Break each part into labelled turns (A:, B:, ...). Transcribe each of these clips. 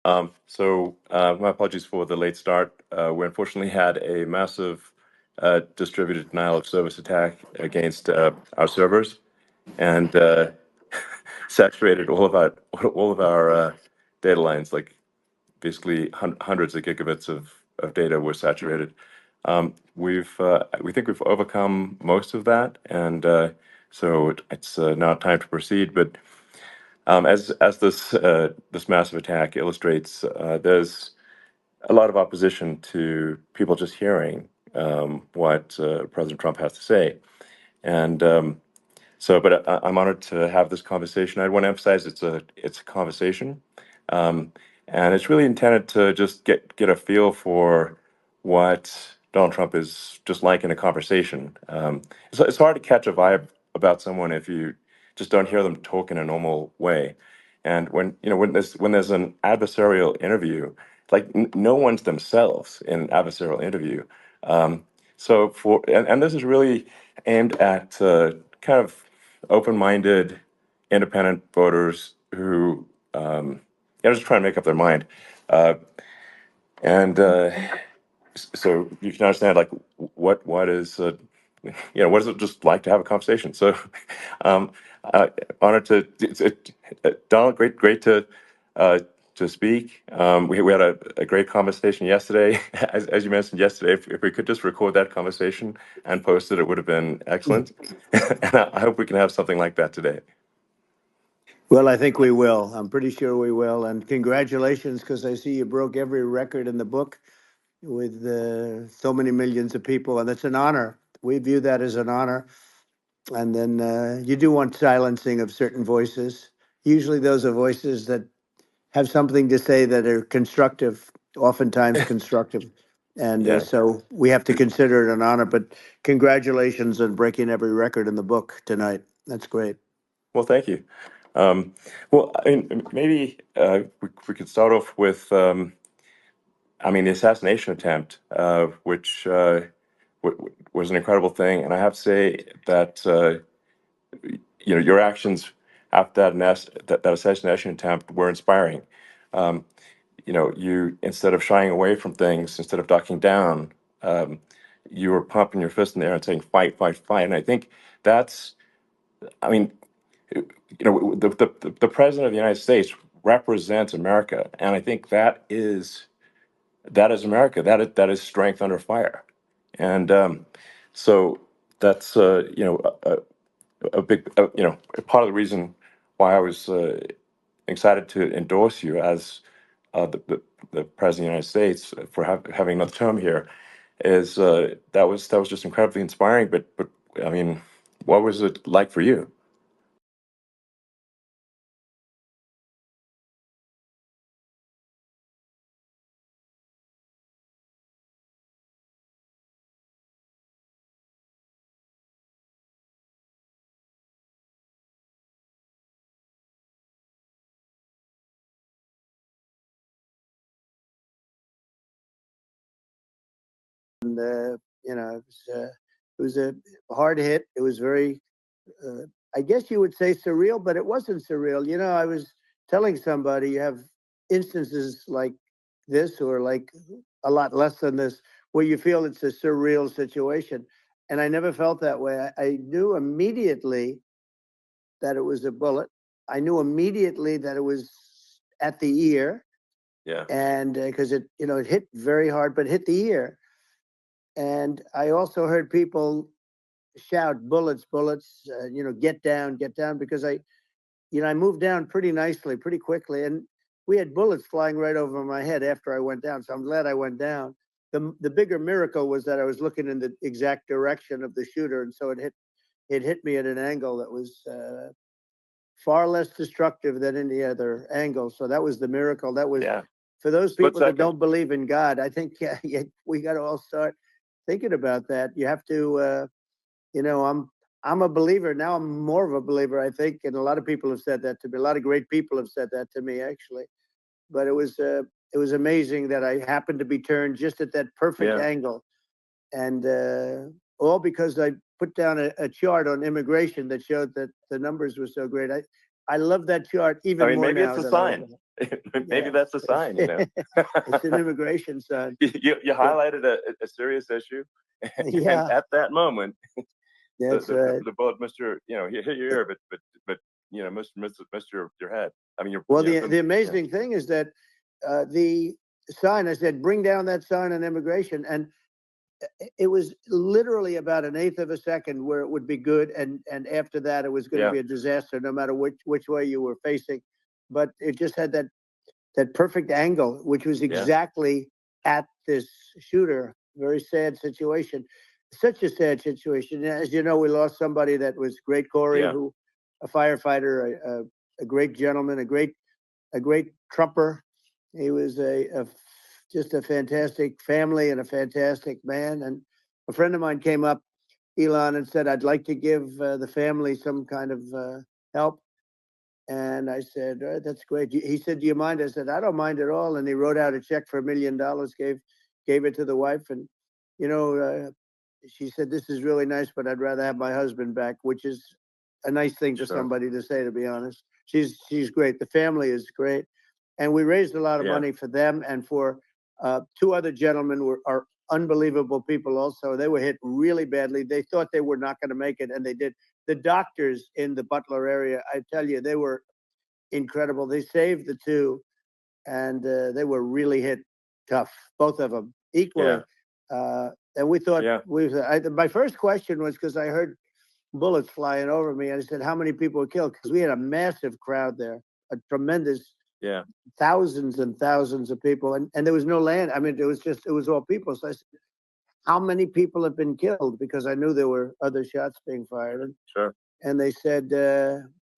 A: My apologies for the late start. We unfortunately had a massive distributed denial of service attack against our servers, and saturated all of our data lines. Like basically hundreds of gigabits of data were saturated. We think we've overcome most of that, and it's now time to proceed. But as this massive attack illustrates, there's a lot of opposition to people just hearing what President Trump has to say, and I'm honored to have this conversation. I want to emphasize it's a conversation, um, and it's really intended to just get a feel for what Donald Trump is just like in a conversation. It's hard to catch a vibe about someone if you just don't hear them talk in a normal way. And when there's an adversarial interview, like no one's themselves in an adversarial interview. Um, and this is really aimed at kind of open-minded, independent voters who just trying to make up their mind. Uh, and so you can understand like what is what is it just like to have a conversation. So um, honored to Donald, great uh, to speak. We had a great conversation yesterday. As you mentioned yesterday, if we could just record that conversation and post it, it would have been excellent. And I hope we can have something like that today.
B: Well, I think we will. I'm pretty sure we will. And congratulations, because I see you broke every record in the book with so many millions of people, and it's an honor. We view that as an honor. And then you do want silencing of certain voices. Usually those are voices that have something to say that are constructive, oftentimes constructive. And
A: Yeah.
B: so we have to consider it an honor. But congratulations on breaking every record in the book tonight. That's great.
A: Well, thank you. Um, well, I mean, maybe we could start off with, the assassination attempt, which was an incredible thing. And I have to say that, your actions after that assassination attempt were inspiring. Um, you, instead of shying away from things, instead of ducking down, um, you were pumping your fist in the air and saying, fight, fight, fight. And I think that's, I mean, the president of the United States represents America, and I think that is America. That is strength under fire, and so that's a big part of the reason why I was excited to endorse you as the president of the United States for having another term here. Is that was just incredibly inspiring. But I mean, what was it like for you?
B: And it was a hard hit. It was very, uh, I guess you would say surreal, but it wasn't surreal. I was telling somebody you have instances like this, or like a lot less than this, where you feel it's a surreal situation, and I never felt that way. I knew immediately that it was a bullet. I knew immediately that it was at the ear,
A: Yeah.
B: and because it hit very hard, but hit the ear. And I also heard people shout, "Bullets, bullets!" Get down, because I moved down pretty nicely, pretty quickly, and we had bullets flying right over my head after I went down. So I'm glad I went down. The bigger miracle was that I was looking in the exact direction of the shooter, and so it hit me at an angle that was far less destructive than any other angle. So that was the miracle. That was
A: Yeah.
B: for those
A: Split
B: people that
A: second.
B: don't believe in God. I think yeah, we got to all start thinking about that. You have to, I'm a believer now. I'm more of a believer, I think, and a lot of people have said that to me. A lot of great people have said that to me, actually. But it was amazing that I happened to be turned just at that perfect
A: Yeah.
B: angle, and all because I put down a chart on immigration that showed that the numbers were so great. I love that chart
A: I
B: even
A: mean,
B: more
A: maybe it's
B: now
A: a
B: that I look at
A: sign.
B: it.
A: Maybe that's a sign, you know.
B: It's an immigration sign.
A: You highlighted a serious issue, and
B: Yeah,
A: at that moment,
B: that's right.
A: the bullet missed your, you know, hit your ear, but you know, missed your head. I mean,
B: Well,
A: you know,
B: the amazing thing is that the sign, I said, bring down that sign on immigration, and it was literally about an eighth of a second where it would be good, and after that it was going to be a disaster, no matter which way you were facing. But it just had that perfect angle, which was exactly at this shooter. Very sad situation. Such a sad situation. As you know, we lost somebody that was great, Corey, who a firefighter, a great gentleman, a great trumper. He was just a fantastic family and a fantastic man. And a friend of mine came up, Elon, and said, I'd like to give the family some kind of help. And I said, that's great. He said, do you mind? I said, I don't mind at all. And he wrote out a check for $1 million, gave it to the wife. And, you know, she said, this is really nice, but I'd rather have my husband back, which is a nice thing for somebody to say, to be honest. She's great. The family is great. And we raised a lot of money for them and for two other gentlemen who are unbelievable people also. They were hit really badly. They thought they were not going to make it, and they did. The doctors in the Butler area, I tell you, they were incredible. They saved the two, and they were really hit tough, both of them, equally. And we thought, my first question was, because I heard bullets flying over me, and I said, how many people were killed? Because we had a massive crowd there, a tremendous, thousands and thousands of people, and there was no land. I mean, it was all people. So I said, how many people have been killed? Because I knew there were other shots being fired. And they said,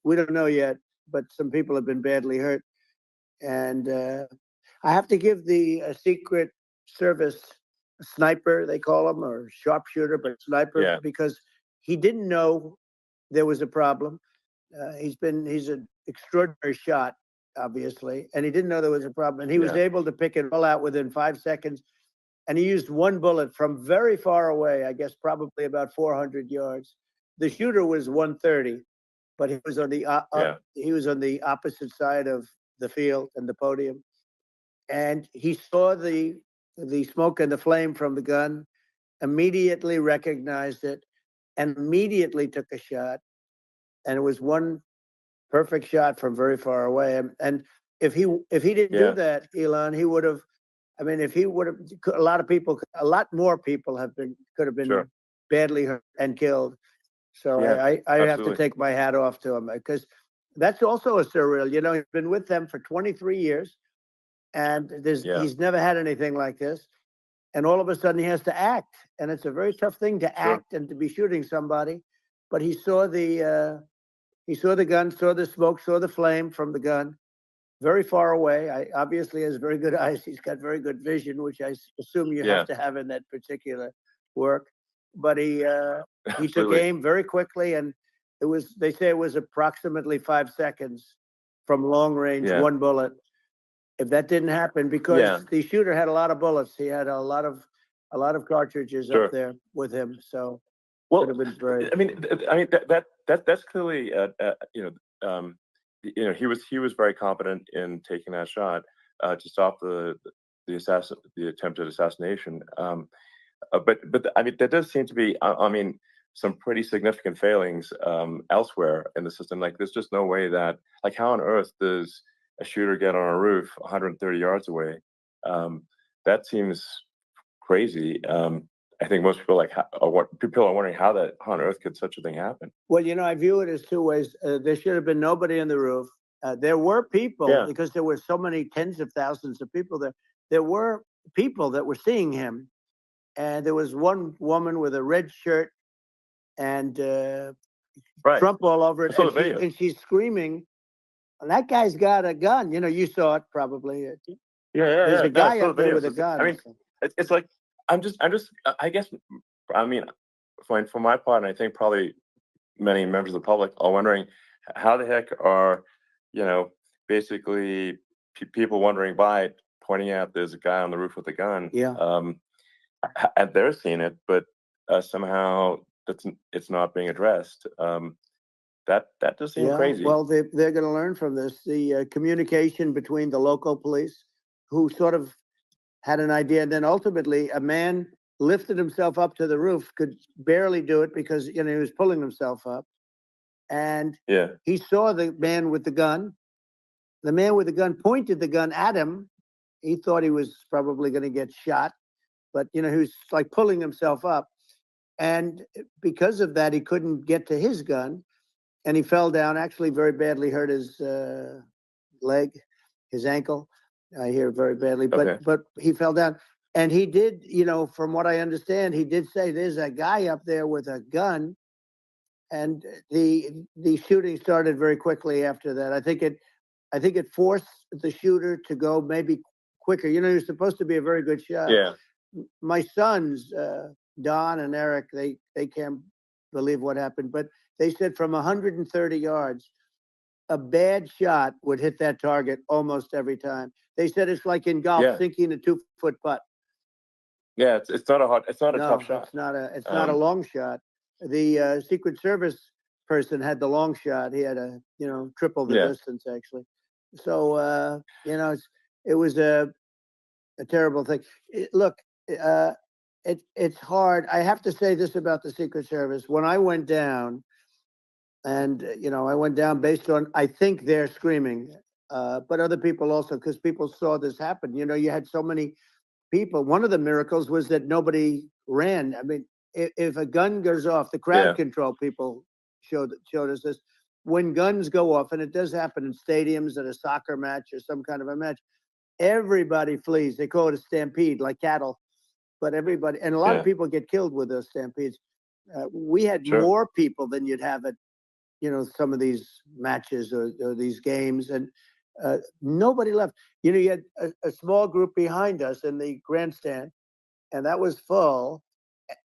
B: we don't know yet, but some people have been badly hurt. And I have to give the Secret Service sniper, they call him, or sharpshooter, but sniper, because he didn't know there was a problem. He's an extraordinary shot, obviously, and he didn't know there was a problem. And he was able to pick it all out within 5 seconds. And he used one bullet from very far away, I guess probably about 400 yards. The shooter was 130, but he was on the opposite side of the field and the podium. And he saw the smoke and the flame from the gun, immediately recognized it, and immediately took a shot. And it was one perfect shot from very far away. And if he didn't do that, Elon, he would have. I mean, if he would have, a lot more people could have been badly hurt and killed. So I have to take my hat off to him, because that's also a surreal. You know, he's been with them for 23 years, and he's never had anything like this. And all of a sudden, he has to act, and it's a very tough thing to act and to be shooting somebody. But he saw the gun, saw the smoke, saw the flame from the gun, very far away. Obviously has very good eyes. He's got very good vision, which I assume you have to have in that particular work. But he took aim very quickly, and they say it was approximately 5 seconds from long range, one bullet. If that didn't happen, because the shooter had a lot of bullets, he had a lot of cartridges up there with him. So
A: well, I mean, that's clearly you know, he was very competent in taking that shot to stop the attempted assassination. But I mean, there does seem to be, I mean, some pretty significant failings elsewhere in the system. Like, there's just no way that, like, how on earth does a shooter get on a roof 130 yards away? That seems crazy. I think most people people are wondering how on earth could such a thing happen.
B: Well, you know, I view it as two ways. There should have been nobody on the roof. There were people, because there were so many tens of thousands of people there. There were people that were seeing him, and there was one woman with a red shirt and Trump all over it, and she's screaming, and that guy's got a gun. You know, you saw it probably. There's a guy up there with a gun.
A: I mean, it's like, I guess, I mean, for my part, and I think probably many members of the public are wondering, how the heck are, you know, basically people wondering by pointing out there's a guy on the roof with a gun. And they're seeing it, but somehow it's not being addressed. That does seem
B: Yeah,
A: crazy.
B: well, they're going to learn from this. The communication between the local police, who sort of had an idea, and then ultimately a man lifted himself up to the roof, could barely do it because he was pulling himself up, and
A: Yeah.
B: he saw the man with the gun. The man with the gun pointed the gun at him. He thought he was probably going to get shot, but he was like pulling himself up, and because of that, he couldn't get to his gun, and he fell down. Actually, very badly hurt his leg, his ankle. I hear very badly,
A: Okay.
B: but he fell down, and he did. From what I understand, he did say there's a guy up there with a gun, and the shooting started very quickly after that. I think it forced the shooter to go maybe quicker. He was supposed to be a very good shot.
A: Yeah.
B: My sons, Don and Eric, they can't believe what happened, but they said from 130 yards, a bad shot would hit that target almost every time. They said it's like in golf,
A: Yeah.
B: sinking a 2-foot putt.
A: Yeah. It's not a tough shot.
B: It's not a long shot. The Secret Service person had the long shot. He had a triple the distance actually. So it was a terrible thing. Look, it's hard. I have to say this about the Secret Service. When I went down, and I went down based on, I think they're screaming, but other people also, because people saw this happen. You had so many people. One of the miracles was that nobody ran. I mean, if a gun goes off, the crowd control people showed us this. When guns go off, and it does happen in stadiums, at a soccer match or some kind of a match, everybody flees. They call it a stampede, like cattle. But everybody, and a lot of people get killed with those stampedes. We had more people than you'd have at some of these matches or these games, and nobody left. You had a small group behind us in the grandstand, and that was full.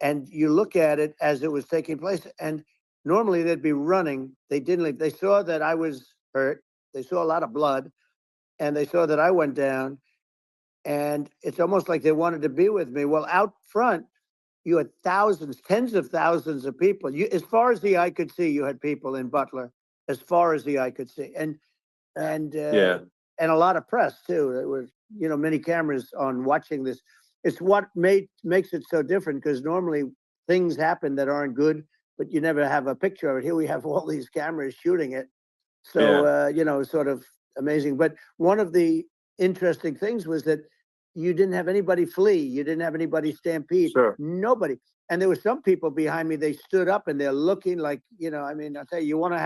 B: And you look at it as it was taking place, and normally they'd be running. They didn't leave. They saw that I was hurt. They saw a lot of blood, and they saw that I went down. And it's almost like they wanted to be with me. Well, out front, you had thousands, tens of thousands of people. As far as the eye could see, you had people in Butler, as far as the eye could see, and a lot of press too. There were many cameras on watching this. It's what makes it so different, because normally things happen that aren't good, but you never have a picture of it. Here we have all these cameras shooting it, so sort of amazing. But one of the interesting things was that you didn't have anybody flee. You didn't have anybody stampede. Nobody. And there were some people behind me. They stood up and they're looking like, I mean, I'll tell you, you want to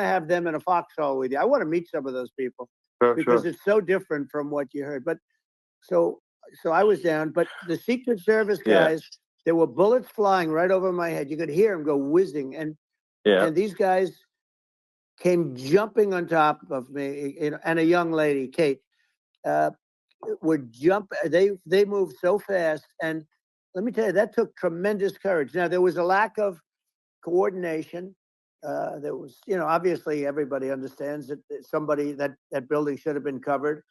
B: have them in a foxhole with you. I want to meet some of those people because it's so different from what you heard. But so I was down. But the Secret Service guys, there were bullets flying right over my head. You could hear them go whizzing, and these guys came jumping on top of me, and a young lady, Kate. Would jump. They moved so fast, and let me tell you, that took tremendous courage. Now there was a lack of coordination. There was, obviously everybody understands that somebody that building should have been covered,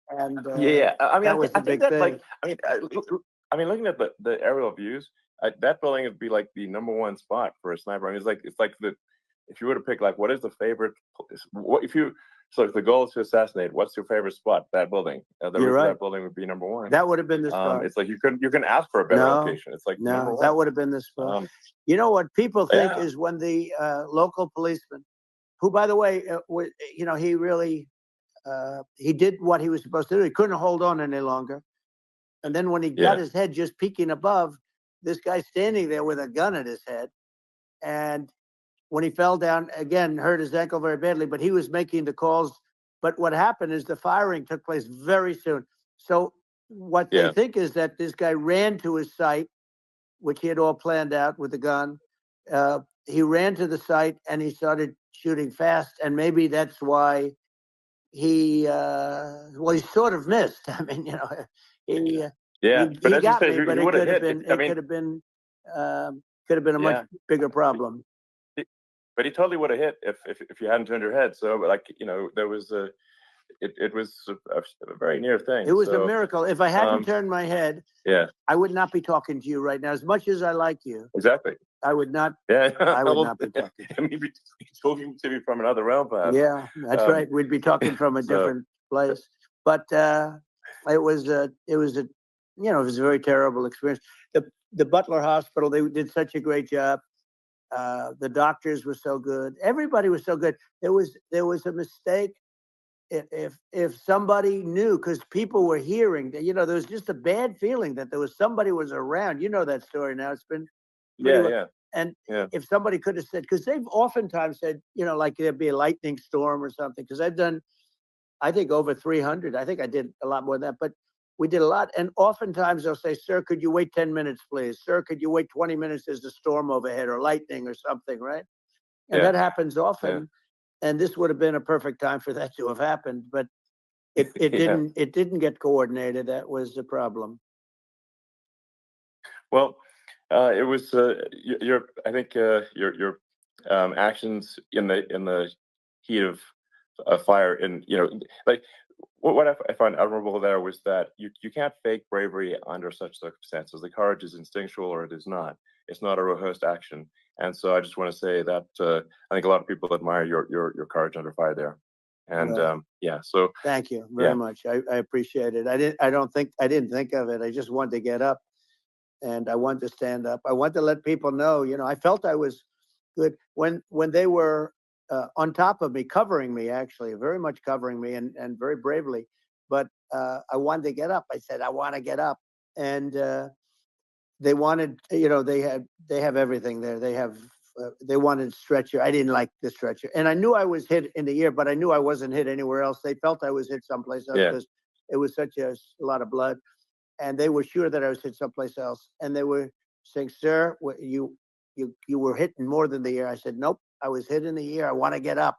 B: and
A: I mean,
B: that was the big thing.
A: Like, I mean, looking at the aerial views, that building would be like the #1 spot for a sniper. I mean, it's like if you were to pick, like, what is the favorite? So if the goal is to assassinate, what's your favorite spot? That building. The roof of that building would be #1.
B: That would have been the spot.
A: It's like you can ask for a better location. It's like
B: no, that would have been the spot. What people think is when the local policeman, who, by the way, he really he did what he was supposed to do. He couldn't hold on any longer, and then when he got his head just peeking above, this guy standing there with a gun at his head, and when he fell down, again, hurt his ankle very badly, but he was making the calls. But what happened is the firing took place very soon. So what they think is that this guy ran to his site, which he had all planned out with the gun. He ran to the site and he started shooting fast. And maybe that's why he sort of missed. I mean, he got me, but it could have been, could have been a much bigger problem.
A: But he totally would have hit if you hadn't turned your head. So, like, there was it was a very near thing.
B: It was a miracle. If I hadn't turned my head, I would not be talking to you right now. As much as I like you,
A: exactly.
B: I would not.
A: Yeah,
B: I would not be talking.
A: I mean, you're talking to me from another realm, perhaps.
B: Yeah, that's right. We'd be talking from a different place. But it was a very terrible experience. The Butler Hospital, they did such a great job. The doctors were so good. Everybody was so good. There was a mistake if somebody knew, because people were hearing that, there was just a bad feeling that somebody was around. You know that story now. It's been pretty well.
A: Yeah.
B: And
A: Yeah.
B: if somebody could have said, because they've oftentimes said, like there'd be a lightning storm or something, because I've done, I think, over 300. I think I did a lot more than that, but we did a lot. And oftentimes they'll say, sir, could you wait 10 minutes, please? Sir, could you wait 20 minutes? There's a storm overhead or lightning or something, right? And that happens often.
A: Yeah.
B: And this would have been a perfect time for that to have happened, but it
A: Yeah.
B: didn't get coordinated. That was the problem.
A: Well, it was I think your actions in the heat of fire, and like what I find admirable there was that you can't fake bravery under such circumstances. The courage is instinctual, or it is not. It's not a rehearsed action. And so I just want to say that I think a lot of people admire your courage under fire there. And
B: Well,
A: so
B: thank you very much. I appreciate it. I didn't think of it. I just wanted to get up, and I wanted to stand up. I wanted to let people know, I felt I was good when they were on top of me, covering me, actually, very much covering me, and very bravely. But I wanted to get up. I said, I want to get up. And they wanted, they have everything there. They wanted stretcher. I didn't like the stretcher. And I knew I was hit in the ear, but I knew I wasn't hit anywhere else. They felt I was hit someplace else because it was such a lot of blood. And they were sure that I was hit someplace else. And they were saying, sir, you were hit more than the ear. I said, nope, I was hit in the ear. I want to get up.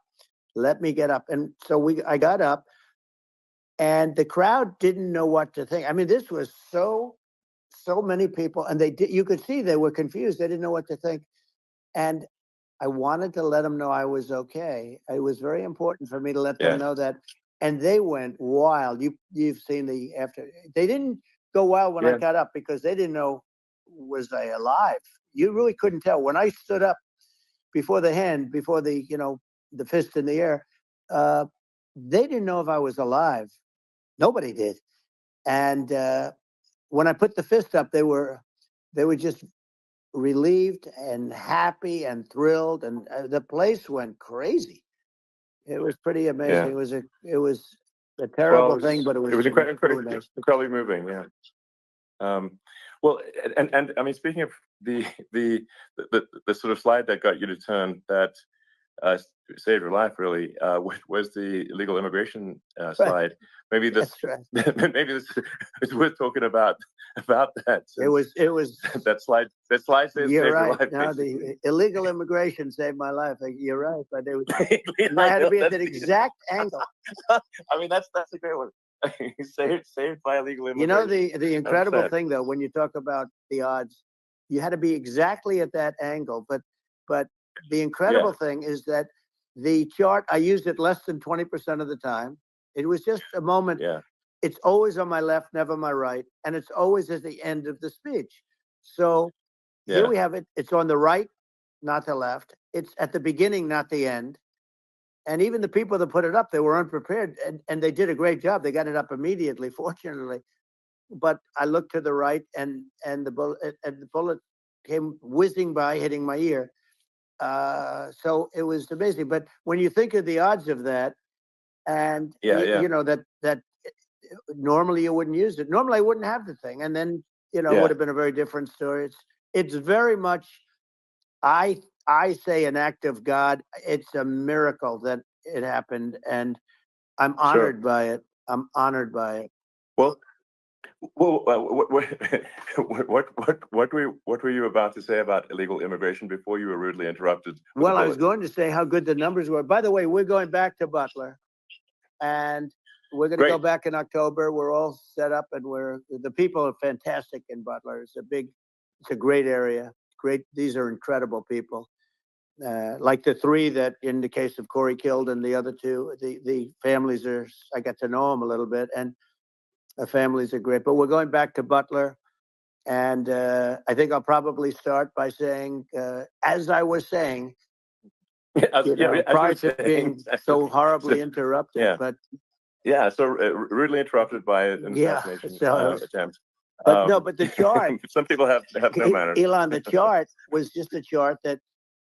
B: Let me get up. And so I got up, and the crowd didn't know what to think. I mean, this was so many people, and you could see they were confused. They didn't know what to think. And I wanted to let them know I was okay. It was very important for me to let them know that. And they went wild. You've seen the after. They didn't go wild when I got up, because they didn't know, was I alive? You really couldn't tell. When I stood up before the the fist in the air, they didn't know if I was alive. Nobody did. And when I put the fist up, they were just relieved and happy and thrilled, and the place went crazy. It was pretty amazing. It was a terrible thing, but it was
A: incredibly moving. Yeah. Well, and I mean, speaking of the sort of slide that got you to turn, that saved your life, really, was the illegal immigration slide. Maybe this maybe this is worth talking about that.
B: It was
A: that slide saved
B: your
A: life.
B: No, the illegal immigration saved my life. You're right, but I had to be at that exact angle.
A: I mean, that's a great one. saved by illegal immigration.
B: The incredible thing, though, when you talk about the odds, you had to be exactly at that angle. But the incredible thing is that the chart, I used it less than 20% of the time. It was just a moment.
A: Yeah.
B: It's always on my left, never my right. And it's always at the end of the speech. So here we have it. It's on the right, not the left. It's at the beginning, not the end. And even the people that put it up, they were unprepared, and they did a great job. They got it up immediately, fortunately. But I looked to the right, and the bullet came whizzing by, hitting my ear. So it was amazing. But when you think of the odds of that, and that normally you wouldn't use it. Normally I wouldn't have the thing, and then it would have been a very different story. It's very much, I say, an act of God. It's a miracle that it happened, and I'm honored by it. I'm honored by it.
A: Well, what were you about to say about illegal immigration before you were rudely interrupted?
B: Well, I was going to say how good the numbers were. By the way, we're going back to Butler, and we're going to go back in October. We're all set up, and the people are fantastic in Butler. It's a great area. These are incredible people. Like the three that, in the case of Corey, killed, and the other two, the families I got to know them a little bit, and the families are great. But we're going back to Butler, And I think I'll probably start by saying, as I was saying,
A: as
B: prior
A: you're
B: to
A: saying,
B: being so horribly interrupted.
A: yeah.
B: But
A: so rudely interrupted by an assassination attempt.
B: But no, but the chart.
A: Some people have no manners.
B: Elon, the chart was just a chart that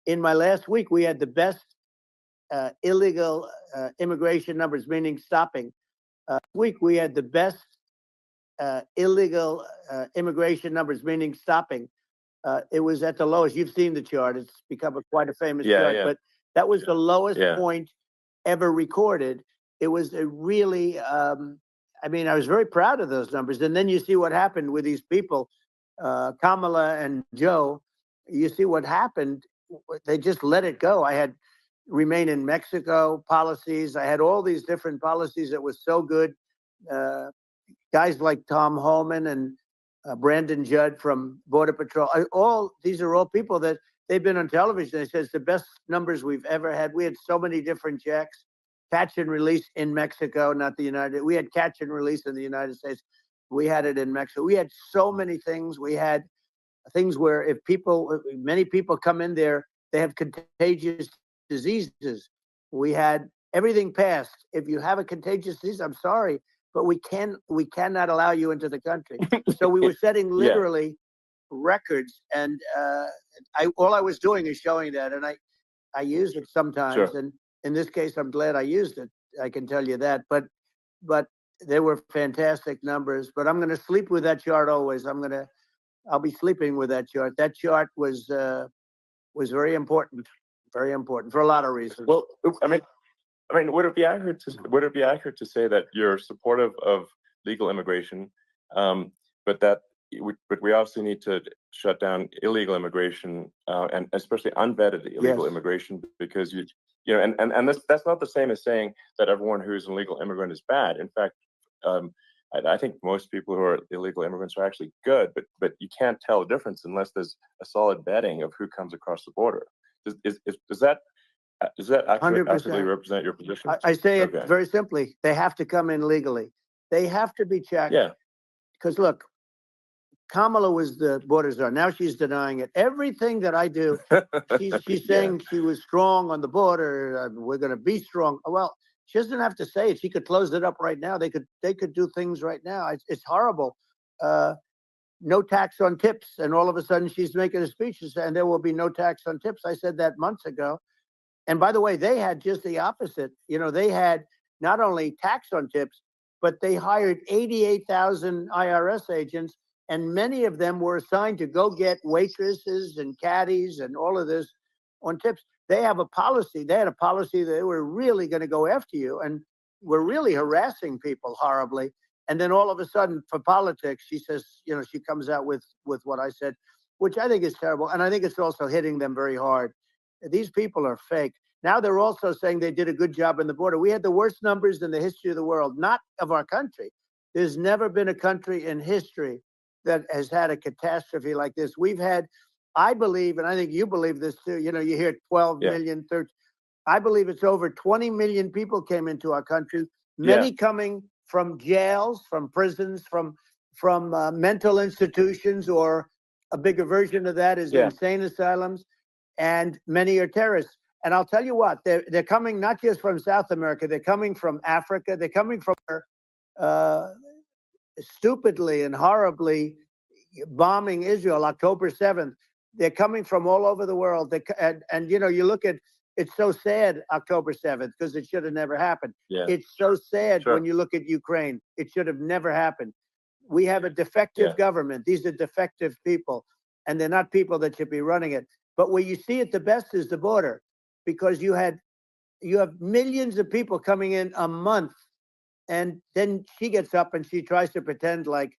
B: in my last week we had the best illegal immigration numbers, meaning stopping. Week we had the best illegal immigration numbers, meaning stopping. It was at the lowest. You've seen the chart. It's become quite a famous chart. But that was the lowest point ever recorded. It was a really, I mean, I was very proud of those numbers. And then you see what happened with these people, Kamala and Joe. You see what happened. They just let it go. I had remain in Mexico policies. I had all these different policies that was so good. Guys like Tom Holman and Brandon Judd from Border Patrol. These are all people that they've been on television. They said it's the best numbers we've ever had. We had so many different checks, catch and release in Mexico, not the United. We had catch and release in the United States. We had it in Mexico. We had so many things. We had things where if many people come in there, they have contagious diseases. We had everything passed. If you have a contagious disease, I'm sorry, but we cannot allow you into the country. So we were setting literally records, and all I was doing is showing that, and I use it sometimes. Sure. And in this case, I'm glad I used it. I can tell you that. But they were fantastic numbers. But I'm going to sleep with that chart always. I'll be sleeping with that chart. That chart was very important for a lot of reasons.
A: Well, I mean, would it be accurate to say that you're supportive of legal immigration, but we also need to shut down illegal immigration, and especially unvetted illegal immigration, because that's not the same as saying that everyone who's an illegal immigrant is bad. In fact, I think most people who are illegal immigrants are actually good, but you can't tell the difference unless there's a solid vetting of who comes across the border. Does that accurately represent your position?
B: I say it very simply. They have to come in legally. They have to be checked.
A: Yeah.
B: Because look, Kamala was the border czar. Now she's denying it. Everything that I do, she's saying she was strong on the border. We're going to be strong. Well, she doesn't have to say it. She could close it up right now. They could do things right now. It's horrible. No tax on tips, and all of a sudden she's making a speech and there will be no tax on tips. I said that months ago. And by the way, they had just the opposite. They had not only tax on tips, but they hired 88,000 IRS agents, and many of them were assigned to go get waitresses and caddies and all of this on tips. They have a policy. They had a policy that they were really going to go after you, and were really harassing people horribly. And then all of a sudden, for politics, she says, she comes out with what I said, which I think is terrible. And I think it's also hitting them very hard. These people are fake. Now they're also saying they did a good job in the border. We had the worst numbers in the history of the world, not of our country. There's never been a country in history that has had a catastrophe like this. We've had, I believe, and I think you believe this too, you hear 12 million, 13. I believe it's over 20 million people came into our country, many coming from jails, from prisons, from mental institutions, or a bigger version of that is insane asylums, and many are terrorists. And I'll tell you what, they're coming not just from South America, they're coming from Africa, they're coming from stupidly and horribly bombing Israel October 7th. They're coming from all over the world. And you look at, it's so sad, October 7th, because it should have never happened. Yeah. It's so sad when you look at Ukraine. It should have never happened. We have a defective government. These are defective people, and they're not people that should be running it. But where you see it the best is the border, because you have millions of people coming in a month, and then she gets up and she tries to pretend like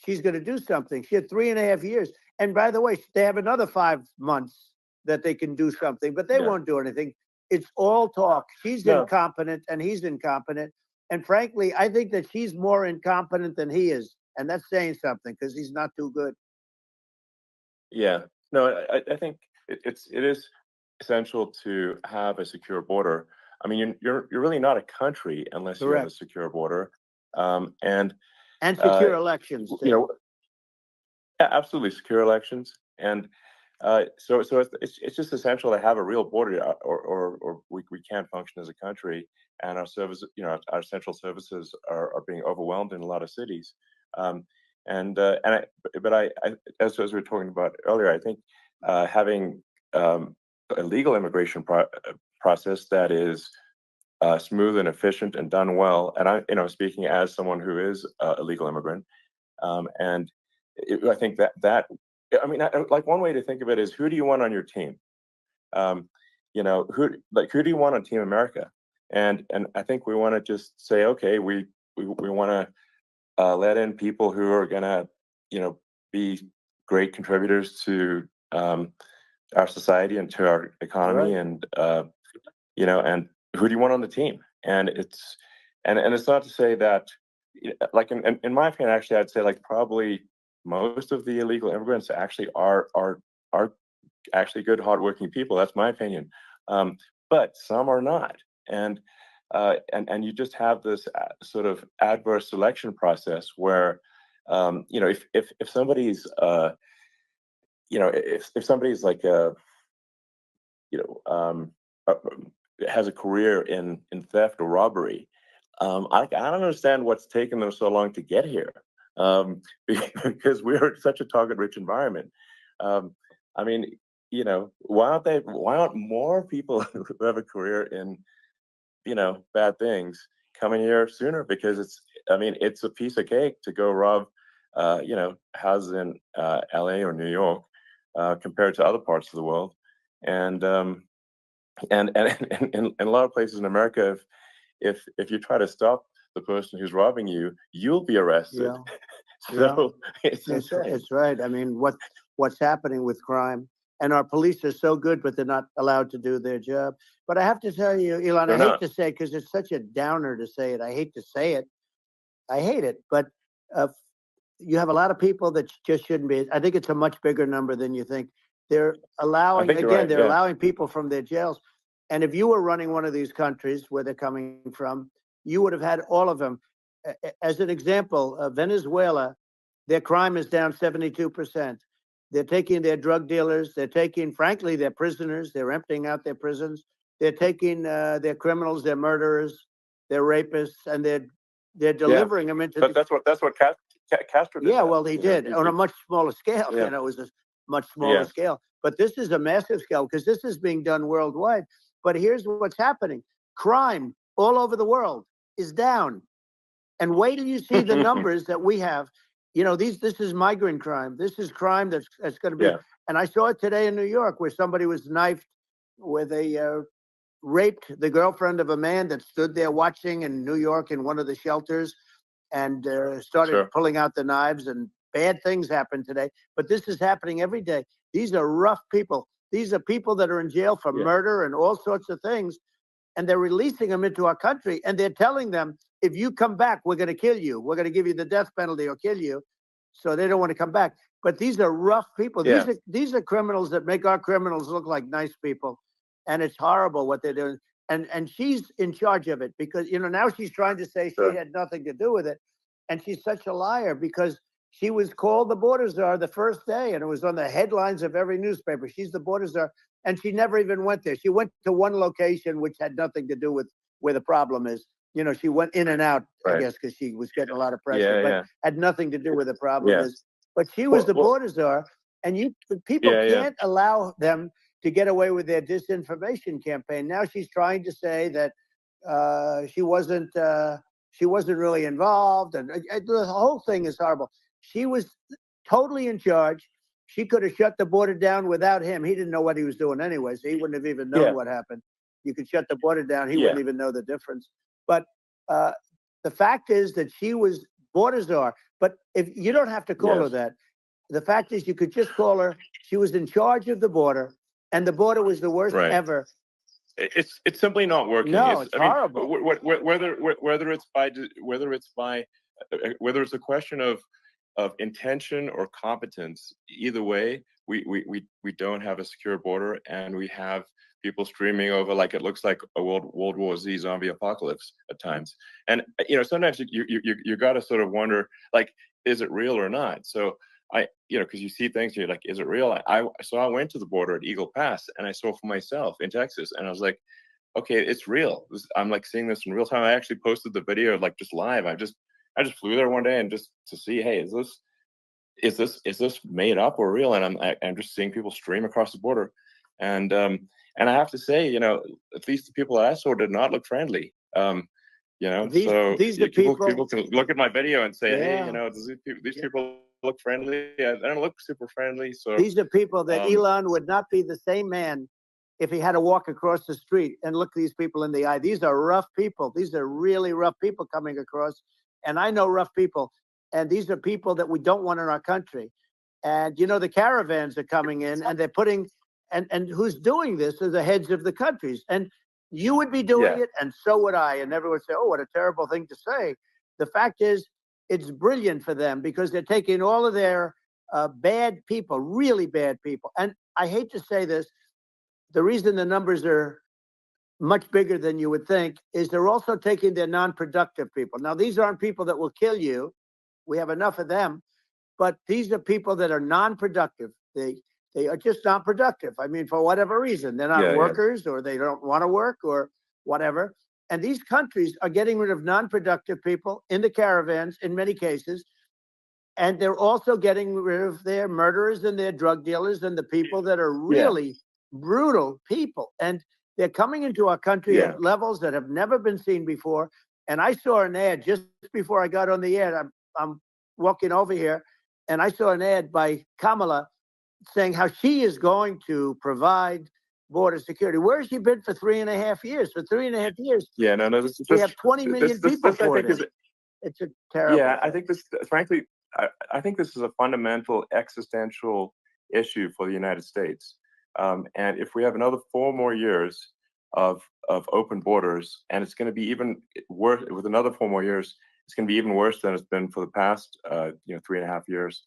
B: she's going to do something. She had 3.5 years. And by the way, they have another 5 months that they can do something, but they won't do anything. It's all talk. She's incompetent and he's incompetent. And frankly, I think that she's more incompetent than he is. And that's saying something, because he's not too good.
A: Yeah. No, I think it is essential to have a secure border. I mean, you're really not a country unless you have a secure border. And
B: secure elections.
A: Yeah, absolutely, secure elections, and so it's just essential to have a real border, or we can't function as a country, and our service, our central services are being overwhelmed in a lot of cities, um, and as we were talking about earlier, I think having a legal immigration process that is smooth and efficient and done well, and speaking as someone who is a legal immigrant. And I think I mean, like one way to think of it is, who do you want on your team? Um, who do you want on Team America? And I think we want to just say, okay, we want to let in people who are gonna, be great contributors to our society and to our economy,
B: Right.
A: and who do you want on the team? And it's not to say that, like in my opinion, actually, I'd say like probably most of the illegal immigrants actually are actually good, hardworking people. That's my opinion, but some are not, and you just have this sort of adverse selection process where, if somebody's if somebody's like you know, um, uh, has a career in theft or robbery. I don't understand what's taken them so long to get here, because we're such a target-rich environment. Um, I mean, why aren't more people who have a career in, bad things coming here sooner? Because I mean, it's a piece of cake to go rob, houses in LA or New York, compared to other parts of the world. And in a lot of places in America, if you try to stop the person who's robbing you, you'll be arrested.
B: Yeah. Yeah.
A: So it's insane.
B: It's right. I mean, what's happening with crime, and our police are so good, but they're not allowed to do their job. But I have to tell you, Elon, I
A: They're
B: hate
A: not.
B: to say, because it's such a downer to say it. I hate to say it. I hate it. But uh, you have a lot of people that just shouldn't be. I think it's a much bigger number than you think. They're
A: I
B: allowing,
A: think you're
B: again,
A: right.
B: they're
A: Yeah.
B: allowing people from their jails. And if you were running one of these countries where they're coming from, you would have had all of them. As an example, Venezuela, their crime is down 72%. They're taking their drug dealers. They're taking, frankly, their prisoners. They're emptying out their prisons. They're taking their criminals, their murderers, their rapists, and they're
A: Yeah.
B: delivering them into
A: But
B: the.
A: that's what Castro did
B: Yeah,
A: that.
B: well, he did on a much smaller scale.
A: Yeah.
B: It was a much smaller
A: Yeah.
B: scale. But this is a massive scale because this is being done worldwide. But here's what's happening: crime all over the world is down. And wait till you see the numbers that we have. This is migrant crime. This is crime that's going to be.
A: Yeah.
B: And I saw it today in New York, where somebody was knifed, where they raped the girlfriend of a man that stood there watching in New York in one of the shelters, and started
A: Sure.
B: pulling out the knives, and bad things happen today. But this is happening every day. These are rough people. These are people that are in jail for
A: Yeah.
B: murder and all sorts of things, and they're releasing them into our country, and they're telling them, if you come back, we're going to kill you. We're going to give you the death penalty or kill you. So they don't want to come back. But these are rough people.
A: Yeah.
B: These are criminals that make our criminals look like nice people, and it's horrible what they're doing. And she's in charge of it, because now she's trying to say she
A: Sure.
B: had nothing to do with it, and she's such a liar, because she was called the border czar the first day, and it was on the headlines of every newspaper. She's the border czar, and she never even went there. She went to one location which had nothing to do with where the problem is. She went in and out, I
A: Right.
B: guess, because she was getting a lot of pressure,
A: Yeah.
B: but
A: Yeah.
B: had nothing to do where the problem
A: Yeah.
B: is. But she was the
A: Well.
B: border czar, and people
A: Yeah. Yeah.
B: can't allow them to get away with their disinformation campaign. Now she's trying to say that she wasn't really involved, and the whole thing is horrible. She was totally in charge. She could have shut the border down without him. He didn't know what he was doing anyway, so he wouldn't have even known
A: Yeah.
B: what happened. You could shut the border down; he
A: Yeah.
B: wouldn't even know the difference. But uh, the fact is that she was border czar. But if you don't have to call her
A: Yes.
B: that, the fact is you could just call her. She was in charge of the border, and the border was the worst
A: Right.
B: ever.
A: It's simply not working.
B: No, it's horrible.
A: Whether it's a question of intention or competence, either way, we don't have a secure border, and we have people streaming over like it looks like a World War Z zombie apocalypse at times. And sometimes you got to sort of wonder, like, is it real or not? So because you see things, you're like, is it real? So I went to the border at Eagle Pass and I saw for myself in Texas, and I was like, okay, it's real. I'm like seeing this in real time. I actually posted the video like just live. I just flew there one day and just to see, hey, is this made up or real? And I'm just seeing people stream across the border, and I have to say, at least the people that I saw did not look friendly.
B: These
A: so people can look at my video and say,
B: Yeah.
A: hey, these people look friendly. They don't look super friendly. So
B: these are people that Elon would not be the same man if he had to walk across the street and look these people in the eye. These are rough people. These are really rough people coming across. And I know rough people. And these are people that we don't want in our country. And, the caravans are coming in and they're putting, and who's doing this are the heads of the countries. And you would be doing it, and so would I. And everyone would say, oh, what a terrible thing to say. The fact is, it's brilliant for them because they're taking all of their bad people, really bad people. And I hate to say this, the reason the numbers are much bigger than you would think is they're also taking their non-productive people. Now, these aren't people that will kill you. We have enough of them. But these are people that are non-productive. They are just not productive. I mean, for whatever reason, they're not workers or they don't want to work or whatever. And these countries are getting rid of non-productive people in the caravans in many cases. And they're also getting rid of their murderers and their drug dealers and the people that are really brutal people. And they're coming into our country at levels that have never been seen before. And I saw an ad just before I got on the air. I'm walking over here, and I saw an ad by Kamala saying how she is going to provide border security. Where has she been for 3.5 years? For 3.5 years, we have 20 million people for it. It's a terrible thing.
A: I think this, frankly, I think this is a fundamental existential issue for the United States. And if we have another 4 more years of open borders, and it's going to be even worse with another 4 more years, it's going to be even worse than it's been for the past 3.5 years.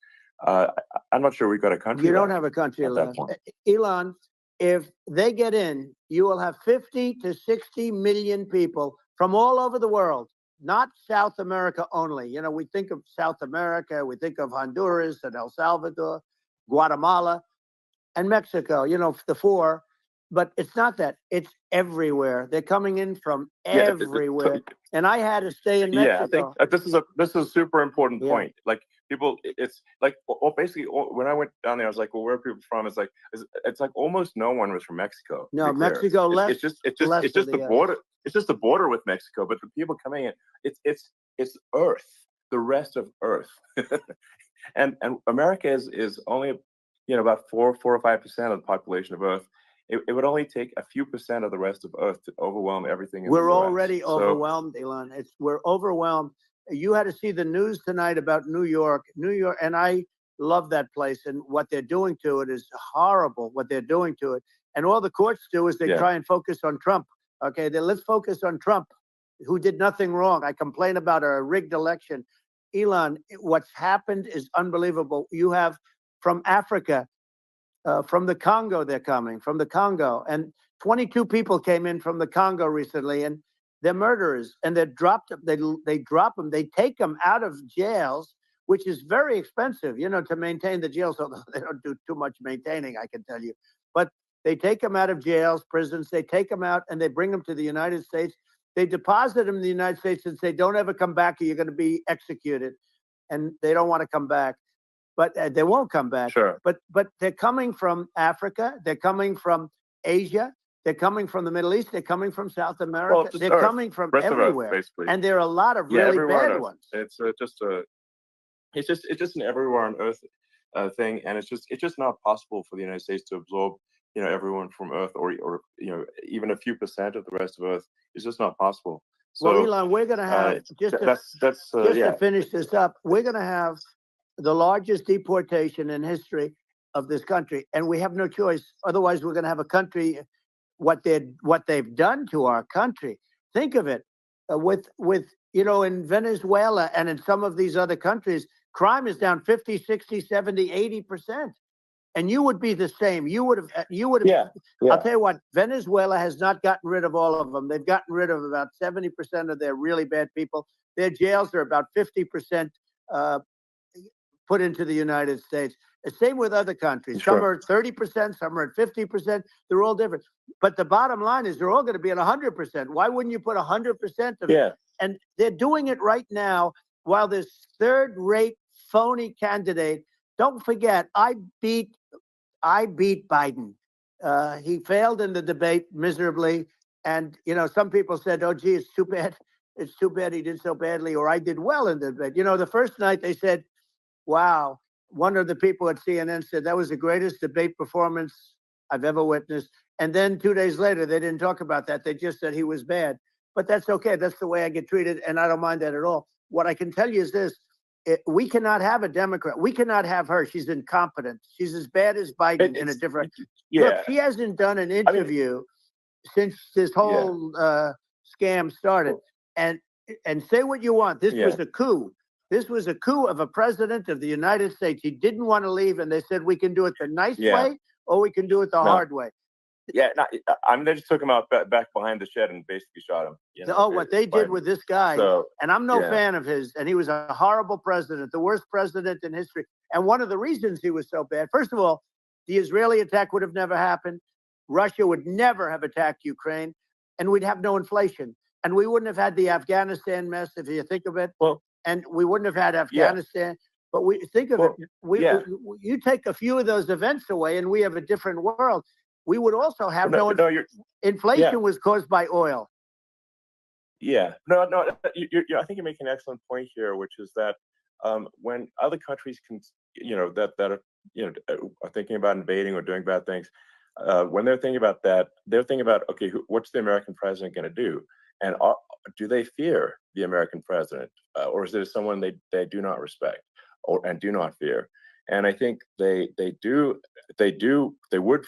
A: I'm not sure we've got a country.
B: You don't have a country left. Elon, if they get in, you will have 50 to 60 million people from all over the world, not South America only. We think of South America, we think of Honduras and El Salvador, Guatemala, and Mexico, the 4. But it's not that. It's everywhere. They're coming in from everywhere. And I had to stay in Mexico.
A: I think this is a super important point. Like people, it's like basically when I went down there, I was like, well, where are people from? It's like almost no one was from Mexico.
B: No, Mexico left.
A: It's just the border. It's just the border with Mexico. But the people coming in, it's Earth, the rest of Earth, and America is only about 4 or 5% of the population of Earth. It would only take a few percent of the rest of Earth to overwhelm everything.
B: We're already overwhelmed, Elon. We're overwhelmed. You had to see the news tonight about New York, and I love that place. And what they're doing to it is horrible. What they're doing to it, and all the courts do is they try and focus on Trump. Okay, let's focus on Trump, who did nothing wrong. I complain about a rigged election. Elon, what's happened is unbelievable. You have from Africa. From the Congo, they're coming from the Congo, and 22 people came in from the Congo recently, and they're murderers, and they dropped them. They drop them. They take them out of jails, which is very expensive, to maintain the jails. Although they don't do too much maintaining, I can tell you. But they take them out of jails, prisons. They take them out, and they bring them to the United States. They deposit them in the United States and say, "Don't ever come back, or you're going to be executed." And they don't want to come back. But they won't come back.
A: Sure.
B: But they're coming from Africa. They're coming from Asia. They're coming from the Middle East. They're coming from South America.
A: Well,
B: they're coming from everywhere.
A: Earth, basically.
B: And there are a lot of really bad ones.
A: It's just an everywhere on Earth thing, and it's just not possible for the United States to absorb everyone from Earth or even a few percent of the rest of Earth. It's just not possible. So,
B: well, Elon, we're going to have to finish this up. We're going to have the largest deportation in history of this country, and we have no choice. Otherwise, we're going to have a country. What they've done to our country. Think of it, with in Venezuela and in some of these other countries, crime is down 50, 60, 70, 80%. And you would be the same. You would have.
A: Yeah.
B: I'll tell you what. Venezuela has not gotten rid of all of them. They've gotten rid of about 70% of their really bad people. Their jails are about 50% put into the United States. The same with other countries.
A: Sure.
B: Some are at 30%, some are at 50%. They're all different. But the bottom line is they're all going to be at 100%. Why wouldn't you put 100% of it? And they're doing it right now while this third-rate phony candidate. Don't forget, I beat Biden. He failed in the debate miserably. And, you know, some people said, oh, gee, it's too bad. It's too bad he did so badly, or I did well in the debate. You know, the first night they said, wow, one of the people at CNN said that was the greatest debate performance I've ever witnessed. And then 2 days later, they didn't talk about that. They just said he was bad. But that's okay. That's the way I get treated. And I don't mind that at all. What I can tell you is this. We cannot have a Democrat. We cannot have her. She's incompetent. She's as bad as Biden in a different. Look, she hasn't done an interview since this whole scam started. And say what you want. This was a coup. This was a coup of a president of the United States. He didn't want to leave, and they said we can do it the nice way or we can do it the hard way.
A: I mean, they just took him out back behind the shed and basically shot him. You know,
B: what they did with this guy, and I'm no fan of his, and he was a horrible president, the worst president in history. And one of the reasons he was so bad, first of all, the Israeli attack would have never happened. Russia would never have attacked Ukraine, and we'd have no inflation. And we wouldn't have had the Afghanistan mess, if you think of it. And we wouldn't have had Afghanistan. But we think of it. You take a few of those events away, and we have a different world. We would also have inflation was caused by oil.
A: I think you make an excellent point here, which is that when other countries can, that are thinking about invading or doing bad things, when they're thinking about that, they're thinking about, okay, what's the American president going to do? And do they fear the American president, or is there someone they do not respect and do not fear? And I think they would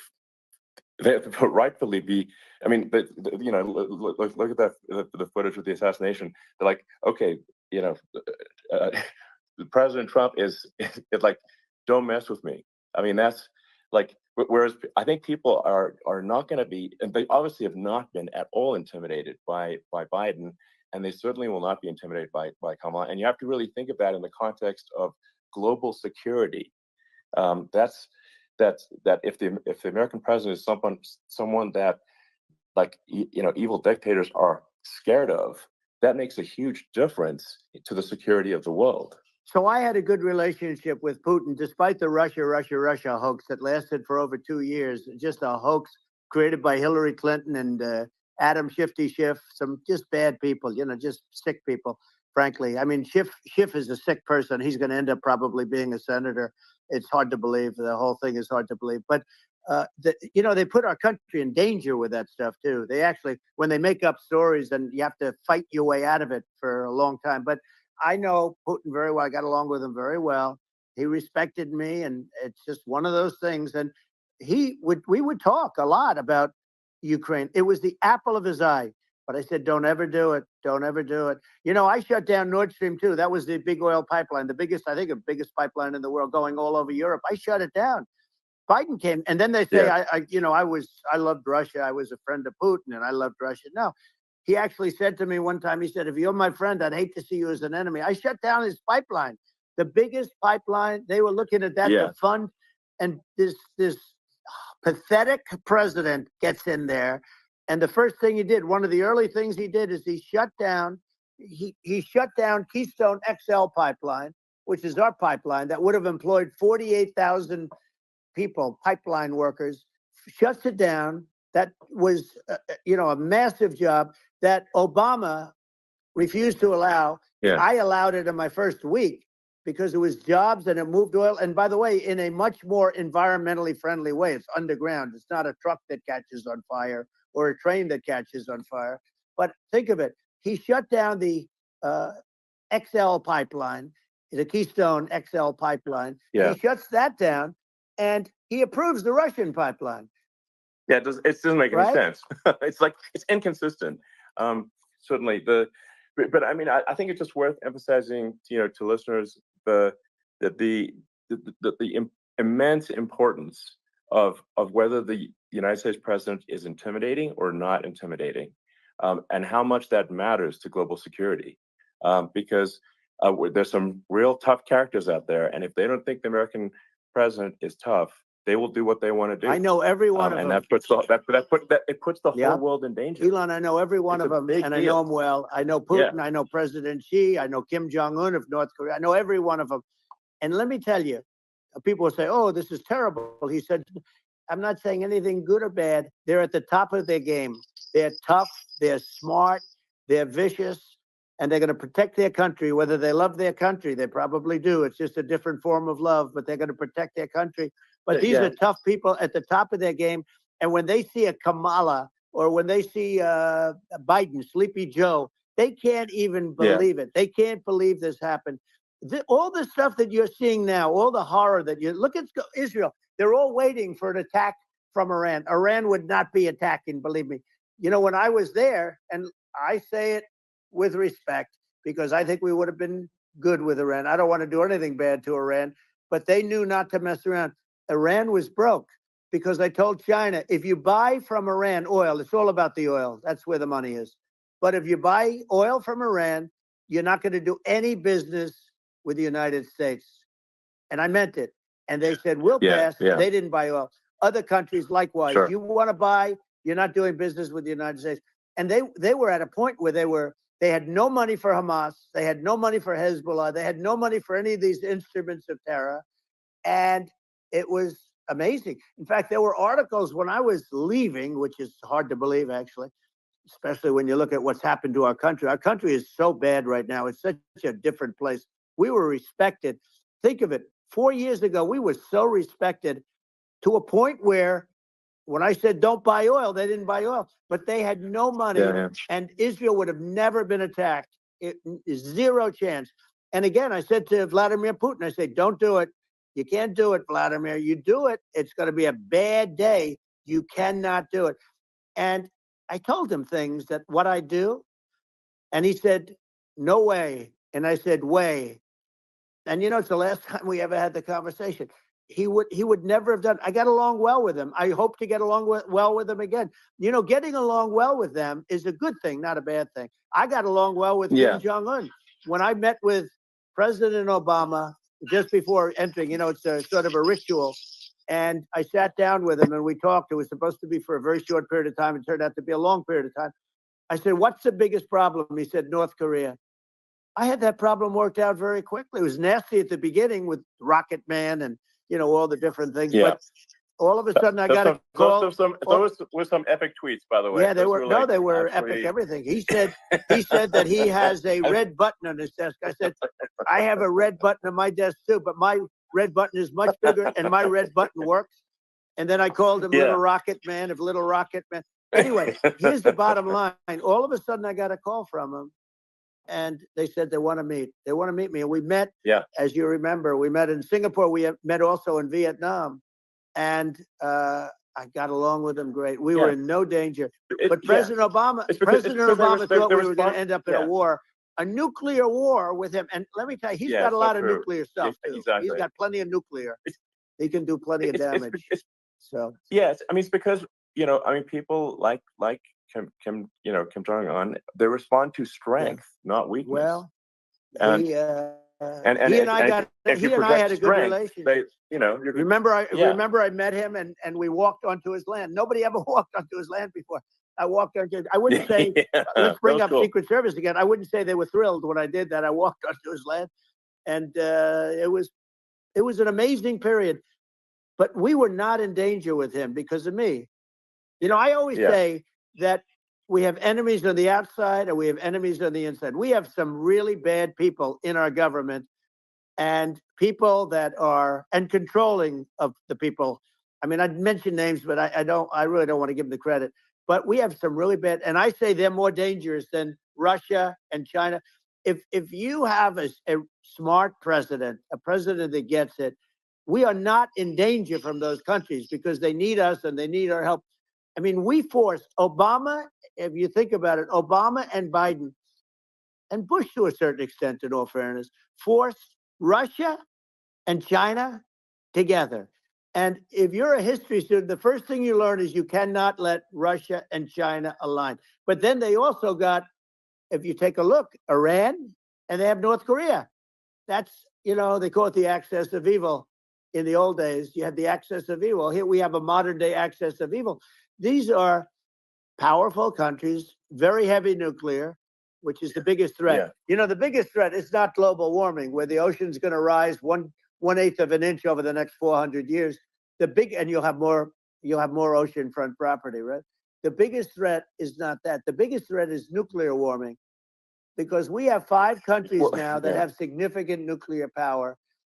A: rightfully be. I mean, look at that the footage of the assassination. They're like, okay, President Trump is like, don't mess with me. I mean, that's like. Whereas I think people are not going to be, and they obviously have not been at all intimidated by Biden, and they certainly will not be intimidated by Kamala. And you have to really think of that in the context of global security. That's if the American president is someone that, like, evil dictators are scared of, that makes a huge difference to the security of the world.
B: So I had a good relationship with Putin, despite the Russia hoax that lasted for over 2 years. Just a hoax created by Hillary Clinton and Adam Shifty Schiff, some just bad people, just sick people, frankly. I mean, Schiff is a sick person. He's going to end up probably being a senator. It's hard to believe. The whole thing is hard to believe. But, they put our country in danger with that stuff, too. They actually, when they make up stories, and you have to fight your way out of it for a long time. But I know Putin very well. I got along with him very well. He respected me, and it's just one of those things. And we would talk a lot about Ukraine. It was the apple of his eye. But I said, don't ever do it. Don't ever do it. I shut down Nord Stream 2. That was the big oil pipeline, the biggest pipeline in the world going all over Europe. I shut it down. Biden came, and then they say, I loved Russia. I was a friend of Putin, and I loved Russia. No. He actually said to me one time, he said, if you're my friend, I'd hate to see you as an enemy. I shut down his pipeline, the biggest pipeline. They were looking at that to fund. And this pathetic president gets in there. And the first thing he did, one of the early things he did, is he shut down Keystone XL pipeline, which is our pipeline that would have employed 48,000 people, pipeline workers, shuts it down. That was, a massive job that Obama refused to allow. I allowed it in my first week because it was jobs and it moved oil. And by the way, in a much more environmentally friendly way. It's underground. It's not a truck that catches on fire or a train that catches on fire. But think of it. He shut down the XL pipeline, the Keystone XL pipeline. He shuts that down, and he approves the Russian pipeline.
A: Yeah, it doesn't make any sense. It's like, it's inconsistent. Certainly, but I mean, I think it's just worth emphasizing, to listeners, the immense importance of whether the United States president is intimidating or not intimidating, and how much that matters to global security. Because There's some real tough characters out there, and if they don't think the American president is tough, they will do what they want to do.
B: I know every one of
A: and
B: them.
A: it puts the whole world in danger.
B: Elon, I know every one of them, and I know them well. I know Putin, I know President Xi, I know Kim Jong-un of North Korea. I know every one of them. And let me tell you, people will say, oh, this is terrible. He said, I'm not saying anything good or bad. They're at the top of their game. They're tough, they're smart, they're vicious, and they're going to protect their country, whether they love their country. They probably do. It's just a different form of love, but they're going to protect their country. But these are tough people at the top of their game. And when they see a Kamala or when they see Biden, Sleepy Joe, they can't even believe it. They can't believe this happened. All the stuff that you're seeing now, all the horror that you look at Israel, they're all waiting for an attack from Iran. Iran would not be attacking, believe me. You know, when I was there, and I say it with respect because I think we would have been good with Iran. I don't want to do anything bad to Iran, but they knew not to mess around. Iran was broke because I told China, if you buy from Iran oil, it's all about the oil. That's where the money is. But if you buy oil from Iran, you're not going to do any business with the United States. And I meant it. And they said, we'll pass. They didn't buy oil. Other countries, likewise. You want to buy, you're not doing business with the United States. And they were at a point where they had no money for Hamas. They had no money for Hezbollah. They had no money for any of these instruments of terror. And it was amazing. In fact, there were articles when I was leaving, which is hard to believe, actually, especially when you look at what's happened to our country. Our country is so bad right now. It's such a different place. We were respected. Think of it. 4 years ago, we were so respected to a point where when I said don't buy oil, they didn't buy oil, but they had no money, and Israel would have never been attacked. It is zero chance. And again, I said to Vladimir Putin, I said, don't do it. You can't do it, Vladimir. You do it, it's going to be a bad day. You cannot do it. And I told him things that what I do, and he said, no way. And I said, way. And you know, it's the last time we ever had the conversation. He would never have done. I got along well with him. I hope to get along well with him again. You know, getting along well with them is a good thing, not a bad thing. I got along well with Kim Jong-un. When I met with President Obama just before entering, you know, it's a sort of a ritual. And I sat down with him and we talked. It was supposed to be for a very short period of time. It turned out to be a long period of time. I said, what's the biggest problem? He said, North Korea. I had that problem worked out very quickly. It was nasty at the beginning with Rocket Man and, you know, all the different things. But all of a sudden I got a call.
A: Those were some epic tweets, by the way.
B: Yeah, they were. No, they were epic everything. He said that he has a red button on his desk. I said, I have a red button on my desk too, but my red button is much bigger and my red button works. And then I called him Little Rocket Man of Little Rocket Man. Anyway, here's the bottom line. All of a sudden I got a call from him. And they said they want to meet. They want to meet me. And we met, as you remember, we met in Singapore. We met also in Vietnam. And I got along with them great. We were in no danger. But President Obama thought we were going to end up in a war, a nuclear war with him. And let me tell you, he's got a lot of nuclear stuff, too. Exactly. He's got plenty of nuclear. He can do plenty of damage. So
A: yes, I mean, it's because, you know, I mean, people like Kim Jong-un, they respond to strength, not weakness.
B: Well,
A: and
B: he and I had a good relationship. Remember I met him and we walked onto his land. Nobody ever walked onto his land before. I walked onto. I wouldn't say let's bring up Secret Service again. I wouldn't say they were thrilled when I did that. I walked onto his land, and it was an amazing period. But we were not in danger with him because of me. You know, I always say that we have enemies on the outside and we have enemies on the inside. We have some really bad people in our government and people that are controlling of the people. I mean, I'd mention names, but I really don't want to give them the credit. But we have some really bad, and I say they're more dangerous than Russia and China. If you have a smart president, a president that gets it, we are not in danger from those countries because they need us and they need our help. I mean, we forced Obama, if you think about it, Obama and Biden, and Bush to a certain extent, in all fairness, forced Russia and China together. And if you're a history student, the first thing you learn is you cannot let Russia and China align. But then they also got, if you take a look, Iran, and they have North Korea. that's, they call it the axis of evil. In the old days, you had the axis of evil. Here we have a modern day axis of evil. These are powerful countries, very heavy nuclear, which is the biggest threat. The biggest threat is not global warming, where the ocean's going to rise 1/8 of an inch over the next 400 years. And you'll have more oceanfront property, right? The biggest threat is not that. The biggest threat is nuclear warming, because we have 5 countries now that have significant nuclear power,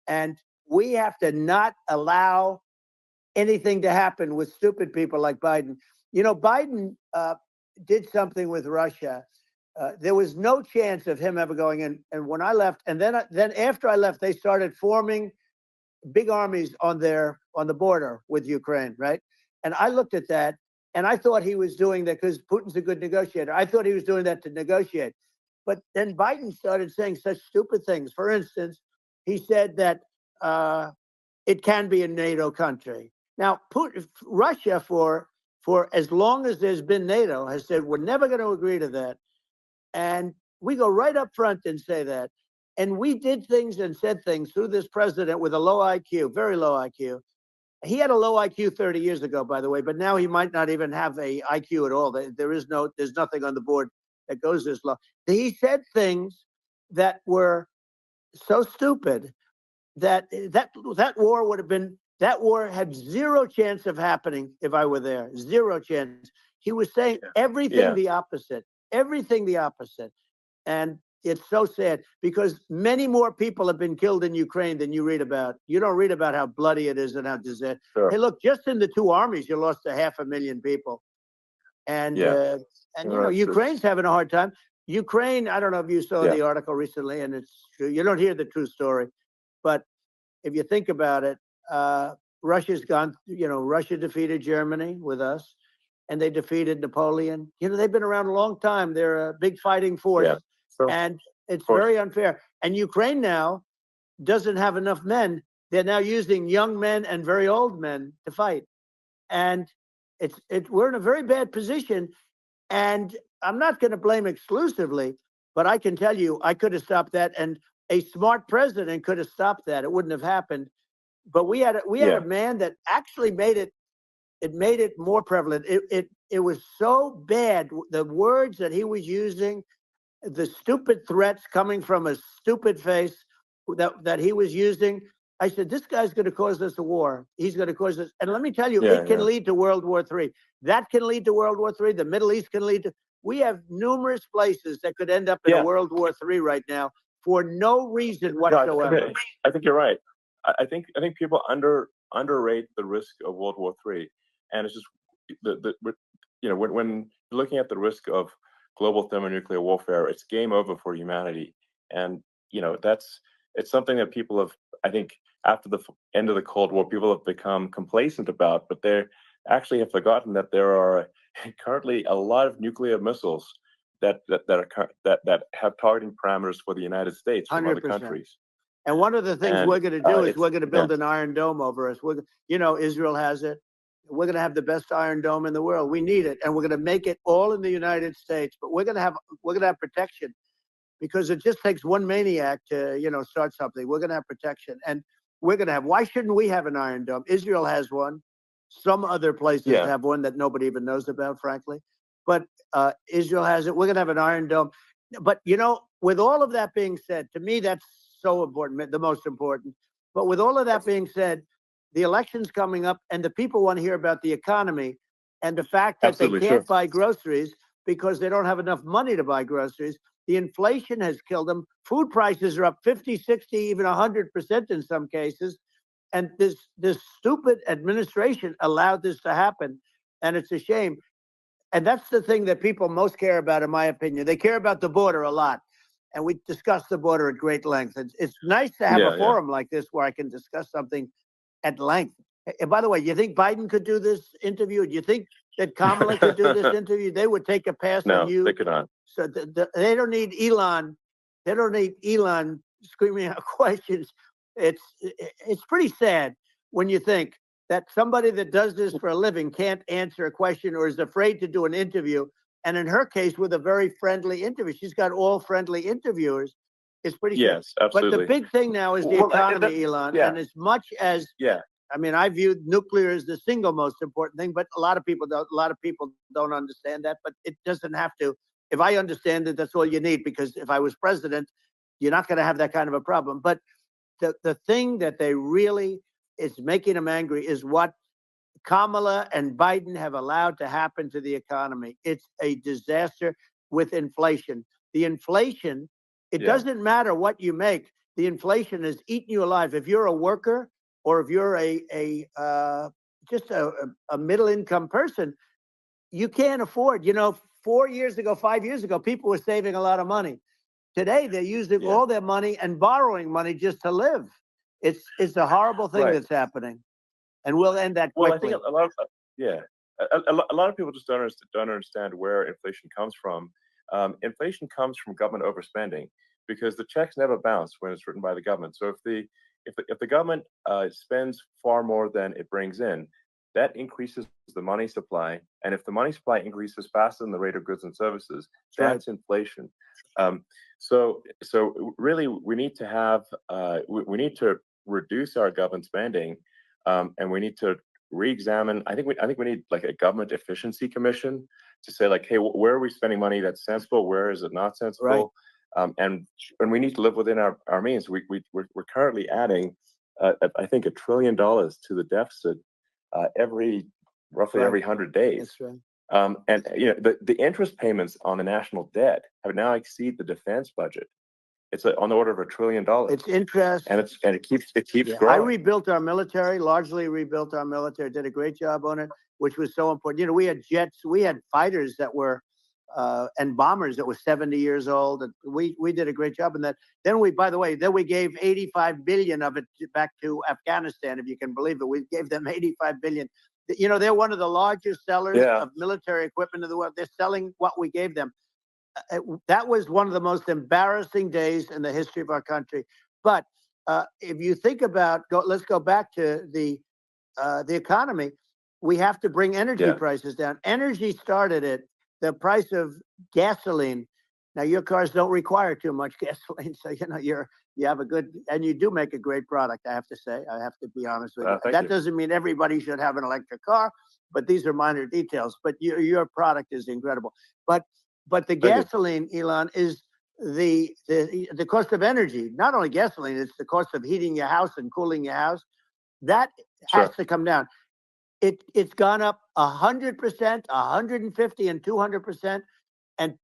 B: and we have to not allow anything to happen with stupid people like Biden. Biden did something with Russia. There was no chance of him ever going in. And when I left, and then after I left, they started forming big armies on the border with Ukraine, right? And I looked at that, and I thought he was doing that because Putin's a good negotiator. I thought he was doing that to negotiate. But then Biden started saying such stupid things. For instance, he said that it can be a NATO country. Now, Russia, for as long as there's been NATO, has said we're never going to agree to that. And we go right up front and say that. And we did things and said things through this president with a low IQ, very low IQ. He had a low IQ 30 years ago, by the way, but now he might not even have a IQ at all. There's nothing on the board that goes this low. He said things that were so stupid that war had zero chance of happening if I were there. Zero chance. He was saying everything the opposite. And it's so sad, because many more people have been killed in Ukraine than you read about. You don't read about how bloody it is and how disastrous.
A: Sure.
B: Hey, look, just in the 2 armies, you lost 500,000 people. And Ukraine's having a hard time. Ukraine, I don't know if you saw the article recently, and it's true. You don't hear the true story. But if you think about it, Russia's gone, Russia defeated Germany with us, and they defeated Napoleon. They've been around a long time. They're a big fighting force. Yeah. And it's very unfair. And Ukraine now doesn't have enough men. They're now using young men and very old men to fight. And we're in a very bad position. And I'm not going to blame exclusively, but I can tell you I could have stopped that. And a smart president could have stopped that. It wouldn't have happened. But we had a man that actually made it more prevalent. It was so bad. The words that he was using, the stupid threats coming from a stupid face that he was using. I said, this guy's going to cause us a war. He's going to cause us. And let me tell you, it can lead to World War III. That can lead to World War III. The Middle East can lead to. We have numerous places that could end up in a World War III right now for no reason whatsoever.
A: No, I think you're right. I think people underrate the risk of World War III, and it's just when looking at the risk of global thermonuclear warfare, it's game over for humanity. And it's something that people have, I think, after the end of the Cold War, people have become complacent about, but they actually have forgotten that there are currently a lot of nuclear missiles that have targeting parameters for the United States from 100%. Other countries.
B: And one of the things we're going to do is we're going to build an Iron Dome over us. Israel has it. We're going to have the best Iron Dome in the world. We need it, and we're going to make it all in the United States. But we're going to have protection, because it just takes one maniac to start something. We're going to have protection, and we're going to have. Why shouldn't we have an Iron Dome? Israel has one. Some other places have one that nobody even knows about, frankly. But Israel has it. We're going to have an Iron Dome. But with all of that being said, to me that's so important, the most important. But with all of that being said, the election's coming up, and the people want to hear about the economy and the fact that they can't buy groceries because they don't have enough money to buy groceries. The inflation has killed them. Food prices are up 50, 60, even 100% in some cases. And this stupid administration allowed this to happen, and it's a shame. And that's the thing that people most care about, in my opinion. They care about the border a lot. And we discussed the border at great length. It's nice to have a forum like this where I can discuss something at length. And by the way, you think Biden could do this interview? Do you think that Kamala could do this interview? They would take a pass on you.
A: No, they could not.
B: So they don't need Elon. They don't need Elon screaming out questions. It's pretty sad when you think that somebody that does this for a living can't answer a question or is afraid to do an interview. And in her case, with a very friendly interview, she's got all friendly interviewers. It's pretty short.
A: Yes,
B: But the
A: absolutely.
B: big thing now is the
A: Well,
B: economy, Elon.
A: yeah,
B: And as much as
A: yeah,
B: I mean, I view nuclear as the single most important thing, but a lot of people don't. A lot of people don't understand that. But it doesn't have to. If I understand it, that's all you need. Because if I was president, you're not going to have that kind of a problem. But the thing that they really is making them angry is what Kamala and Biden have allowed to happen to the economy. It's a disaster with inflation. The inflation, it
A: yeah,
B: doesn't matter what you make. The inflation is eating you alive. If you're a worker or if you're just a middle income person, you can't afford. 4 years ago, 5 years ago, people were saving a lot of money. Today, they're using
A: yeah.
B: all their money and borrowing money just to live. It's a horrible thing
A: Right.
B: that's happening, and we'll end that
A: Well, I think
B: quickly.
A: a lot of yeah, a lot of people just don't understand where inflation comes from. Inflation comes from government overspending because the checks never bounce when it's written by the government. So if the government spends far more than it brings in, that increases the money supply, and if the money supply increases faster than the rate of goods and services,
B: Right.
A: that's inflation. Um, so really, we need to have we need to reduce our government spending, and we need to re-examine. I think we need like a government efficiency commission to say like, hey, where are we spending money that's sensible? Where is it not sensible?
B: Right.
A: And we need to live within our means. We're currently adding, I think, $1 trillion to the deficit roughly
B: Right.
A: every 100 days.
B: That's right.
A: And the interest payments on the national debt have now exceed the defense budget. It's on the order of $1 trillion,
B: It's interest.
A: and it keeps
B: I
A: growing.
B: rebuilt our military, largely rebuilt our military, did a great job on it, which was so important. We had jets, we had fighters that were, and bombers that were 70 years old. And we did a great job in that. Then by the way, we gave 85 billion of it back to Afghanistan, if you can believe it. We gave them 85 billion. They're one of the largest sellers of military equipment in the world. They're selling what we gave them. That was one of the most embarrassing days in the history of our country. But if you think about, let's go back to the economy. We have to bring energy prices down. Energy started at the price of gasoline. Now your cars don't require too much gasoline, so you have a good, and you do make a great product. I have to say, I have to be honest with you. That doesn't mean everybody should have an electric car, but these are minor details. But your product is incredible. But the gasoline, Elon, is the cost of energy. Not only gasoline, it's the cost of heating your house and cooling your house. That has to come down. It's gone up 100%, 150, and 200%, and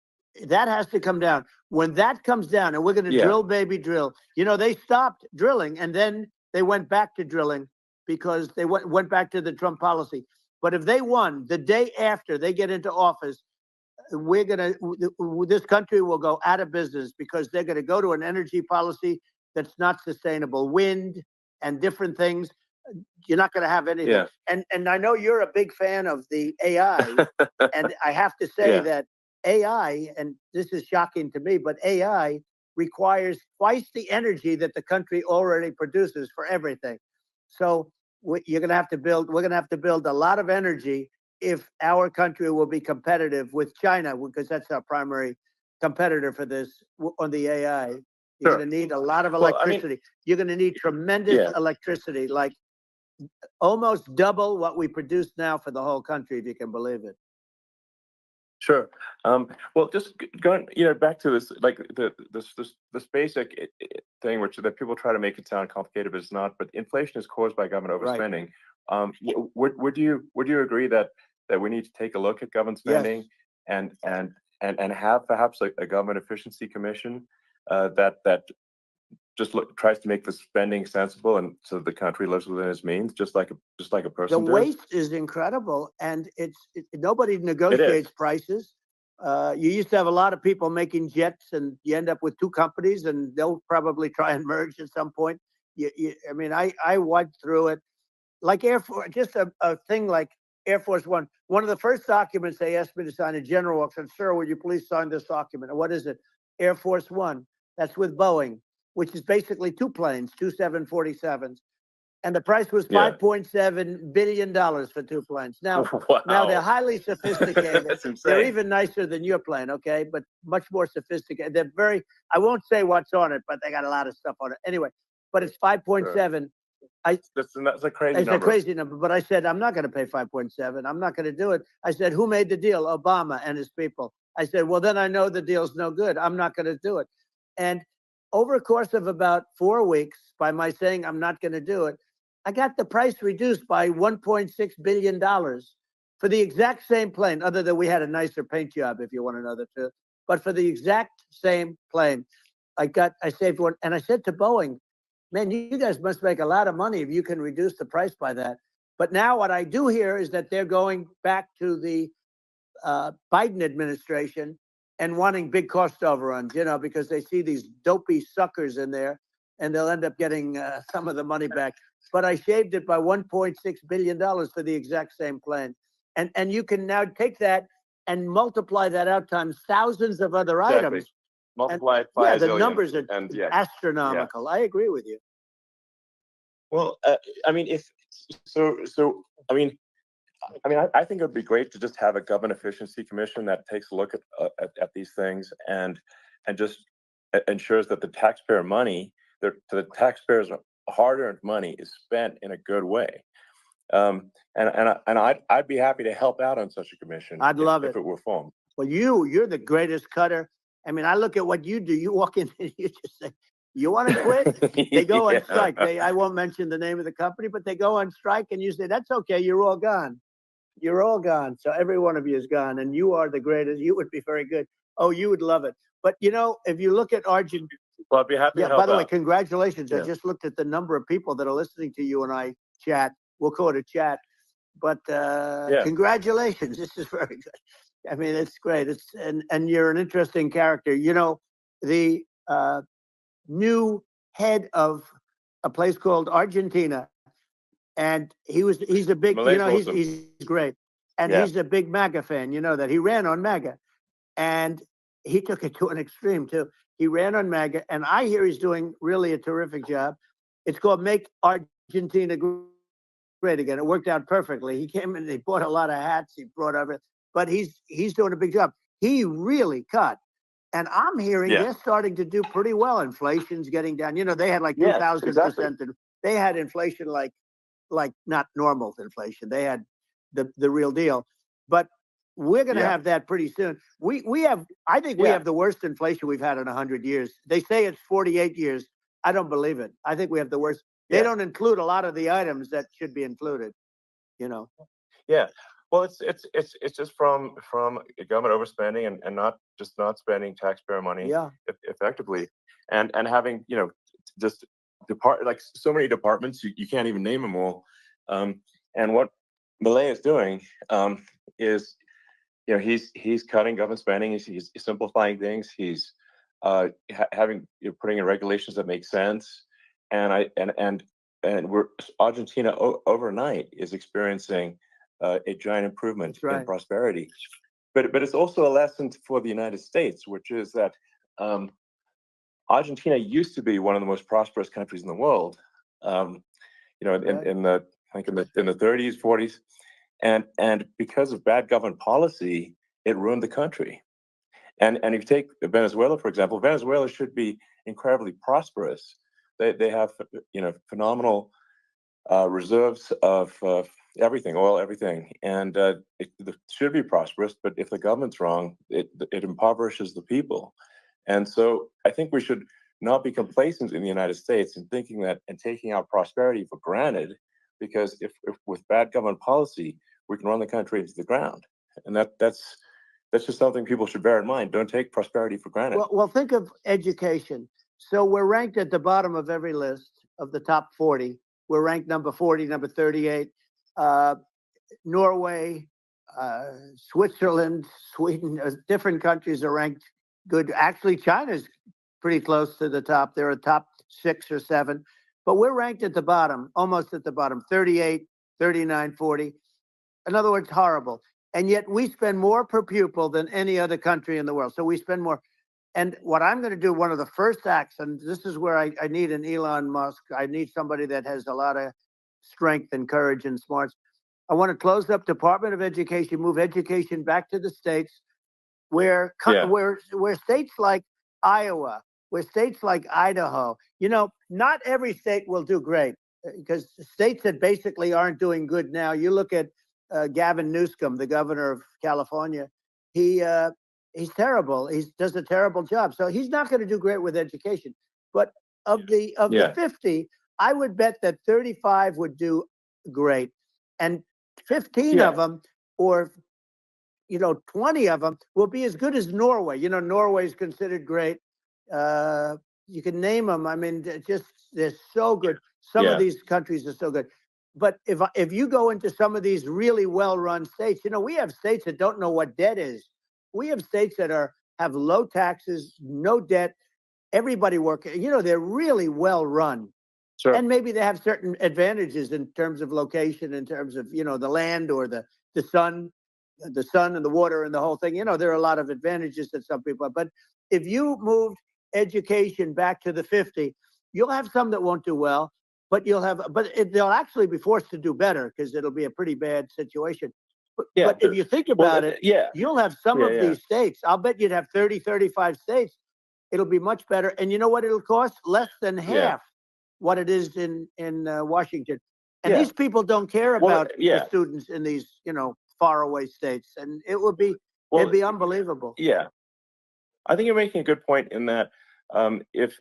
B: that has to come down. When that comes down, and we're going to drill, baby, drill. They stopped drilling, and then they went back to drilling because they went back to the Trump policy. But if they won the day after they get into office, this country will go out of business because they're going to go to an energy policy that's not sustainable. Wind and different things. You're not going to have anything. Yeah. And I know you're a big fan of the AI, and I have to say that AI, and this is shocking to me, but AI requires twice the energy that the country already produces for everything. So we're going to have to build a lot of energy if our country will be competitive with China, because that's our primary competitor for this on the AI. You're going to need a lot of electricity. You're going to need tremendous electricity, like almost double what we produce now for the whole country, if you can believe it.
A: Sure. Well, just going, back to this, like this basic thing, that people try to make it sound complicated, but it's not. But inflation is caused by government overspending. Right. Would you agree that we need to take a look at government spending and have perhaps a government efficiency commission that just tries to make the spending sensible, and so the country lives within its means, just like a person.
B: The waste is incredible, and nobody negotiates prices. You used to have a lot of people making jets, and you end up with two companies, and they'll probably try and merge at some point. I mean, I went through it, like Air Force, just a thing like Air Force One. One of the first documents they asked me to sign, a general said, "Sir, would you please sign this document?" And what is it? Air Force One. That's with Boeing, which is basically two planes, two 747s. And the price was
A: Yeah.
B: $5.7 billion for 2 planes. Now,
A: Wow.
B: now they're highly sophisticated.
A: That's insane.
B: They're even nicer than your plane, okay? But much more sophisticated. They're very, I won't say what's on it, but they got a lot of stuff on it. Anyway, but it's 5.7.
A: Sure. That's a crazy
B: It's
A: number.
B: a crazy number, but I said, I'm not going to pay 5.7. I'm not going to do it. I said, who made the deal? Obama and his people. I said, well, then I know the deal's no good. I'm not going to do it. And over a course of about 4 weeks, by my saying I'm not going to do it, I got the price reduced by $1.6 billion for the exact same plane, other than we had a nicer paint job, if you want to know the truth. But for the exact same plane, I saved one. And I said to Boeing, man, you guys must make a lot of money if you can reduce the price by that. But now what I do hear is that they're going back to the Biden administration and wanting big cost overruns, because they see these dopey suckers in there, and they'll end up getting some of the money back. But I shaved it by $1.6 billion for the exact same plane. And you can now take that and multiply that out times thousands of other items.
A: Multiply it by
B: the
A: zillion,
B: numbers are astronomical.
A: Yeah.
B: I agree with you.
A: Well, I mean, I think it would be great to just have a government efficiency commission that takes a look at these things and just ensures that the taxpayer money, the taxpayers' hard-earned money, is spent in a good way. And I'd be happy to help out on such a commission.
B: I'd love it
A: if it were formed.
B: Well, you're the greatest cutter. I mean, I look at what you do. You walk in and you just say, you want to quit? They go on strike. I won't mention the name of the company, but they go on strike and you say, that's okay. You're all gone. You're all gone. So every one of you is gone, and you are the greatest. You would be very good. Oh, you would love it. But, if you look at Argentina.
A: Well, I'd be happy to help
B: by the way,
A: out.
B: congratulations.
A: Yeah.
B: I just looked at the number of people that are listening to you and I chat. We'll call it a chat. But congratulations. This is very good. I mean, it's great. And you're an interesting character. The new head of a place called Argentina, and he's a big, he's great. And he's a big MAGA fan, that he ran on MAGA. And he took it to an extreme too. He ran on MAGA, and I hear he's doing really a terrific job. It's called Make Argentina Great Again. It worked out perfectly. He came in, he bought a lot of hats, he brought everything, but he's doing a big job. He really cut. And I'm hearing they're starting to do pretty well. Inflation's getting down. They had like 2,000%.
A: Exactly.
B: They had inflation like not normal inflation. They had the real deal. But we're going to have that pretty soon. I think we have the worst inflation we've had in 100 years. They say it's 48 years. I don't believe it. I think we have the worst. They don't include a lot of the items that should be included,
A: Yeah. Well, it's just from government overspending and not spending taxpayer money effectively, and having just so many departments you can't even name them all. And what Milei is doing is he's cutting government spending. He's simplifying things. He's putting in regulations that make sense. And Argentina overnight is experiencing a giant improvement in prosperity. But it's also a lesson for the United States, which is that Argentina used to be one of the most prosperous countries in the world. In the 30s, 40s, and because of bad government policy, it ruined the country. And if you take Venezuela, for example, Venezuela should be incredibly prosperous. They have phenomenal reserves of everything, oil, everything, and it should be prosperous. But if the government's wrong, it impoverishes the people. And so I think we should not be complacent in the United States in thinking that and taking our prosperity for granted, because if with bad government policy, we can run the country into the ground. And that's just something people should bear in mind. Don't take prosperity for granted.
B: Well, think of education. So we're ranked at the bottom of every list of the top 40. We're ranked number 40, number 38. Norway, Switzerland, Sweden, different countries are ranked good. Actually, China's pretty close to the top. They're a top 6 or 7. But we're ranked at the bottom, almost at the bottom, 38, 39, 40. In other words, horrible. And yet we spend more per pupil than any other country in the world. So we spend more. And what I'm going to do, one of the first acts, and this is where I need an Elon Musk. I need somebody that has a lot of strength and courage and smarts. I want to close up Department of Education, move education back to the states, where states like Iowa, where states like Idaho, not every state will do great, because states that basically aren't doing good now. You look at Gavin Newsom, the governor of California. He's terrible. He does a terrible job. So he's not going to do great with education. But of the 50, I would bet that 35 would do great, and 15 of them, or 20 of them, will be as good as Norway. Norway is considered great. You can name them. I mean, they're so good. Some of these countries are so good. But if you go into some of these really well-run states, we have states that don't know what debt is. We have states that have low taxes, no debt, everybody working. They're really well-run. Sure. And maybe they have certain advantages in terms of location, in terms of, the land or the sun and the water and the whole thing. There are a lot of advantages that some people have. But if you moved education back to the 50, you'll have some that won't do well, but they'll actually be forced to do better, because it'll be a pretty bad situation. But if you think about it, you'll have some of these states. I'll bet you'd have 30, 35 states. It'll be much better. And you know what it'll cost? Less than half what it is in Washington. And these people don't care about the students in these, faraway states. And it'd be unbelievable.
A: Yeah. I think you're making a good point in that if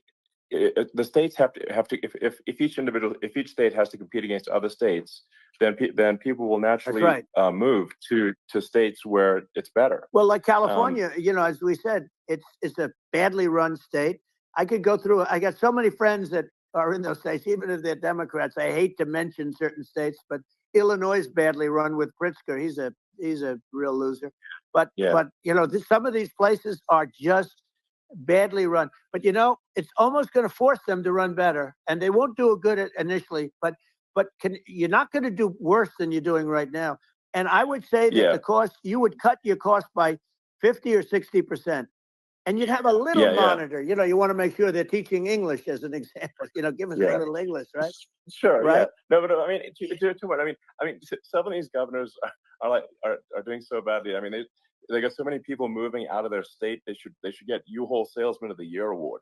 A: the states have to, if each state has to compete against other states, then people will naturally move to states where it's better.
B: Well, like California, as we said, it's a badly run state. I could go through. I got so many friends that are in those states, even if they're Democrats. I hate to mention certain states, but Illinois is badly run with Pritzker. He's a real loser. But some of these places are just badly run. But it's almost going to force them to run better, and they won't do a good at initially. But you're not going to do worse than you're doing right now. And I would say that the cost, you would cut your cost by 50 or 60%. And you'd have a little monitor. You want to make sure they're teaching English, as an example. Give us a little English, right?
A: Sure. Right. Yeah. No, but I mean, too much. I mean, some of these governors are doing so badly. I mean, they got so many people moving out of their state. They should get U-Haul Salesman of the Year award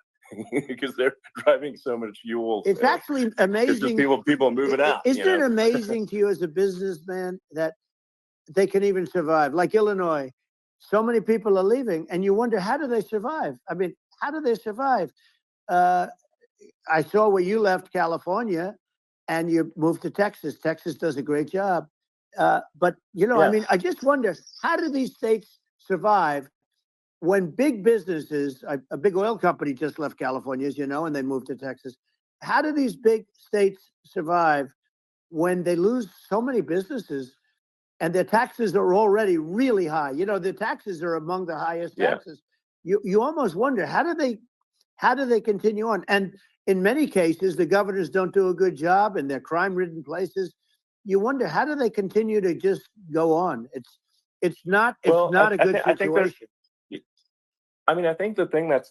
A: because they're driving so much U-Haul.
B: It's actually amazing.
A: It's just people moving out.
B: Isn't it amazing to you as a businessman that they can even survive? Like Illinois. So many people are leaving, and you wonder, how do they survive? I mean, how do they survive? I saw where you left California and you moved to Texas. Texas does a great job. But, I mean, I just wonder, how do these states survive when big businesses, a big oil company just left California, as you know, and they moved to Texas. How do these big states survive when they lose so many businesses? And their taxes are already really high. The taxes are among the highest taxes. You almost wonder, how do they continue on? And in many cases, the governors don't do a good job in their crime-ridden places. You wonder, how do they continue to just go on? It's not a good situation.
A: I think the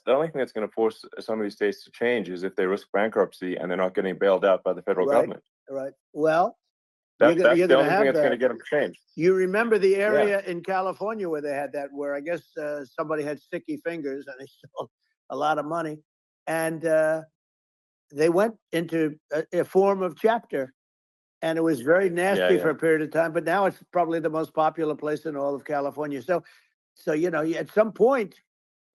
A: only thing that's going to force some of these states to change is if they risk bankruptcy and they're not getting bailed out by the federal government.
B: Right. Well,
A: That's the only thing that's going to get them to change.
B: You remember the area in California where they had that, where I guess somebody had sticky fingers and they stole a lot of money, and they went into a form of chapter, and it was very nasty for a period of time. But now it's probably the most popular place in all of California. So at some point,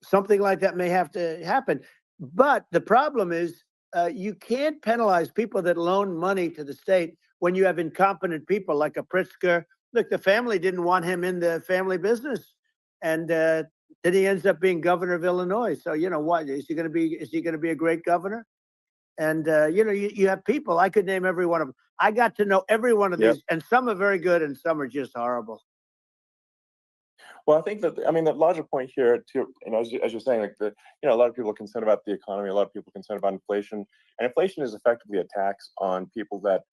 B: something like that may have to happen. But the problem is, you can't penalize people that loan money to the state when you have incompetent people like a Pritzker. Look, the family didn't want him in the family business, and then he ends up being governor of Illinois. So what is he going to be? Is he going to be a great governor? And you have people. I could name every one of them. I got to know every one of these, and some are very good, and some are just horrible.
A: Well, I think that the larger point here, too, as you're saying, like a lot of people are concerned about the economy. A lot of people are concerned about inflation, and inflation is effectively a tax on people that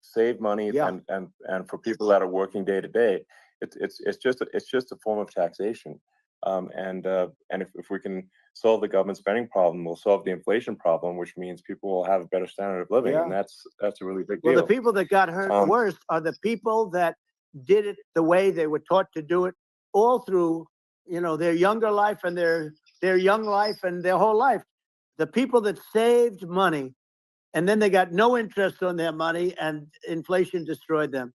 A: save money, and for people that are working day to day, it's just a form of taxation. And if we can solve the government spending problem, we'll solve the inflation problem, which means people will have a better standard of living, and that's a really big deal.
B: Well, the people that got hurt worst are the people that did it the way they were taught to do it all through, their younger life and their young life and their whole life. The people that saved money and then they got no interest on their money and inflation destroyed them.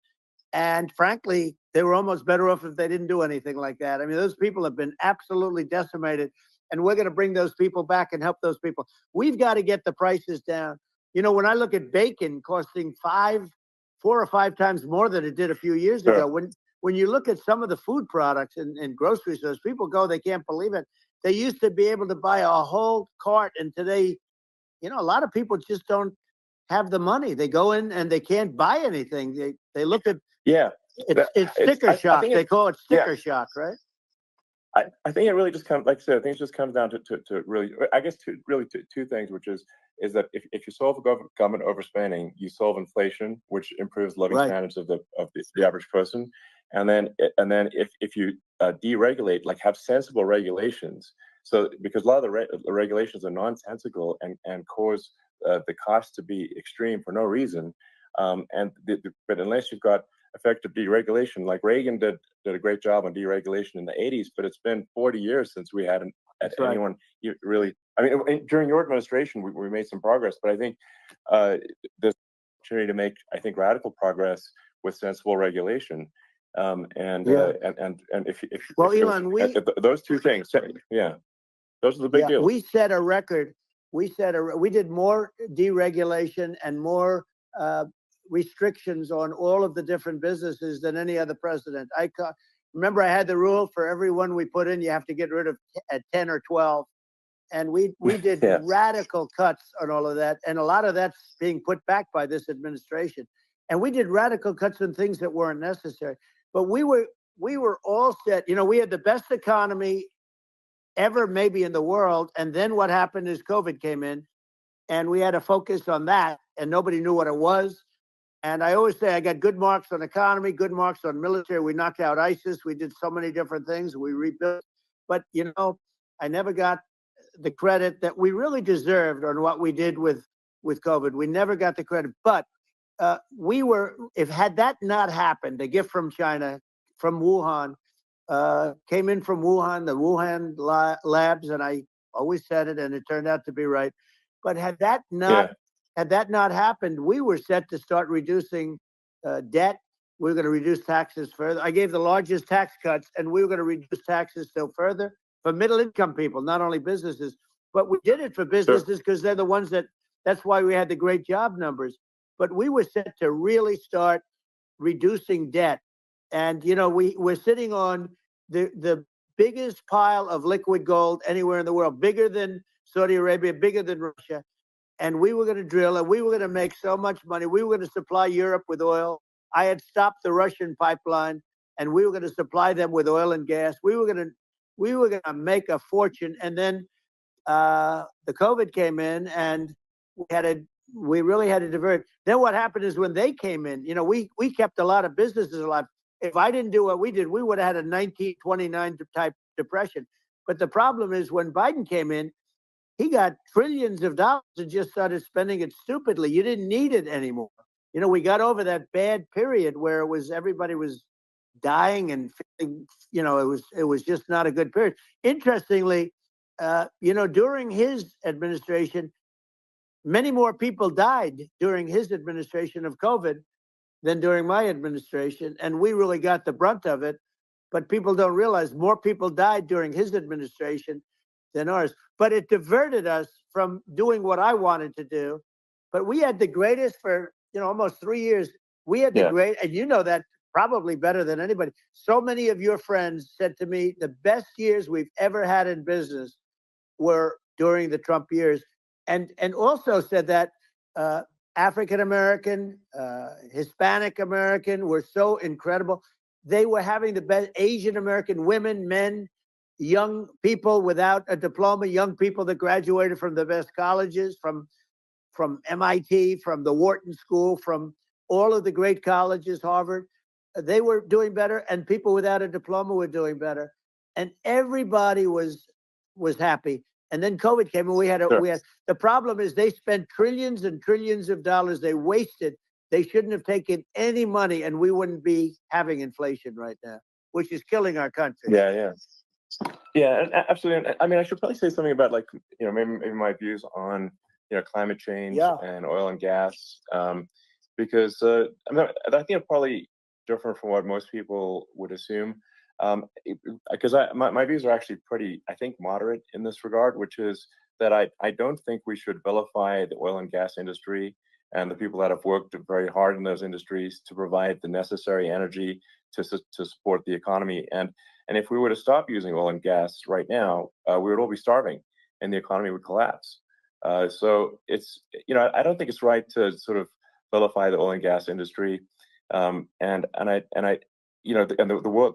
B: And frankly, they were almost better off if they didn't do anything like that. I mean, those people have been absolutely decimated, and we're going to bring those people back and help those people. We've got to get the prices down. When I look at bacon costing 4 or 5 times more than it did a few years ago, when you look at some of the food products in grocery stores, people go, they can't believe it. They used to be able to buy a whole cart, and today, a lot of people just don't have the money. They go in and they can't buy anything. They look at it's sticker shock. They call it sticker shock, right?
A: I think it really just comes, like I said, I think it just comes down to really, I guess, two things, which is that if you solve government overspending, you solve inflation, which improves living standards of the average person, and then if you deregulate, like have sensible regulations, so because a lot of the regulations are nonsensical and cause the cost to be extreme for no reason, but unless you've got effective deregulation, like Reagan did a great job on deregulation in the 80s, but it's been 40 years since we had anyone really. I mean, during your administration, we made some progress, but I think there's opportunity to make, I think, radical progress with sensible regulation.
B: Elon,
A: those two things, those are the big deals.
B: We set a record. We did more deregulation and more restrictions on all of the different businesses than any other president. Remember, I had the rule for every one we put in, you have to get rid of 10 or 12. And we did radical cuts on all of that. And a lot of that's being put back by this administration. And we did radical cuts on things that weren't necessary. But we were all set. We had the best economy ever maybe in the world. And then what happened is COVID came in, and we had to focus on that, and nobody knew what it was. And I always say I got good marks on economy, good marks on military. We knocked out ISIS. We did so many different things. We rebuilt. But, I never got the credit that we really deserved on what we did with COVID. We never got the credit. But had that not happened, a gift from China, from Wuhan, came in from Wuhan, the Wuhan labs, and I always said it, and it turned out to be right. But had that not happened, we were set to start reducing debt. We were going to reduce taxes further. I gave the largest tax cuts, and we were going to reduce taxes still further for middle-income people, not only businesses. But we did it for businesses because they're the ones that's why we had the great job numbers. But we were set to really start reducing debt. And, we're sitting on the biggest pile of liquid gold anywhere in the world, bigger than Saudi Arabia, bigger than Russia. And we were going to drill, and we were going to make so much money. We were going to supply Europe with oil. I had stopped the Russian pipeline, and we were going to supply them with oil and gas. We were going to make a fortune. And then the COVID came in, and we really had to divert. Then what happened is when they came in, we kept a lot of businesses alive. If I didn't do what we did, we would have had a 1929 type depression. But the problem is when Biden came in, he got trillions of dollars and just started spending it stupidly. You didn't need it anymore. We got over that bad period where everybody was dying and it was just not a good period. Interestingly, during his administration, many more people died during his administration of COVID than during my administration, and we really got the brunt of it. But people don't realize more people died during his administration than ours. But it diverted us from doing what I wanted to do. But we had the greatest for almost 3 years. We had the great, and that probably better than anybody. So many of your friends said to me, the best years we've ever had in business were during the Trump years, and also said that African American, Hispanic American were so incredible. They were having the best. Asian American women, men, young people without a diploma, young people that graduated from the best colleges, from MIT, from the Wharton School, from all of the great colleges, Harvard. They were doing better, and people without a diploma were doing better. and everybody was happy. And then COVID came, and we had the problem is they spent trillions and trillions of dollars. They wasted. They shouldn't have taken any money, and we wouldn't be having inflation right now, which is killing our country.
A: Yeah, absolutely. I mean, I should probably say something about, like, maybe my views on climate change and oil and gas, because I think it's probably different from what most people would assume. Because my views are actually pretty, I think, moderate in this regard, which is that I don't think we should vilify the oil and gas industry and the people that have worked very hard in those industries to provide the necessary energy to support the economy. And if we were to stop using oil and gas right now, we would all be starving, and the economy would collapse. So it's, I don't think it's right to sort of vilify the oil and gas industry. And the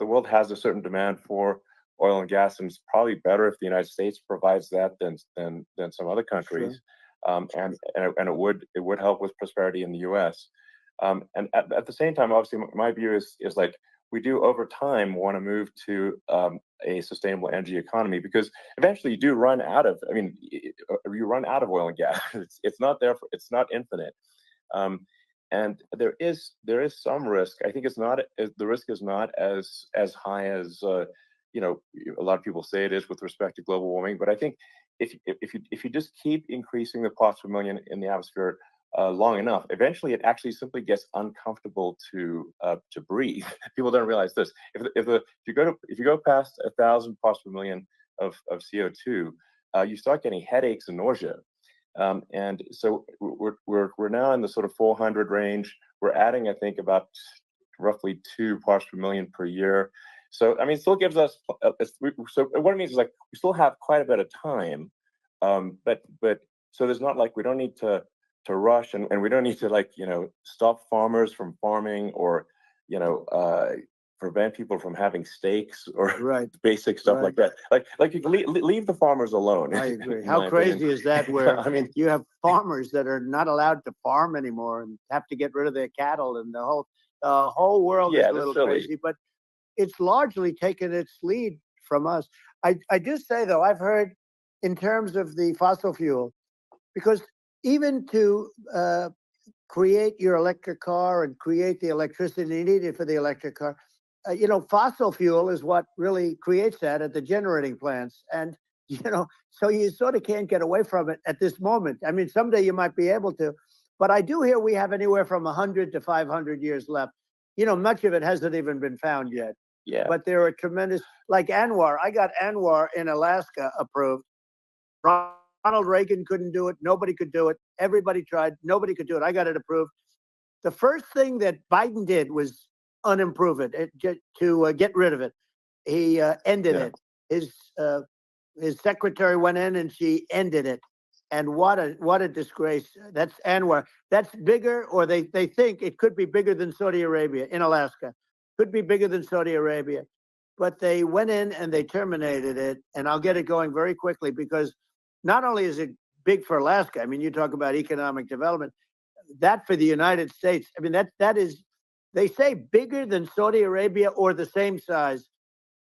A: world has a certain demand for oil and gas, and it's probably better if the United States provides that than some other countries. Sure. And it would help with prosperity in the U.S. And at the same time, obviously, my view is like, we do over time want to move to a sustainable energy economy, because eventually you do run out of. I mean, you run out of oil and gas. It's not there. It's not infinite. And there is some risk. I think the risk is not as high as a lot of people say it is with respect to global warming. But I think if you just keep increasing the parts per million in the atmosphere long enough, eventually it actually simply gets uncomfortable to breathe. People don't realize this. If you go past 1,000 parts per million of CO2, you start getting headaches and nausea. And so we're now in the sort of 400 range. We're adding, I think, about roughly 2 parts per million per year. So I mean, it still gives us. So what it means is, like, we still have quite a bit of time, but so there's not like we don't need to rush, and we don't need to, like, stop farmers from farming, or prevent people from having steaks, or basic stuff like that. Like you can leave the farmers alone.
B: I agree. How crazy is that? Where I mean, you have farmers that are not allowed to farm anymore and have to get rid of their cattle, and the whole world is a little crazy. But it's largely taken its lead from us. I do say, though, I've heard in terms of the fossil fuel, because even to create your electric car and create the electricity needed for the electric car, fossil fuel is what really creates that at the generating plants. And, so you sort of can't get away from it at this moment. I mean, someday you might be able to, but I do hear we have anywhere from 100 to 500 years left. Much of it hasn't even been found yet.
A: Yeah.
B: But there are tremendous, like ANWR. I got ANWR in Alaska approved. Ronald Reagan couldn't do it. Nobody could do it. Everybody tried. Nobody could do it. I got it approved. The first thing that Biden did was unimprove it, to get rid of it. He ended it. His secretary went in and she ended it. And what a disgrace. That's ANWR. That's bigger, or they think it could be bigger than Saudi Arabia in Alaska. Could be bigger than Saudi Arabia. But they went in and they terminated it. And I'll get it going very quickly, because not only is it big for Alaska, I mean, you talk about economic development, that for the United States, I mean, that is, they say, bigger than Saudi Arabia or the same size,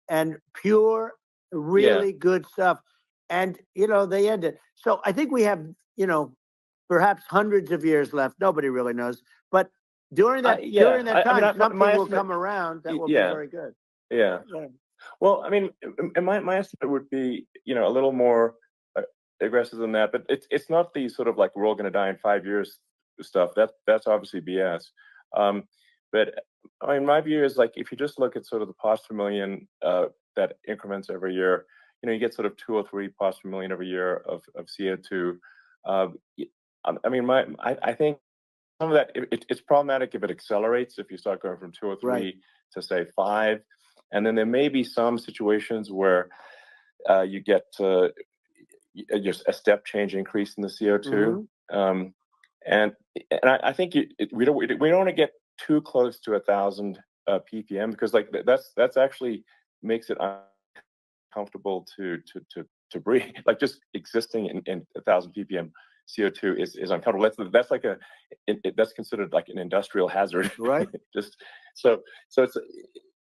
B: and pure, really good stuff. And, they end it. So I think we have, perhaps hundreds of years left. Nobody really knows. But during that time, something will come around that will be very good.
A: Yeah. Well, I mean, my estimate would be, a little more aggressive than that, but it's not the sort of like, we're all going to die in 5 years stuff. That's obviously BS. But I mean, my view is, like, if you just look at sort of the parts per million that increments every year, you get sort of 2 or 3 parts per million every year of CO2. I mean, I think some of that it's problematic if it accelerates, if you start going from 2 or 3 to, say, 5, and then there may be some situations where you get just a step change increase in the CO2. Mm-hmm. And I think we don't want to get too close to 1,000 ppm, because, like, that's actually makes it uncomfortable to breathe. Like, just existing in 1,000 ppm CO2 is uncomfortable. That's like that's considered like an industrial hazard.
B: Right.
A: Just so it's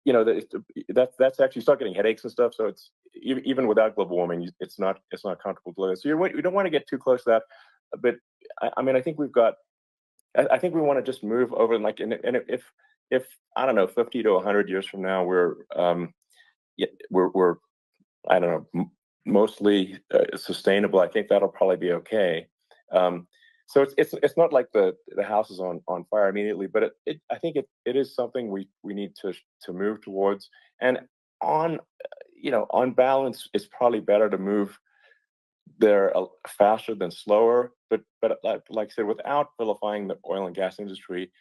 A: that's actually start getting headaches and stuff. So it's even without global warming, it's not comfortable to live. So you don't want to get too close to that. But I mean, I think I think we want to just move over and if I don't know, 50 to 100 years from now, we're I don't know, mostly sustainable. I think that'll probably be okay. So it's not like the house is on fire immediately, but I think it is something we need to move towards. And on on balance, it's probably better to move there faster than slower. But like I said, without vilifying the oil and gas industry,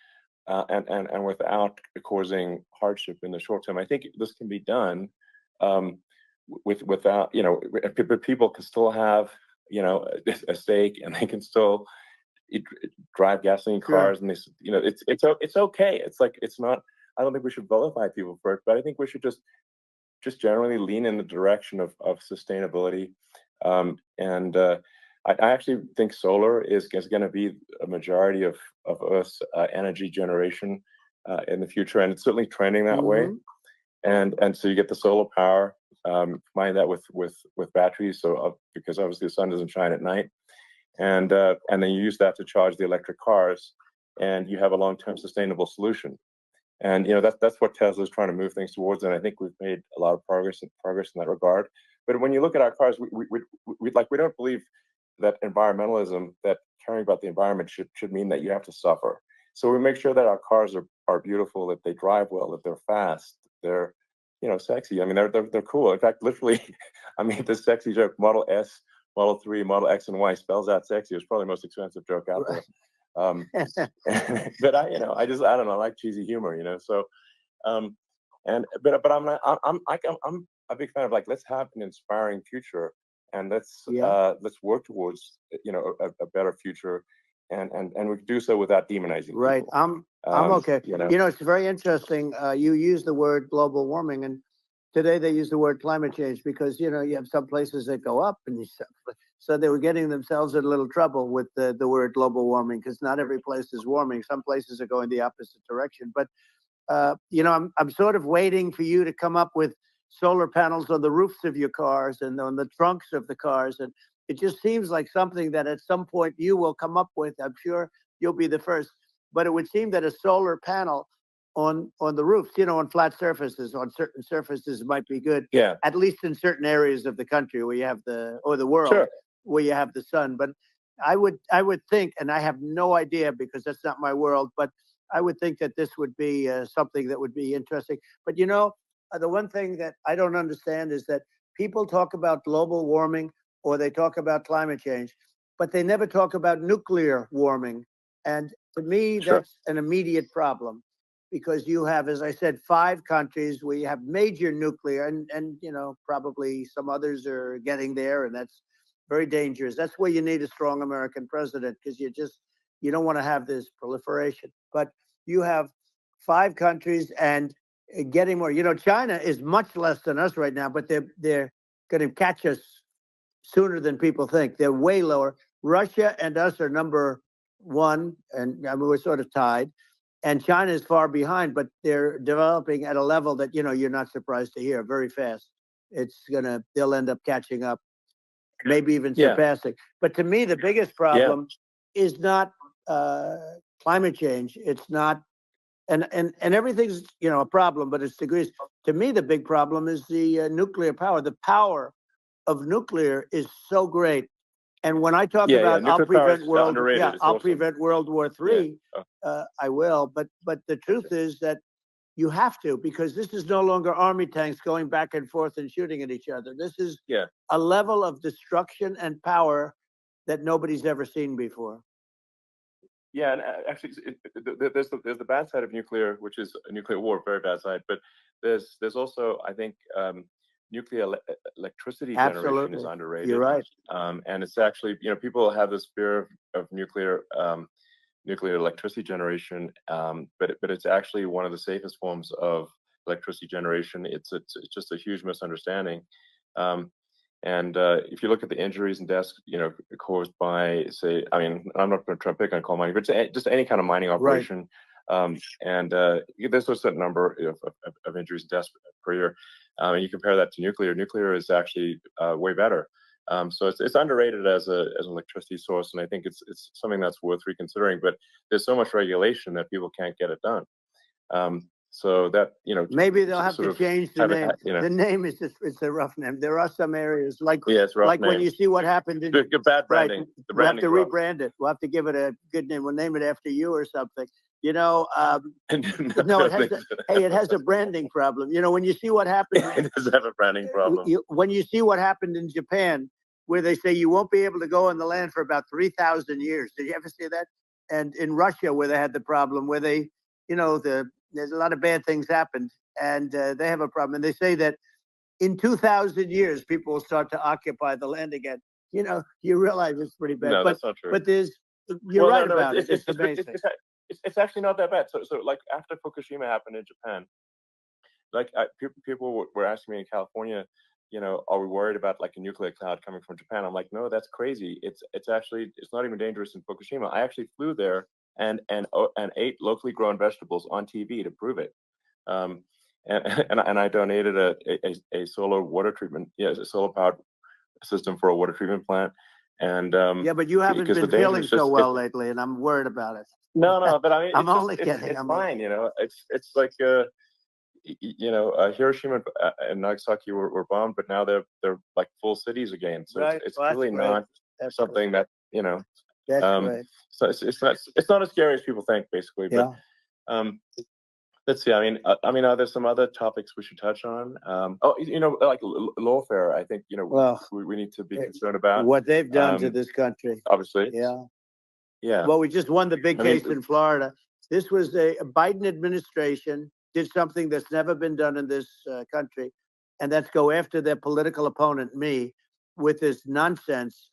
A: and without causing hardship in the short term, I think this can be done. Without but people can still have a stake, and they can still drive gasoline cars, and it's okay. It's like, it's not. I don't think we should vilify people for it, but I think we should just generally lean in the direction of sustainability. And I actually think solar is going to be a majority of Earth's energy generation in the future, and it's certainly trending that way. And so you get the solar power, combine that with batteries, so because obviously the sun doesn't shine at night, and then you use that to charge the electric cars, and you have a long-term sustainable solution. And that's what Tesla's trying to move things towards, and I think we've made a lot of progress in that regard. But when you look at our cars, we don't believe that environmentalism, that caring about the environment should mean that you have to suffer. So we make sure that our cars are beautiful, that they drive well, that they're fast, they're sexy. I mean, they're cool. In fact, literally, I mean, the sexy joke, Model S, Model 3, Model X, and Y spells out sexy. It's probably the most expensive joke out there. But I don't know. I like cheesy humor, So, but I'm a big fan of, like, let's have an inspiring future, and let's work towards a better future, and we can do so without demonizing people.
B: Right. I'm okay. It's very interesting. You use the word global warming, and today they use the word climate change because you have some places that go up, and so they were getting themselves in a little trouble with the word global warming, because not every place is warming. Some places are going the opposite direction. But I'm sort of waiting for you to come up with solar panels on the roofs of your cars and on the trunks of the cars, and it just seems like something that at some point you will come up with. I'm sure you'll be the first. But it would seem that a solar panel on the roofs, on flat surfaces, on certain surfaces, might be good.
A: Yeah.
B: At least in certain areas of the country where you have the world, where you have the sun. But I would think, and I have no idea because that's not my world, but I would think that this would be something that would be interesting. But the one thing that I don't understand is that people talk about global warming or they talk about climate change, but they never talk about nuclear warming. And to me, that's an immediate problem, because you have, as I said, 5 countries where you have major nuclear, and probably some others are getting there, and that's very dangerous. That's where you need a strong American president, because you don't want to have this proliferation. But you have 5 countries and getting more. China is much less than us right now, but they're going to catch us sooner than people think. They're way lower. Russia and us are number 1, and I mean, we're sort of tied. And China is far behind, but they're developing at a level that you're not surprised to hear, very fast. They'll end up catching up, maybe even surpassing. But to me, the biggest problem is not climate change. It's not, and everything's a problem, but it's degrees. To me, the big problem is the nuclear power. The power of nuclear is so great. And when I talk about I'll prevent World War III, I will. But the truth is that you have to, because this is no longer army tanks going back and forth and shooting at each other. This is a level of destruction and power that nobody's ever seen before.
A: Yeah, and actually, there's the bad side of nuclear, which is a nuclear war, very bad side. But there's also, I think, nuclear electricity generation is underrated.
B: You're right.
A: And it's actually, people have this fear of nuclear electricity generation, but it's actually one of the safest forms of electricity generation. It's just a huge misunderstanding. And if you look at the injuries and deaths, caused by, say, I mean, I'm not going to try to pick on coal mining, but just any kind of mining operation, And there's a certain number of injuries and deaths per year. And you compare that to nuclear. Nuclear is actually way better. So it's underrated as an electricity source, and I think it's something that's worth reconsidering. But there's so much regulation that people can't get it done. So that,
B: maybe they'll have to change the name. The name is it's a rough name. There are some areas
A: it's rough
B: when you see what happened in
A: bad branding.
B: Right,
A: the branding
B: we'll have to rebrand it. We'll have to give it a good name. We'll name it after you or something. No, it has a branding problem. When you see what happened,
A: it does have a branding problem.
B: When you see what happened in Japan, where they say you won't be able to go on the land for about 3,000 years. Did you ever see that? And in Russia, where they had the problem, where they, there's a lot of bad things happened, and they have a problem. And they say that in 2,000 years, people will start to occupy the land again. You realize it's pretty bad.
A: No, that's not true.
B: But you're right about it. It's amazing.
A: It's actually not that bad. So like after Fukushima happened in Japan, like people were asking me in California, are we worried about like a nuclear cloud coming from Japan? I'm like, no, that's crazy. It's not even dangerous in Fukushima. I actually flew there and ate locally grown vegetables on TV to prove it. And I donated a solar water treatment, a solar powered system for a water treatment plant. And
B: but you haven't been feeling so well lately, and I'm worried about it.
A: No, but I mean,
B: I'm only kidding.
A: It's fine, It's like Hiroshima and Nagasaki were bombed, but now they're like full cities again. So
B: right.
A: it's really not something that
B: That's right.
A: So it's not as scary as people think, basically. But let's see. I mean, are there some other topics we should touch on? Like lawfare. I think we need to be concerned about
B: what they've done to this country.
A: Obviously.
B: Yeah. Well, we just won the big case in Florida. This was a Biden administration did something that's never been done in this country, and that's go after their political opponent, me, with this nonsense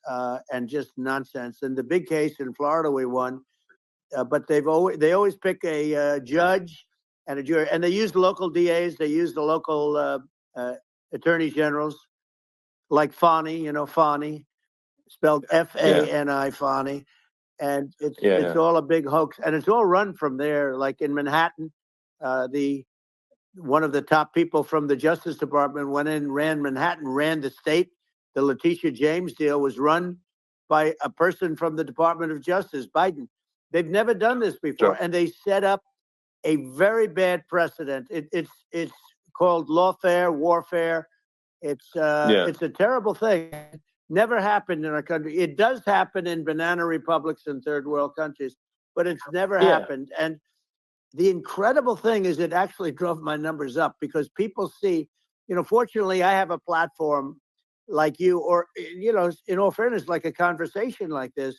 B: and just nonsense. And the big case in Florida, we won, but they always pick a judge and a jury, and they use local DAs, they use the local attorney generals, like Fani, Fani, spelled Fani, Fani. And it's all a big hoax, and it's all run from there. Like in Manhattan, one of the top people from the Justice Department went in, ran Manhattan, ran the state. The Letitia James deal was run by a person from the Department of Justice, Biden. They've never done this before, and they set up a very bad precedent. It's called lawfare, warfare. It's a terrible thing. Never happened in our country. It does happen in banana republics and third world countries, but it's never happened. And the incredible thing is it actually drove my numbers up because people see, fortunately I have a platform like you, or, in all fairness, like a conversation like this,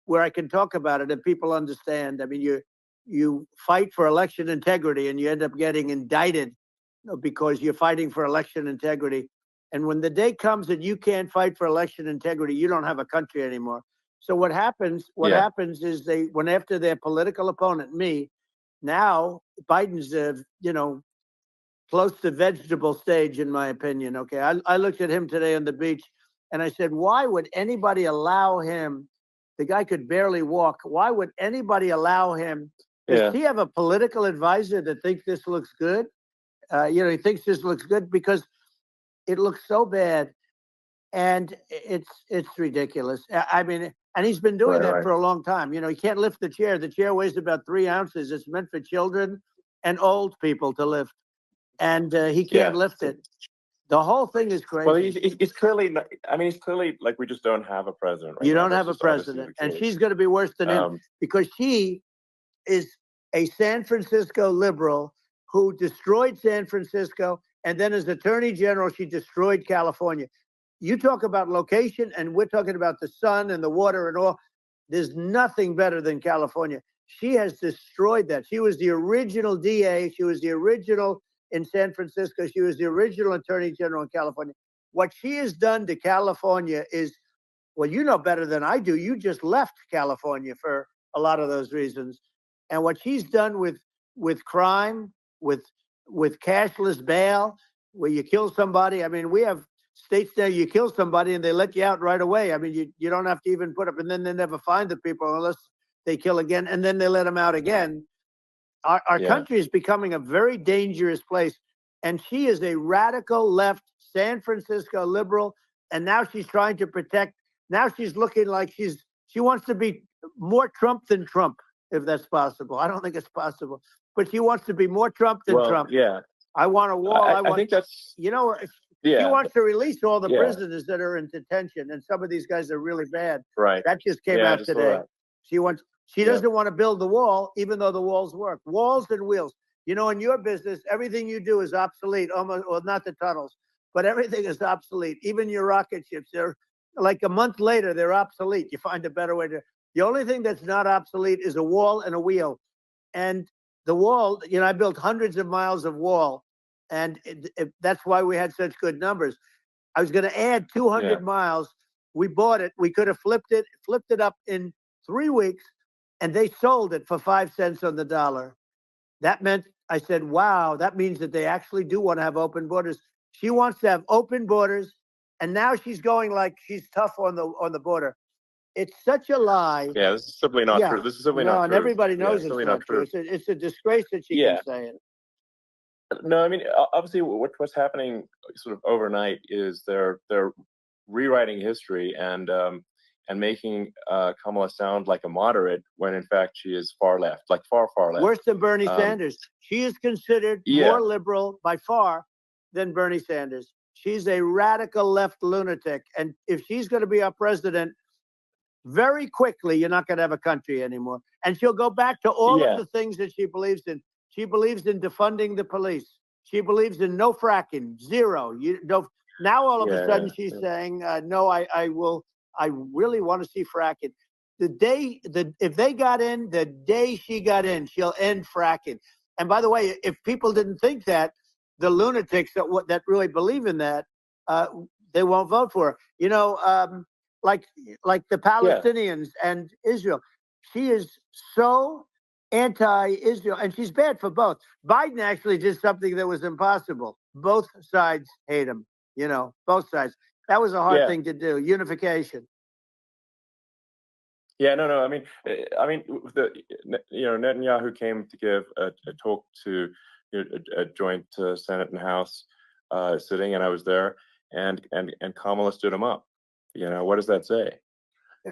B: where I can talk about it and people understand. I mean, you fight for election integrity and you end up getting indicted because you're fighting for election integrity. And when the day comes that you can't fight for election integrity, you don't have a country anymore. So what happens is they went after their political opponent, me. Now Biden's, close to vegetable stage, in my opinion. Okay, I looked at him today on the beach, and I said, why would anybody allow him? The guy could barely walk. Why would anybody allow him? Does he have a political advisor that thinks this looks good? He thinks this looks good because it looks so bad, and it's ridiculous. I mean, and he's been doing that for a long time. He can't lift the chair. The chair weighs about 3 ounces. It's meant for children and old people to lift, and he can't lift it. The whole thing is crazy.
A: Well, he's clearly not, he's clearly like, we just don't have a president right
B: You
A: now.
B: don't have a president, and she's going to be worse than him because she is a San Francisco liberal who destroyed San Francisco, and then as Attorney General, she destroyed California. You talk about location, and we're talking about the sun and the water and all. There's nothing better than California. She has destroyed that. She was the original DA. She was the original in San Francisco. She was the original Attorney General in California. What she has done to California is, well, you know better than I do. You just left California for a lot of those reasons. And what she's done with crime, with cashless bail, where you kill somebody. I mean, we have states there you kill somebody and they let you out right away. I mean, you don't have to even put up, and then they never find the people unless they kill again, and then they let them out again. our
A: Yeah.
B: country is becoming a very dangerous place. And she is a radical left San Francisco liberal. And now she's trying to protect. Now she's looking like she wants to be more Trump than Trump, if that's possible. I don't think it's possible, but she wants to be more Trump than
A: Well,
B: Trump.
A: yeah.
B: I want a wall.
A: I think that's,
B: you know, she
A: yeah,
B: wants to release all the
A: yeah,
B: prisoners that are in detention, and some of these guys are really bad.
A: right.
B: That just came
A: Yeah, I
B: out
A: just saw
B: today.
A: that.
B: She
A: Yeah.
B: doesn't want to build the wall, even though the walls work. Walls and wheels. You know, in your business, everything you do is obsolete, almost, well, not the tunnels, but everything is obsolete. Even your rocket ships, they're like a month later, they're obsolete. You find a better way to. The only thing that's not obsolete is a wall and a wheel. And the wall, you know, I built hundreds of miles of wall, and that's why we had such good numbers. I was going to add 200 miles. We bought it. We could have flipped it up in 3 weeks, and they sold it for 5 cents on the dollar. That meant, I said, wow, that means that they actually do want to have open borders. She wants to have open borders, and now she's going like she's tough on the border. It's such a lie.
A: Yeah, this is simply not true. This is simply not
B: and
A: true.
B: everybody knows it's
A: simply
B: not true. It's a disgrace that she can say it.
A: No, I mean, obviously, what's happening sort of overnight is they're rewriting history and making Kamala sound like a moderate when in fact she is far left, like far left.
B: Worse than Bernie Sanders. She is considered more liberal by far than Bernie Sanders. She's a radical left lunatic, and if she's going to be our president, very quickly, you're not going to have a country anymore. And she'll go back to all of the things that she believes in. She believes in defunding the police. She believes in no fracking, zero. Now all of a sudden she's saying, no, I really want to see fracking. If they got in, the day she got in, she'll end fracking. And by the way, if people didn't think that, the lunatics that really believe in that, they won't vote for her. You know, like the Palestinians and Israel. She is so anti-Israel, and she's bad for both. Biden actually did something that was impossible. Both sides hate him, you know, both sides. That was a hard thing to do, unification.
A: Yeah, no. I mean, Netanyahu came to give a talk to a joint Senate and House sitting, and I was there, and Kamala stood him up. You know, what does that say?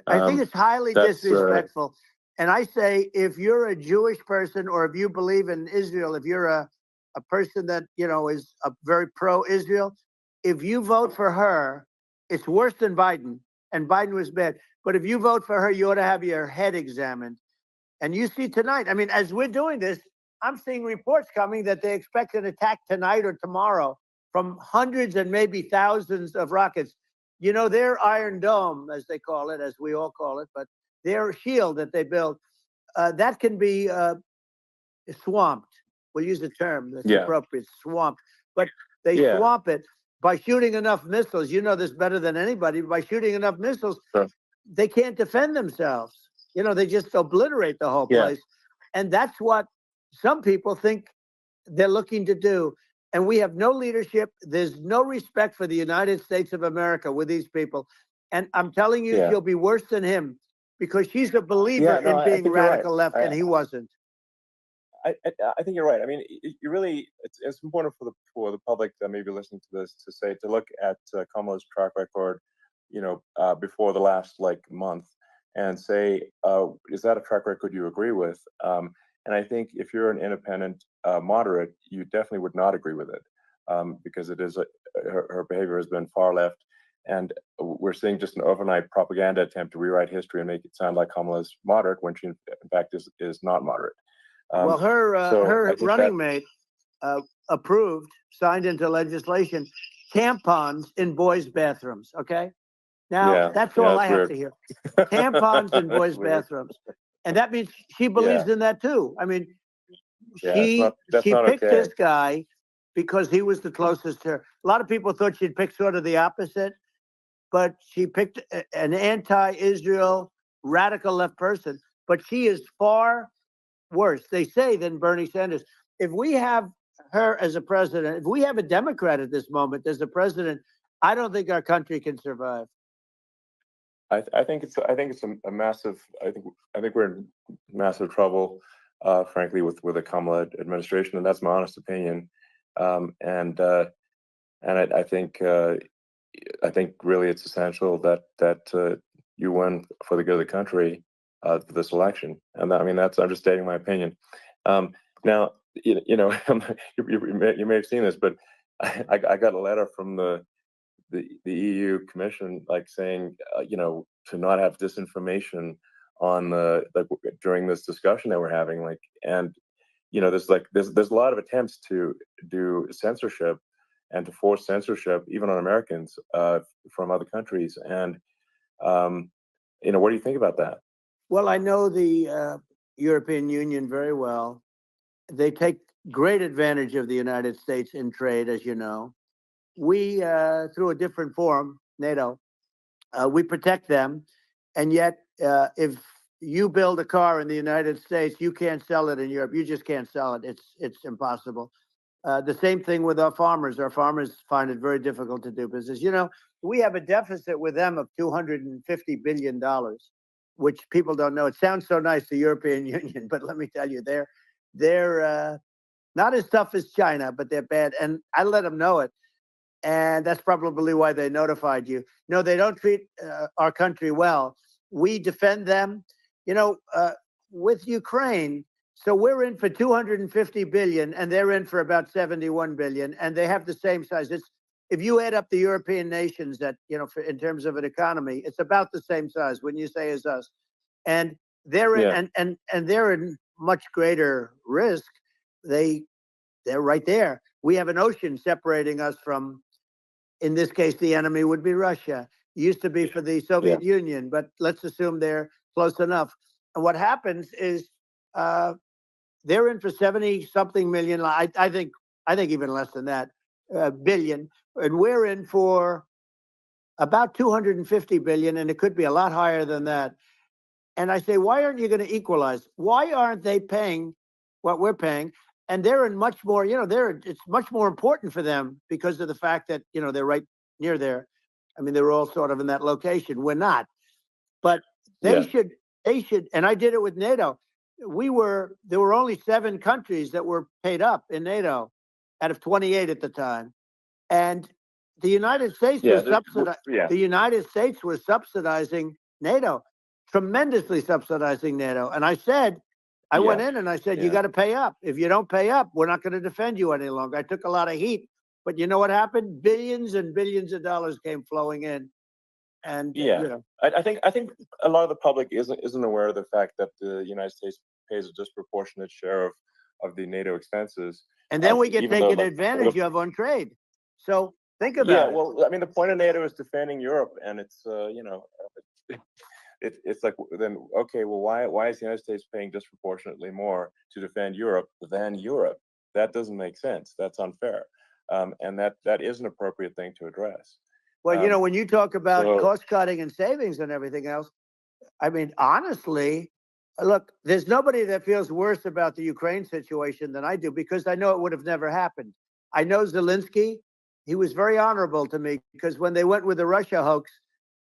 B: I think it's highly disrespectful. And I say, if you're a Jewish person or if you believe in Israel, if you're a person that, you know, is a very pro-Israel, if you vote for her, it's worse than Biden. And Biden was bad. But if you vote for her, you ought to have your head examined. And you see tonight, I mean, as we're doing this, I'm seeing reports coming that they expect an attack tonight or tomorrow from hundreds and maybe thousands of rockets. You know, their Iron Dome, as they call it, as we all call it, but their shield that they built, that can be swamped. We'll use the term that's appropriate, swamped. But they swamp it by shooting enough missiles. You know this better than anybody. By shooting enough missiles, they can't defend themselves. You know, they just obliterate the whole place. And that's what some people think they're looking to do. And we have no leadership. There's no respect for the United States of America with these people. And I'm telling you, she'll be worse than him because she's a believer in being radical left, and he wasn't.
A: I think you're right. I mean, you really, it's important for the public that may be listening to this to look at Kamala's track record, you know, before the last month, and say, is that a track record you agree with? And I think if you're an independent moderate, you definitely would not agree with it, because it is her behavior has been far left, and we're seeing just an overnight propaganda attempt to rewrite history and make it sound like Kamala's moderate when she in fact is not moderate.
B: Well, her running mate signed into legislation, tampons in boys' bathrooms. Okay, now that's all I have to hear. Tampons in boys' bathrooms, and that means she believes in that too. I mean, she picked this guy because he was the closest to her. A lot of people thought she'd pick sort of the opposite, but she picked an anti-Israel radical left person. But she is far worse, they say, than Bernie Sanders. If we have her as a president, if we have a Democrat at this moment as a president, I don't think our country can survive.
A: I think it's a massive. I think we're in massive trouble. frankly, with the Kamala administration, and that's my honest opinion. And I think really it's essential that you win for the good of the country for this election, and I mean that's understating my opinion. Now, you may have seen this, but I got a letter from the EU Commission, like saying, to not have disinformation on during this discussion that we're having, and there's a lot of attempts to do censorship and to force censorship even on Americans from other countries, and what do you think about that?
B: Well, I know the European Union very well. They take great advantage of the United States in trade, as you know. We, through a different forum, NATO, we protect them. And yet, if you build a car in the United States, you can't sell it in Europe. You just can't sell it. It's impossible. The same thing with our farmers. Our farmers find it very difficult to do business. We have a deficit with them of $250 billion, which people don't know. It sounds so nice, the European Union, but let me tell you, they're not as tough as China, but they're bad. And I let them know it. And that's probably why they notified you. No, they don't treat our country well. We defend them, with Ukraine. So we're in for 250 billion, and they're in for about 71 billion, and they have the same size. If you add up the European nations that, in terms of an economy, it's about the same size, when you say, as us. And they're in, and they're in much greater risk. They're right there. We have an ocean separating us from, in this case, the enemy would be Russia. It used to be for the Soviet Union, but let's assume they're close enough. And what happens is they're in for 70-something million. I think even less than that, billion, and we're in for about 250 billion, and it could be a lot higher than that. And I say, why aren't you going to equalize? Why aren't they paying what we're paying? And they're in much more, it's much more important for them because of the fact that, they're right near there. I mean, they're all sort of in that location. We're not. But they should, and I did it with NATO. There were only 7 countries that were paid up in NATO out of 28 at the time. And the United States was the United States was subsidizing NATO, tremendously subsidizing NATO. And I said, I went in and I said, you got to pay up. If you don't pay up, we're not going to defend you any longer. I took a lot of heat, but you know what happened? Billions and billions of dollars came flowing in. And
A: I think a lot of the public isn't aware of the fact that the United States pays a disproportionate share of the NATO expenses.
B: And then we get taken advantage of on trade. So think about it.
A: Yeah, well, I mean, the point of NATO is defending Europe, and it's it's like, then okay, well, why is the United States paying disproportionately more to defend Europe than Europe? That doesn't make sense. That's unfair, and that is an appropriate thing to address.
B: Well, when you talk about cost cutting and savings and everything else, I mean, honestly, look, there's nobody that feels worse about the Ukraine situation than I do, because I know it would have never happened. I know Zelensky. He was very honorable to me, because when they went with the Russia hoax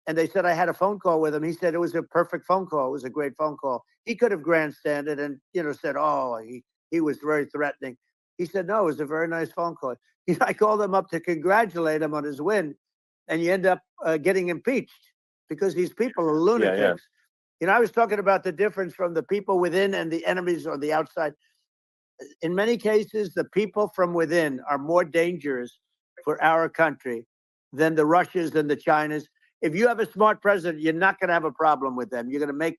B: and they said I had a phone call with him, he said it was a perfect phone call. It was a great phone call. He could have grandstanded and, said, oh, he was very threatening. He said, no, it was a very nice phone call. I called him up to congratulate him on his win, and you end up getting impeached because these people are lunatics. I was talking about the difference from the people within and the enemies on the outside. In many cases, the people from within are more dangerous for our country than the Russians and the Chinas. If you have a smart president, you're not going to have a problem with them. You're going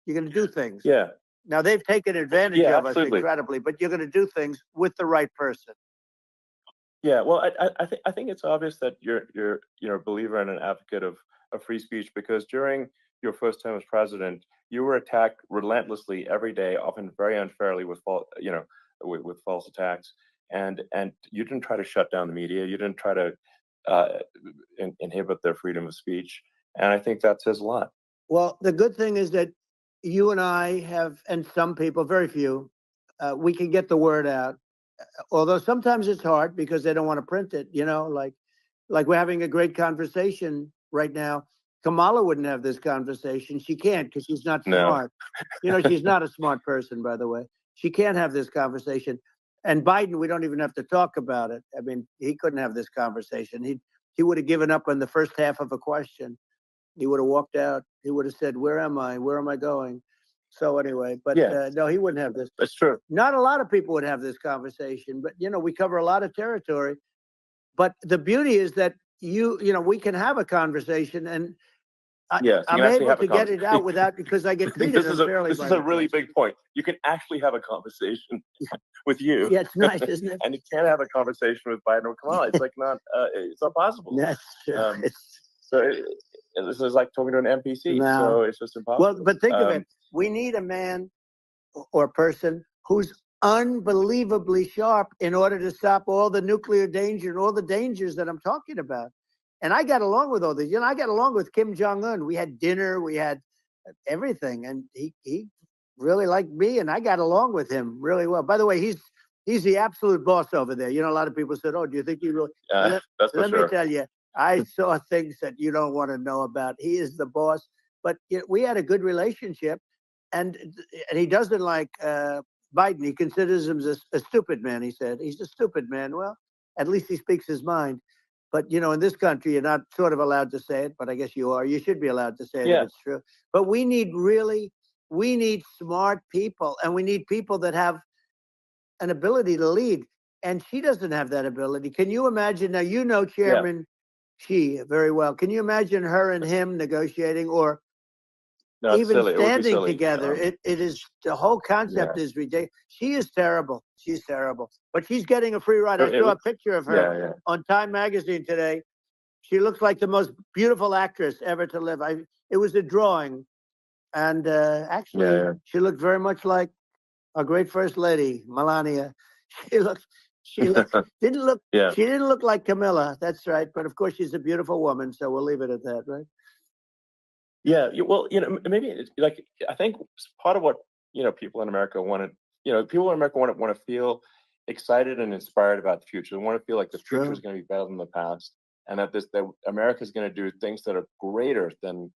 B: to do things.
A: Yeah.
B: Now, they've taken advantage of us incredibly, but you're going to do things with the right person.
A: Yeah, well, I think it's obvious that you're a believer and an advocate of free speech, because during your first term as president, you were attacked relentlessly every day, often very unfairly with false attacks, and you didn't try to shut down the media. You didn't try to inhibit their freedom of speech, and I think that says a lot.
B: Well, the good thing is that you and I have, and some people, very few, we can get the word out. Although sometimes it's hard because they don't want to print it, like we're having a great conversation right now. Kamala wouldn't have this conversation. She can't, because she's not smart. She's not a smart person, by the way. She can't have this conversation. And Biden, we don't even have to talk about it. I mean, he couldn't have this conversation. He would have given up on the first half of a question. He would have walked out. He would have said, "Where am I? Where am I going?" So anyway, but no, he wouldn't have this.
A: That's true.
B: Not a lot of people would have this conversation, but we cover a lot of territory. But the beauty is that we can have a conversation, and I'm able to get it out without, because I get treated unfairly.
A: This is a really big point. You can actually have a conversation with you.
B: Yeah, it's nice, isn't it?
A: And you can't have a conversation with Biden or Kamala. It's like it's not possible.
B: That's true.
A: This is like talking to an NPC.
B: No.
A: So it's just impossible.
B: Well, but think of it. We need a man or person who's unbelievably sharp in order to stop all the nuclear danger and all the dangers that I'm talking about. And I got along with all these. I got along with Kim Jong-un. We had dinner. We had everything. And he really liked me, and I got along with him really well. By the way, he's the absolute boss over there. A lot of people said, "Oh, do you think he really?" Let me tell you, I saw things that you don't want to know about. He is the boss. But we had a good relationship, and he doesn't like Biden. He considers him a stupid man. He said he's a stupid man. Well, at least he speaks his mind. But in this country, you're not sort of allowed to say it, but I guess you are. You should be allowed to say it if it's true. But we need smart people, and we need people that have an ability to lead. And she doesn't have that ability. Can you imagine? Now, Chairman Xi very well. Can you imagine her and him negotiating, or even standing together? It is, the whole concept is ridiculous. She is terrible. She's terrible. But she's getting a free ride. I saw a picture of her on Time magazine today. She looks like the most beautiful actress ever to live. It was a drawing. And actually, she looked very much like our great First Lady, Melania. She didn't look like Camilla. That's right. But of course, she's a beautiful woman. So we'll leave it at that, right?
A: Yeah. Well, maybe it's like, I think part of what, people in America want to feel excited and inspired about the future. They want to feel like the future is going to be better than the past, and that America is going to do things that are greater than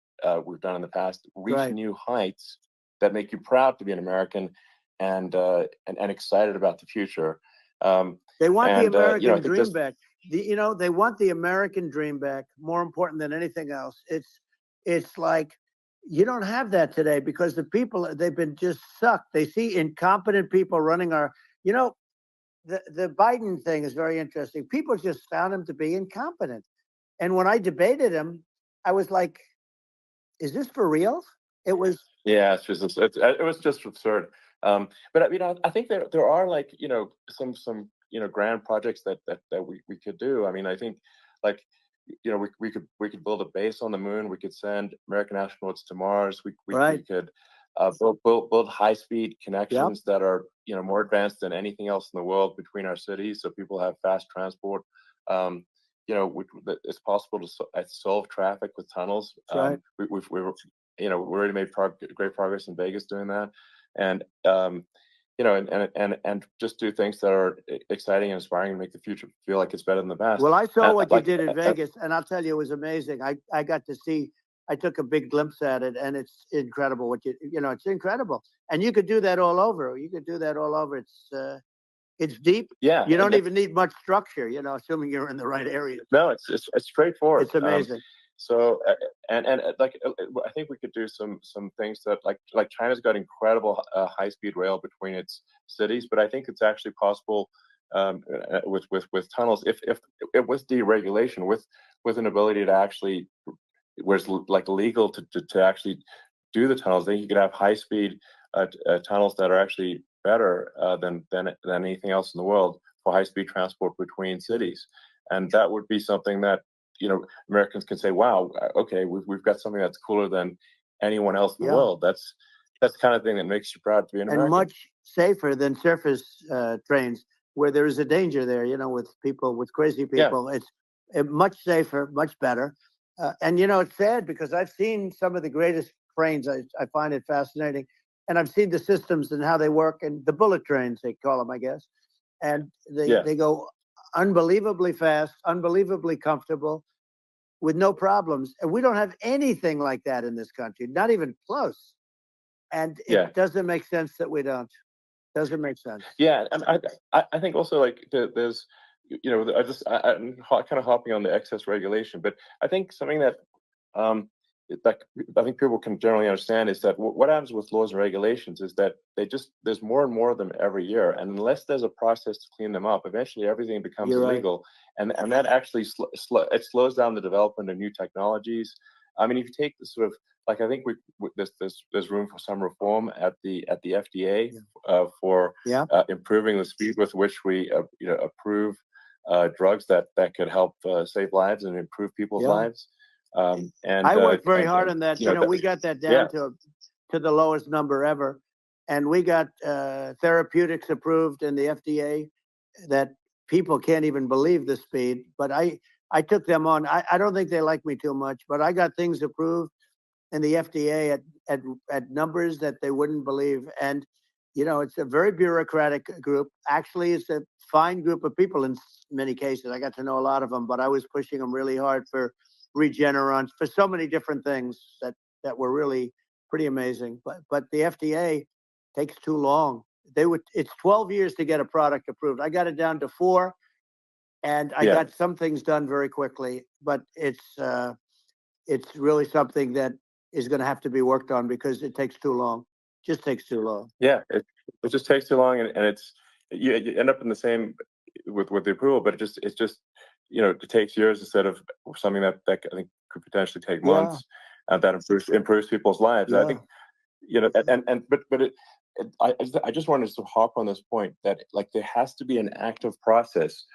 A: we've done in the past, reach new heights that make you proud to be an American, and excited about the future.
B: They want the American dream back. They want the American dream back. More important than anything else. It's like, you don't have that today, because the people, they've been just sucked. They see incompetent people running the Biden thing is very interesting. People just found him to be incompetent. And when I debated him, I was like, is this for real? It was.
A: Yeah, it was just absurd. But I think there are some grand projects that we could do. I mean, I think we could build a base on the moon. We could send American astronauts to Mars. We could build high-speed connections that are more advanced than anything else in the world between our cities, so people have fast transport. It's possible to solve traffic with tunnels. We've already made great progress in Vegas doing that, and and just do things that are exciting and inspiring and make the future feel like it's better than the past.
B: Well, I saw what you did in Vegas, and I'll tell you, it was amazing. I got to see. I took a big glimpse at it, and it's incredible. It's incredible, and you could do that all over. It's deep.
A: Yeah,
B: you don't even need much structure. Assuming you're in the right area.
A: No, it's straightforward.
B: It's amazing.
A: I think we could do some things that like China's got incredible high-speed rail between its cities, but I think it's actually possible with tunnels if with deregulation, with an ability to actually, where it's legal to actually do the tunnels. Then you could have high-speed tunnels that are actually better than anything else in the world for high-speed transport between cities, and that would be something that Americans can say, "Wow, okay, we've got something that's cooler than anyone else in the world." That's the kind of thing that makes you proud to be an American.
B: And much safer than surface trains, where there is a danger there. With crazy people, it's much safer, much better. And it's sad, because I've seen some of the greatest trains. I find it fascinating, and I've seen the systems and how they work, and the bullet trains, they call them, I guess, and they go unbelievably fast, unbelievably comfortable, with no problems. And we don't have anything like that in this country, not even close. And it doesn't make sense that we don't. Doesn't make sense.
A: Yeah, and I think also like there's, I'm kind of hopping on the excess regulation, but I think something that um, that I think people can generally understand is that what happens with laws and regulations is that there's more and more of them every year, and unless there's a process to clean them up, eventually everything becomes
B: You're right.
A: illegal, and that actually it slows down the development of new technologies. I mean, if you take the sort of like I think there's room for some reform at the FDA for
B: Yeah.
A: improving the speed with which we approve drugs that could help save lives and improve people's
B: Yeah.
A: lives. And
B: I worked very hard on that.
A: you know,
B: We got that down to the lowest number ever, and we got therapeutics approved in the FDA that people can't even believe the speed. But I took them on. I don't think they like me too much, but I got things approved in the FDA at numbers that they wouldn't believe. And it's a very bureaucratic group. Actually, it's a fine group of people in many cases. I got to know a lot of them, but I was pushing them really hard for Regeneron, for so many different things that were really pretty amazing. But the FDA takes too long. It's 12 years to get a product approved. I got it down to 4, and I got some things done very quickly. But it's really something that is going to have to be worked on because it takes too long. Just takes too long.
A: Yeah, it just takes too long, and it's you end up in the same with the approval, but it's just it takes years instead of something that I think could potentially take months, and that improves people's lives.
B: Yeah.
A: I think I just wanted to hop on this point that like there has to be an active process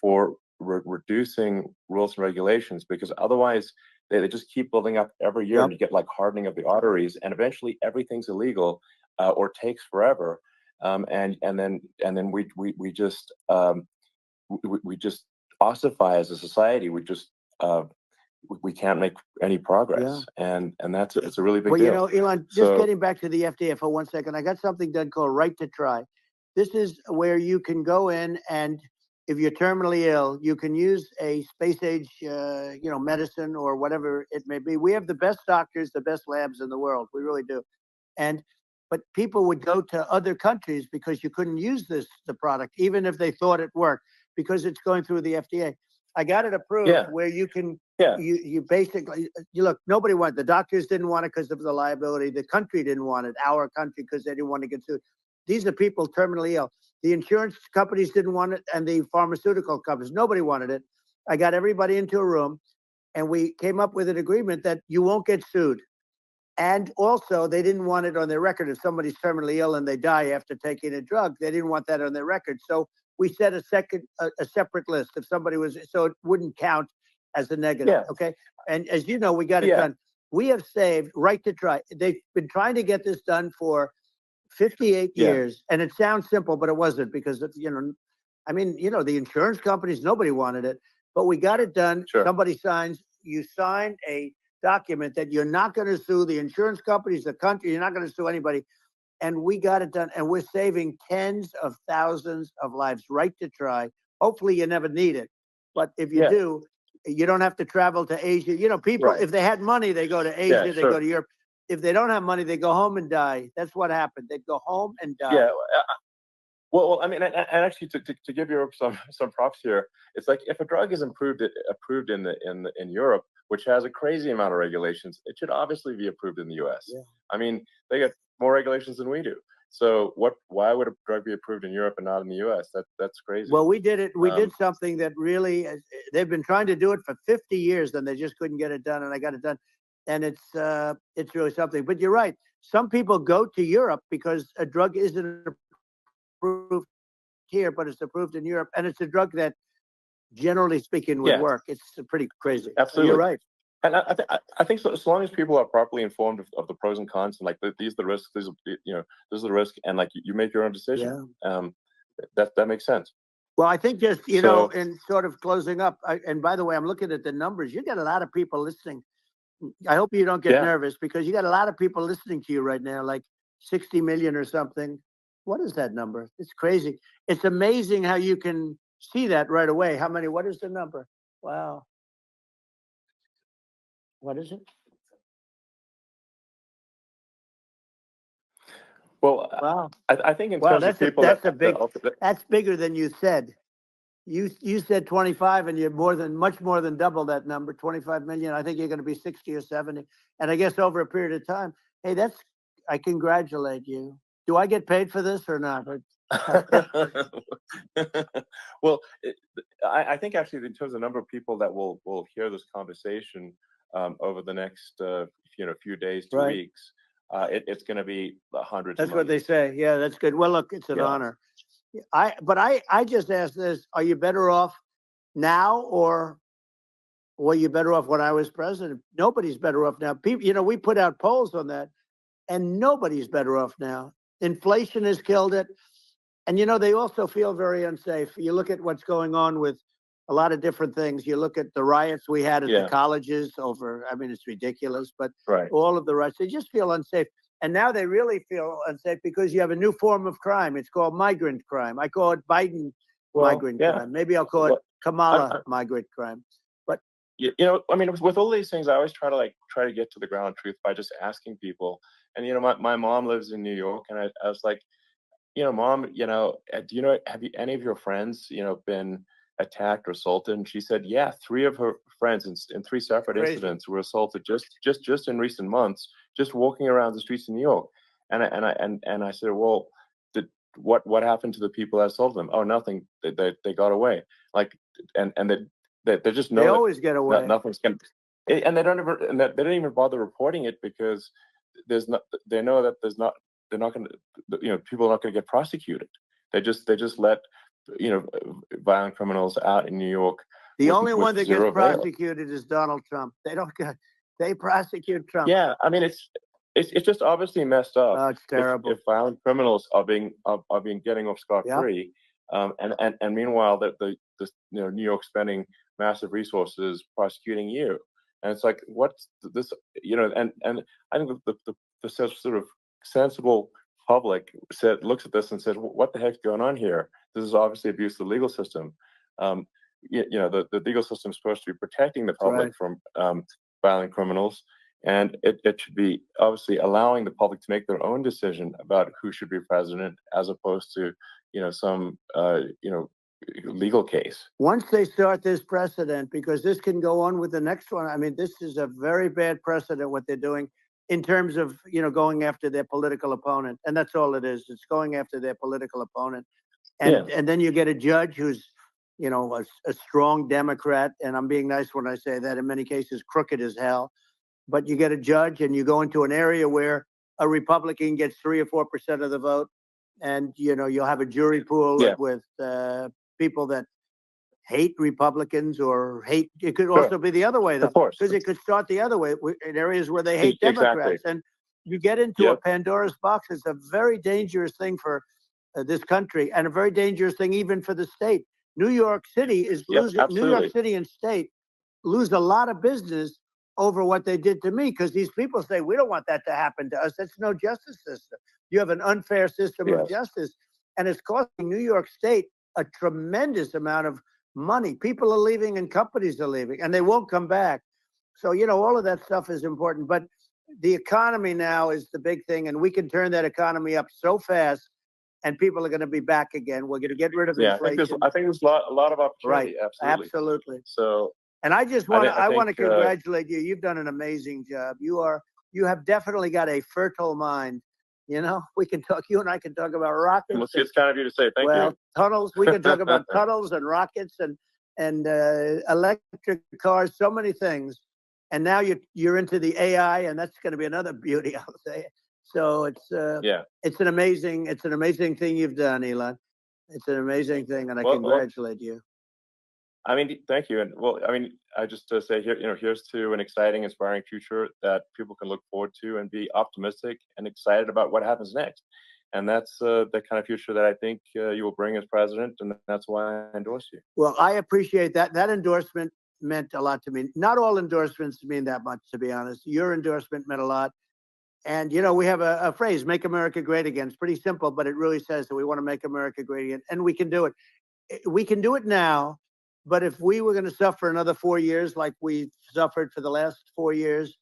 A: for reducing rules and regulations, because otherwise they just keep building up every year, and you get like hardening of the arteries, and eventually everything's illegal or takes forever, and then we just ossify as a society. We can't make any progress, and it's a really big deal.
B: Well, Elon, just getting back to the FDA for 1 second, I got something done called Right to Try. This is where you can go in, and if you're terminally ill, you can use a space age, medicine or whatever it may be. We have the best doctors, the best labs in the world. We really do. But people would go to other countries because you couldn't use the product, even if they thought it worked, because it's going through the FDA. I got it approved where you can, you basically, look, nobody wanted, the doctors didn't want it because of the liability. The country didn't want it, our country, because they didn't want to get sued. These are people terminally ill. The insurance companies didn't want it, and the pharmaceutical companies, nobody wanted it. I got everybody into a room, and we came up with an agreement that you won't get sued. And also, they didn't want it on their record. If somebody's terminally ill and they die after taking a drug, they didn't want that on their record. So we set a separate list if somebody was, so it wouldn't count as a negative. Okay. And as you know, we got it done. We have saved Right to Try. They've been trying to get this done for 58 years. And it sounds simple, but it wasn't, because, the insurance companies, nobody wanted it, but we got it done. Somebody signs, you sign a document that you're not going to sue the insurance companies, the country, you're not going to sue anybody. And we got it done, and we're saving tens of thousands of lives. Right to Try. Hopefully you never need it, but if you do, you don't have to travel to Asia. People, if they had money, they go to Asia, they go to Europe. If they don't have money, they go home and die. That's what happened. They'd go home and die.
A: Yeah. Well, I mean, and actually, to give Europe some props here, it's like if a drug is approved in Europe, which has a crazy amount of regulations, it should obviously be approved in the U.S.
B: Yeah.
A: I mean, they get more regulations than we do. So why would a drug be approved in Europe and not in the U.S.? That's crazy.
B: Well, we did it. We did something that really, they've been trying to do it for 50 years, and they just couldn't get it done, and I got it done. And it's really something. But you're right. Some people go to Europe because a drug isn't approved here, but it's approved in Europe, and it's a drug that, generally speaking, would work. It's pretty crazy.
A: Absolutely.
B: You're right.
A: And I think so, as long as people are properly informed of the pros and cons, and like these are the risks, this is the risk, and like you make your own decision. That makes sense.
B: Well, I think just in sort of closing up, and by the way, I'm looking at the numbers. You got a lot of people listening. I hope you don't get nervous, because you got a lot of people listening to you right now, like 60 million or something. What is that number? It's crazy. It's amazing how you can see that right away. How many? What is the number? Wow. What is it?
A: Well,
B: Wow.
A: I think in
B: Wow,
A: terms of people that
B: that's bigger than you said. You said 25, and you're much more than double that number, 25 million. I think you're going to be 60 or 70, and I guess over a period of time. Hey, I congratulate you. Do I get paid for this or not?
A: Well, I think actually in terms of the number of people that will hear this conversation over the next few days to
B: Right.
A: weeks, it's going to be hundreds.
B: That's
A: of
B: what they
A: millions.
B: say. Yeah, that's good. Well, look, it's an honor. I just asked this: are you better off now, or were you better off when I was president? Nobody's better off now. People, we put out polls on that, and nobody's better off now. Inflation has killed it. And, they also feel very unsafe. You look at what's going on with a lot of different things. You look at the riots we had at the colleges it's ridiculous, but all of the riots, they just feel unsafe. And now they really feel unsafe because you have a new form of crime. It's called migrant crime. I call it Biden migrant crime. Maybe I'll call it Kamala migrant crime. But
A: with all these things, I always try to get to the ground truth by just asking people. And my mom lives in New York, and I was like, Mom, have any of your friends, been attacked or assaulted? And she said, yeah, 3 of her friends in 3 separate incidents were assaulted just in recent months, just walking around the streets of New York. And I said, well, what happened to the people that assaulted them? Oh, nothing. They got away. And they just know
B: they always get away.
A: Nothing's going. And they don't even bother reporting it because they know that they're not going to, people are not going to get prosecuted. They just let, violent criminals out in New York.
B: The only one that gets prosecuted is Donald Trump. They prosecute Trump.
A: Yeah, it's just obviously messed up.
B: Oh, it's terrible.
A: If violent criminals are being getting off scot-free, and meanwhile the New York spending massive resources prosecuting you, and it's like, what's this? And I think the sort of sensible public looks at this and says, what the heck's going on here? This is obviously abuse of the legal system. The legal system is supposed to be protecting the public from violent criminals, and it should be obviously allowing the public to make their own decision about who should be president, as opposed to some legal case.
B: Once they start this precedent, because this can go on with the next one. This is a very bad precedent what they're doing in terms of going after their political opponent, and that's all it is. It's going after their political opponent, and then you get a judge who's a strong Democrat, and I'm being nice when I say that. In many cases, crooked as hell. But you get a judge, and you go into an area where a Republican gets 3 or 4% of the vote, and you'll have a jury pool with people that hate Republicans or hate. It could also be the other way, though, because it could start the other way in areas where they hate Democrats, and you get into a Pandora's box. It's a very dangerous thing for this country, and a very dangerous thing even for the state. New York City is losing. New York City and state lose a lot of business over what they did to me, because these people say, we don't want that to happen to us. That's no justice system. You have an unfair system of justice, and it's costing New York State a tremendous amount of money. People are leaving and companies are leaving, and they won't come back. So, all of that stuff is important. But the economy now is the big thing, and we can turn that economy up so fast, and people are going to be back again. We're going to get rid of inflation.
A: I think there's a lot of opportunity.
B: Right. Absolutely.
A: So,
B: and I just want to congratulate you. You've done an amazing job. You have definitely got a fertile mind. We can talk. You and I can talk about rockets.
A: It's kind of you to say. Thank you.
B: Tunnels. We can talk about tunnels and rockets and electric cars. So many things. And now you're into the AI, and that's going to be another beauty, I'll say. So it's an amazing thing you've done, Elon. It's an amazing thing, and I congratulate you.
A: Thank you. And I just say here, here's to an exciting, inspiring future that people can look forward to and be optimistic and excited about what happens next. And that's the kind of future that I think you will bring as president, and that's why I endorse you.
B: Well, I appreciate that. That endorsement meant a lot to me. Not all endorsements mean that much, to be honest. Your endorsement meant a lot. And, we have a phrase, make America great again. It's pretty simple, but it really says that we want to make America great again. And we can do it. We can do it now. But if we were going to suffer another 4 years like we've suffered for the last 4 years,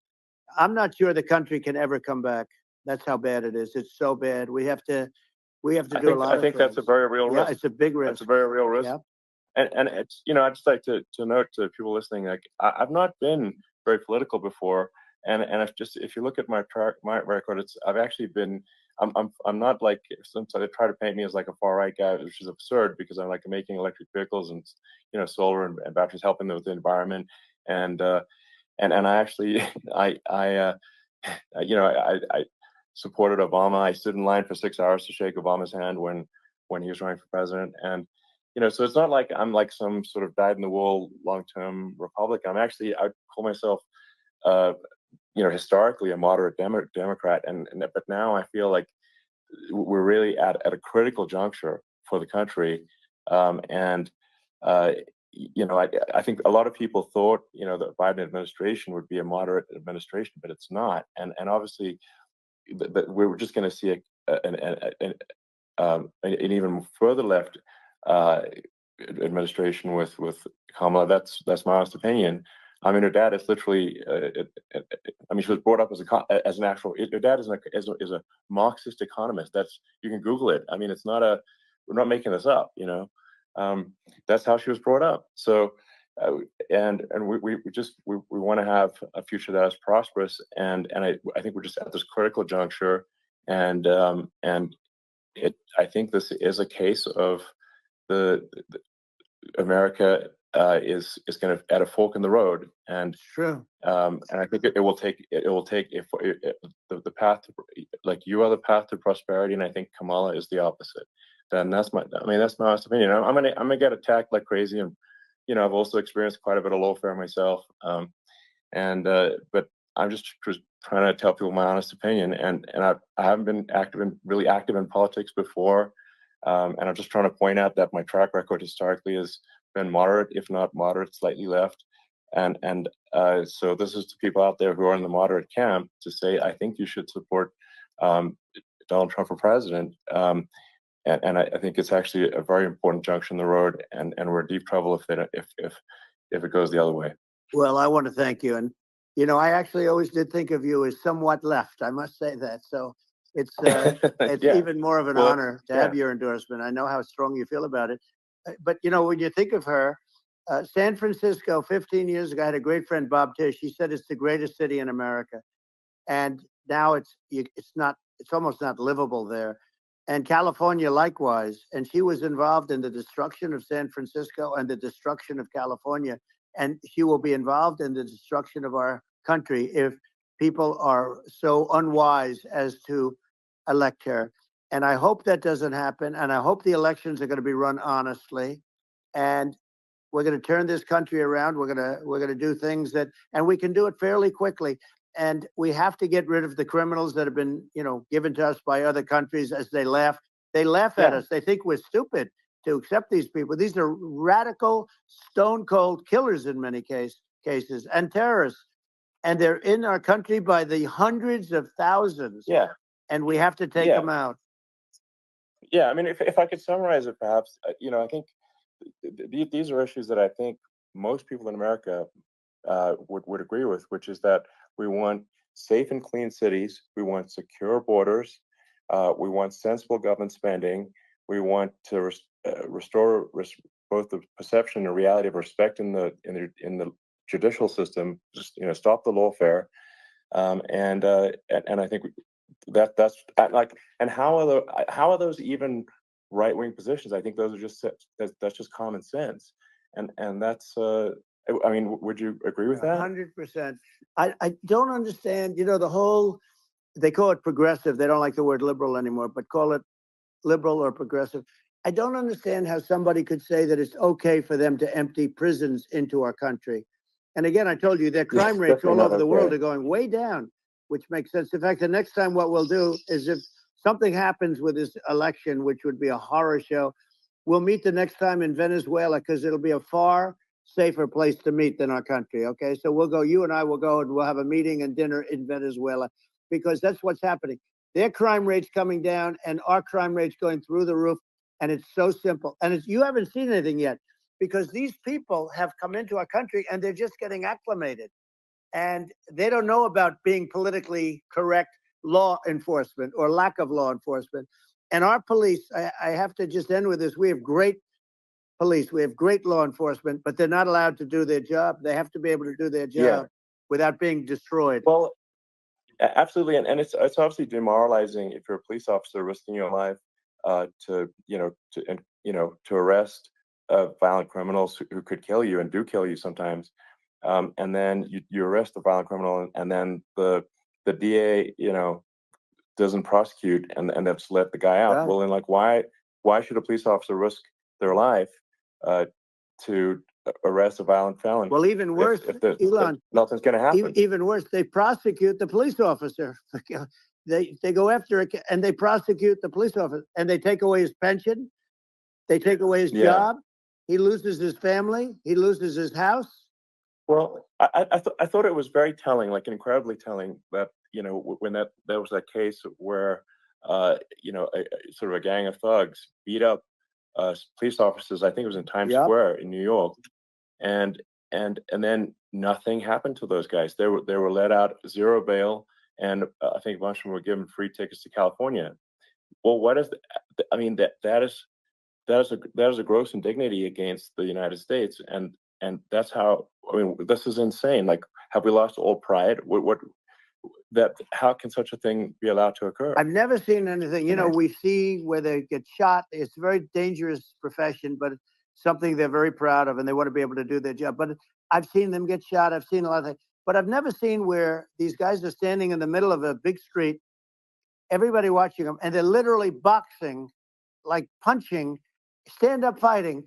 B: I'm not sure the country can ever come back. That's how bad it is. It's so bad. We have to
A: I
B: do a
A: think
B: lot
A: I
B: of
A: think that's a
B: things.
A: very real
B: Yeah,
A: risk.
B: it's a big
A: That's a
B: risk.
A: very real risk.
B: Yeah.
A: And it's, I'd just like to note to people listening, like I've not been very political before, and if you look at my record, I've actually been. I'm not like some they try to paint me as like a far right guy, which is absurd because I'm like making electric vehicles and solar and batteries, helping with the environment, and I actually I supported Obama. I stood in line for 6 hours to shake Obama's hand when he was running for president, and so it's not like I'm like some sort of dyed-in-the-wool long-term Republican. I'd call myself, historically a moderate Democrat, but now I feel like we're really at a critical juncture for the country, and I think a lot of people thought the Biden administration would be a moderate administration, but it's not, and obviously, we're just going to see an even further left administration with Kamala. That's my honest opinion. I mean, her dad is literally. I mean, she was brought up as an actual. Her dad is a Marxist economist. You can Google it. I mean, it's not a. We're not making this up. That's how she was brought up. So, and we want to have a future that is prosperous. And I think we're just at this critical juncture, and I think this is a case of the America is kind of at a fork in the road, and
B: True.
A: And I think it will take if the path to, like you are the path to prosperity, and I think Kamala is the opposite. Then that's my honest opinion. I'm gonna get attacked like crazy, and I've also experienced quite a bit of lawfare myself, but I'm just trying to tell people my honest opinion, and I haven't been really active in politics before. And I'm just trying to point out that my track record historically has been moderate, if not moderate, slightly left. And so this is to people out there who are in the moderate camp to say, I think you should support Donald Trump for president. And I think it's actually a very important junction in the road, and we're in deep trouble if it goes the other way.
B: Well, I want to thank you, and I actually always did think of you as somewhat left. I must say that. So it's
A: Yeah.
B: even more of an honor to have your endorsement. I know how strong you feel about it. But when you think of her, San Francisco 15 years ago, I had a great friend, Bob Tish. He said it's the greatest city in America, and now it's almost not livable there. And California likewise. And she was involved in the destruction of San Francisco and the destruction of California. And she will be involved in the destruction of our country if people are so unwise as to elect her. And I hope that doesn't happen. And I hope the elections are going to be run honestly. And we're going to turn this country around. We're going to do things and we can do it fairly quickly. And we have to get rid of the criminals that have been, given to us by other countries as they laugh. They laugh at us. They think we're stupid to accept these people. These are radical, stone cold killers in many cases and terrorists. And they're in our country by the hundreds of thousands.
A: Yeah.
B: And we have to take them out.
A: Yeah. I mean, if I could summarize it, perhaps, I think these are issues that I think most people in America would agree with, which is that we want safe and clean cities, we want secure borders, we want sensible government spending, we want to restore both the perception and reality of respect in the judicial system, just stop the lawfare, and I think that's like, and how are those even right-wing positions? I think those are that's just common sense, and that's I mean, would you agree with that?
B: 100%. I don't understand, the whole, they call it progressive. They don't like the word liberal anymore, but call it liberal or progressive. I don't understand how somebody could say that it's okay for them to empty prisons into our country. And again, I told you their crime rates all over the world are going way down, which makes sense. In fact, the next time what we'll do is, if something happens with this election, which would be a horror show, we'll meet the next time in Venezuela, because it'll be a far safer place to meet than our country. Okay, so we'll go, you and I will go, and we'll have a meeting and dinner in Venezuela, because that's what's happening. Their crime rates coming down and our crime rates going through the roof. And it's so simple. And you haven't seen anything yet, because these people have come into our country and they're just getting acclimated. And they don't know about being politically correct law enforcement or lack of law enforcement. And our police, I have to just end with this. We have great police. We have great law enforcement, but they're not allowed to do their job. They have to be able to do their job without being destroyed.
A: Well, absolutely, and it's obviously demoralizing if you're a police officer risking your life to arrest violent criminals who could kill you and do kill you sometimes, and then you arrest the violent criminal, and then the DA doesn't prosecute and just let the guy out.
B: Right.
A: Well, then, like, why should a police officer risk their life to arrest a violent felon?
B: Well, even worse, Elon,
A: if nothing's going to happen.
B: Even worse, they prosecute the police officer. They go after it and they prosecute the police officer, and they take away his pension. They take away his job. He loses his family. He loses his house.
A: Well, I thought it was very telling, like incredibly telling, that when there was that case where sort of a gang of thugs beat up police officers. I think it was in Times Square in New York, and then nothing happened to those guys. They were let out, zero bail, and I think a bunch of them were given free tickets to California. Well, what is I mean, that is a gross indignity against the United States, and that's how, I mean, this is insane. Like, have we lost all pride? How can such a thing be allowed to occur?
B: I've never seen anything. We see where they get shot. It's a very dangerous profession, but it's something they're very proud of, and they want to be able to do their job. But I've seen them get shot. I've seen a lot of things, but I've never seen where these guys are standing in the middle of a big street, everybody watching them, and they're literally boxing, like punching, stand-up fighting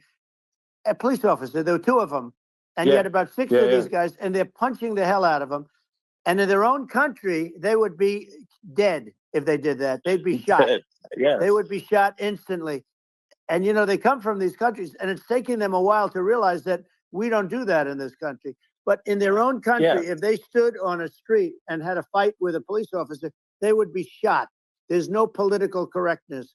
B: a police officer. There were two of them, and you had about six of these guys, and they're punching the hell out of them. And in their own country, they would be dead if they did that. They'd be shot.
A: Yes.
B: They would be shot instantly. And, they come from these countries, and it's taking them a while to realize that we don't do that in this country. But in their own country, if they stood on a street and had a fight with a police officer, they would be shot. There's no political correctness.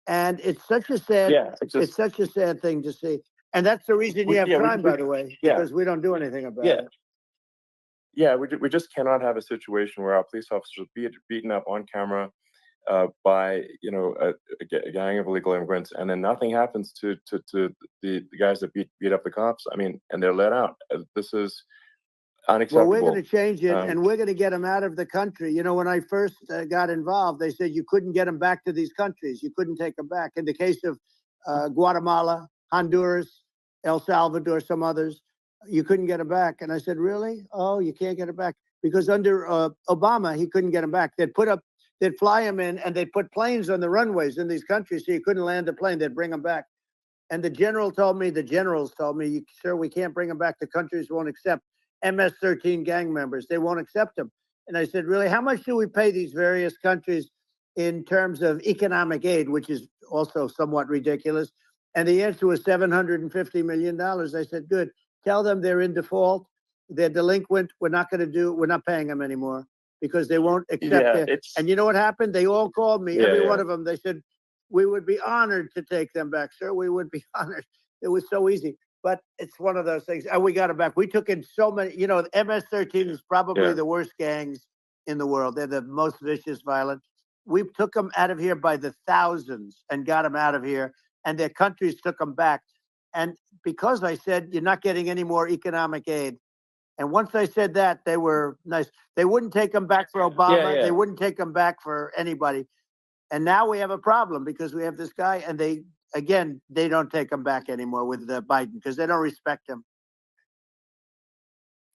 B: And it's such a sad, it's such a sad thing to see. And that's the reason you have crime, by the way, because we don't do anything about it.
A: Yeah, we just cannot have a situation where our police officers are beaten up on camera by a gang of illegal immigrants, and then nothing happens to the guys that beat up the cops. I mean, and they're let out. This is unacceptable.
B: Well, we're going to change it, and we're going to get them out of the country. When I first got involved, they said you couldn't get them back to these countries. You couldn't take them back. In the case of Guatemala, Honduras, El Salvador, some others, you couldn't get them back. And I said, really? Oh, you can't get them back? Because under Obama, he couldn't get them back. They'd fly them in, and they'd put planes on the runways in these countries so you couldn't land a plane. They'd bring them back. And the generals told me, sir, we can't bring them back. The countries won't accept MS-13 gang members. They won't accept them. And I said, really, how much do we pay these various countries in terms of economic aid, which is also somewhat ridiculous? And the answer was $750 million. I said, good. Tell them they're in default. They're delinquent. We're not paying them anymore because they won't accept it. And you know what happened? They all called me, every one of them. They said, we would be honored to take them back, sir. We would be honored. It was so easy. But it's one of those things. And we got them back. We took in so many, MS-13 is probably the worst gangs in the world. They're the most vicious, violent. We took them out of here by the thousands and got them out of here. And their countries took them back. And because I said, you're not getting any more economic aid. And once I said that, they were nice. They wouldn't take them back for Obama. They wouldn't take them back for anybody. And now we have a problem because we have this guy, and they don't take him back anymore with Biden because they don't respect him.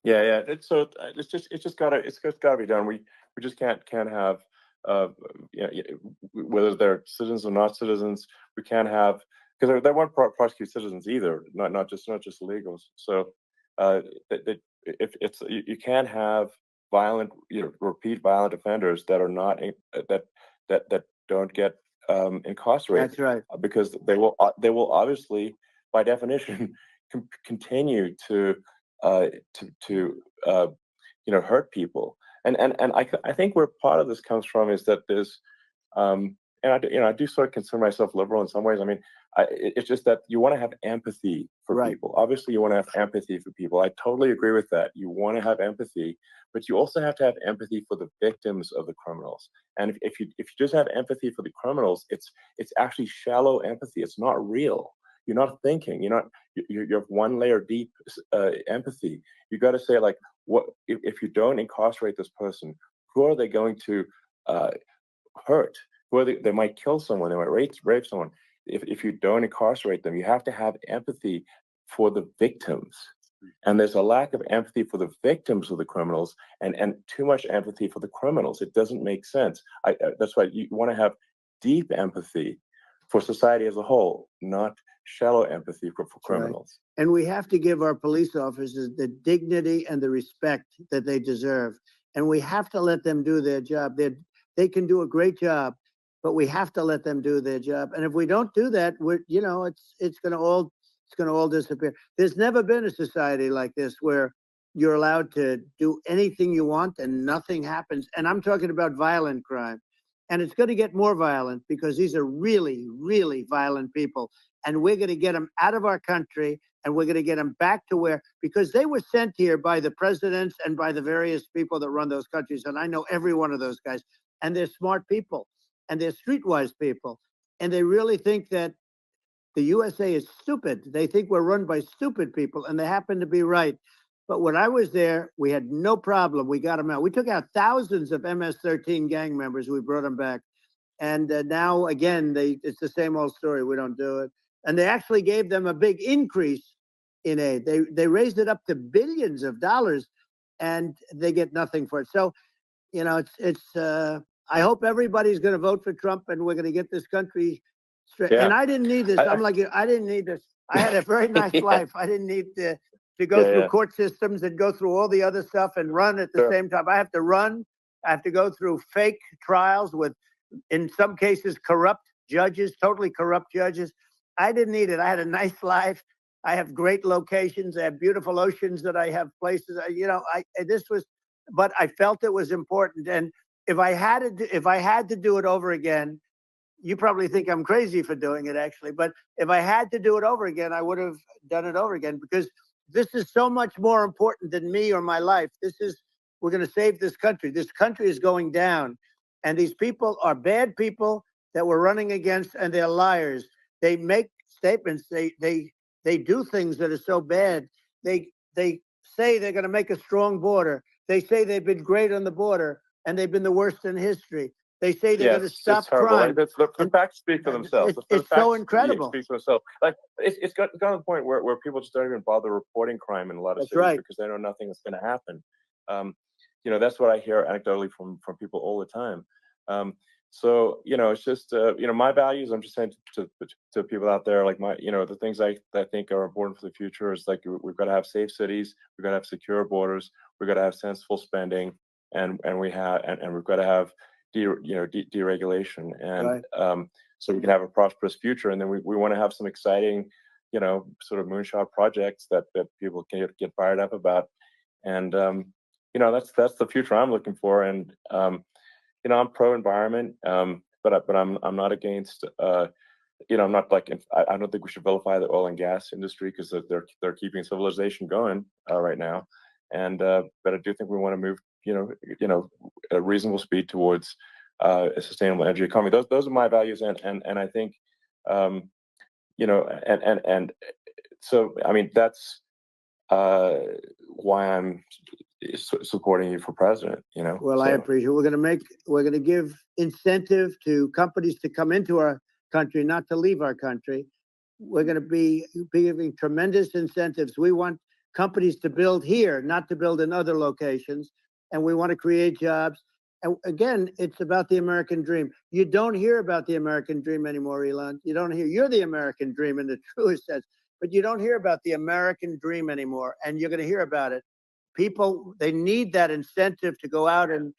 A: It's just gotta be done. We just can't have whether they're citizens or not citizens. We can't have, because they won't prosecute citizens either, not just illegals. So you can't have violent, repeat violent offenders that are not that don't get incarcerated.
B: That's right.
A: Because they will obviously, by definition, continue to hurt people. And I think where part of this comes from is that there's and I do sort of consider myself liberal in some ways. I mean, it's just that you want to have empathy for people. Obviously, you want to have empathy for people. I totally agree with that. You want to have empathy, but you also have to have empathy for the victims of the criminals. And if you just have empathy for the criminals, it's actually shallow empathy. It's not real. You're not thinking. You have one layer deep empathy. You got to say, like, what if you don't incarcerate this person? Who are they going to hurt? Who are they might kill someone. They might rape someone. If you don't incarcerate them, you have to have empathy for the victims. And there's a lack of empathy for the victims of the criminals, and too much empathy for the criminals. It doesn't make sense. That's why you want to have deep empathy for society as a whole, not shallow empathy for criminals.
B: Right. And we have to give our police officers the dignity and the respect that they deserve. And we have to let them do their job. They can do a great job, but we have to let them do their job. And if we don't do that, it's going to all disappear. There's never been a society like this where you're allowed to do anything you want and nothing happens. And I'm talking about violent crime. And it's going to get more violent because these are really, really violent people. And we're going to get them out of our country, and we're going to get them back to because they were sent here by the presidents and by the various people that run those countries. And I know every one of those guys. And they're smart people, and they're streetwise people. And they really think that the USA is stupid. They think we're run by stupid people, and they happen to be right. But when I was there, we had no problem. We got them out. We took out thousands of MS-13 gang members. We brought them back. And now, again, it's the same old story. We don't do it. And they actually gave them a big increase in aid. They raised it up to billions of dollars, and they get nothing for it. So, I hope everybody's going to vote for Trump, and we're going to get this country straight. Yeah. And I didn't need this. I'm like you. I didn't need this. I had a very nice life. I didn't need to go through court systems and go through all the other stuff and run at the same time. I have to run. I have to go through fake trials with, in some cases, corrupt judges, totally corrupt judges. I didn't need it. I had a nice life. I have great locations. I have beautiful oceans that I have places. But I felt it was important. And if I had to do it over again, you probably think I'm crazy for doing it, actually. But if I had to do it over again, I would have done it over again, because this is so much more important than me or my life. We're going to save this country. This country is going down. And these people are bad people that we're running against, and they're liars. They make statements. They do things that are so bad. They say they're going to make a strong border. They say they've been great on the border, and they've been the worst in history. They say they're going to stop crime.
A: Like, the facts speak for themselves.
B: It's so incredible.
A: Speak for themselves. Like it's got to the point where people just don't even bother reporting crime in a lot of cities because they know nothing is going to happen. That's what I hear anecdotally from people all the time. So it's just my values. I'm just saying to people out there, like the things I think are important for the future is, like, we've got to have safe cities, we've got to have secure borders, we've got to have sensible spending, and we've got to have deregulation, and so we can have a prosperous future. And then we want to have some exciting sort of moonshot projects that people can get fired up about, and that's the future I'm looking for. And I'm pro environment, but I'm not against I'm not like, I don't think we should vilify the oil and gas industry, because they're keeping civilization going right now, and but I do think we want to move a reasonable speed towards a sustainable energy economy. Those are my values, and I think and so, I mean, that's why I'm supporting you for president.
B: Well, I appreciate it. We're going to give incentive to companies to come into our country, not to leave our country. We're going to be giving tremendous incentives. We want companies to build here, not to build in other locations. And we want to create jobs. And again, it's about the American dream. You don't hear about the American dream anymore, Elon. You don't hear. You're the American dream in the truest sense, but you don't hear about the American dream anymore. And you're going to hear about it. People, they need that incentive to go out and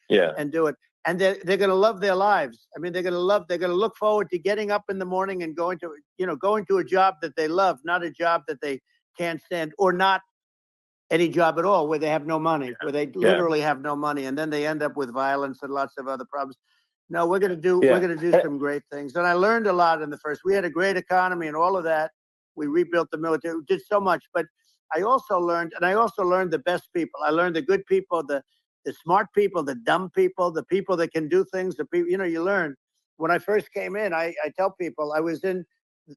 B: do it. And they're going to love their lives. I mean, they're going to look forward to getting up in the morning and going to a job that they love, not a job that they can't stand, or not any job at all where they have no money, where they literally have no money. And then they end up with violence and lots of other problems. No, we're going to do some great things. And I learned a lot in the first. We had a great economy and all of that. We rebuilt the military. We did so much. But I also learned the best people. I learned the good people, the smart people, the dumb people, the people that can do things. The people, you learn. When I first came in, I tell people I was in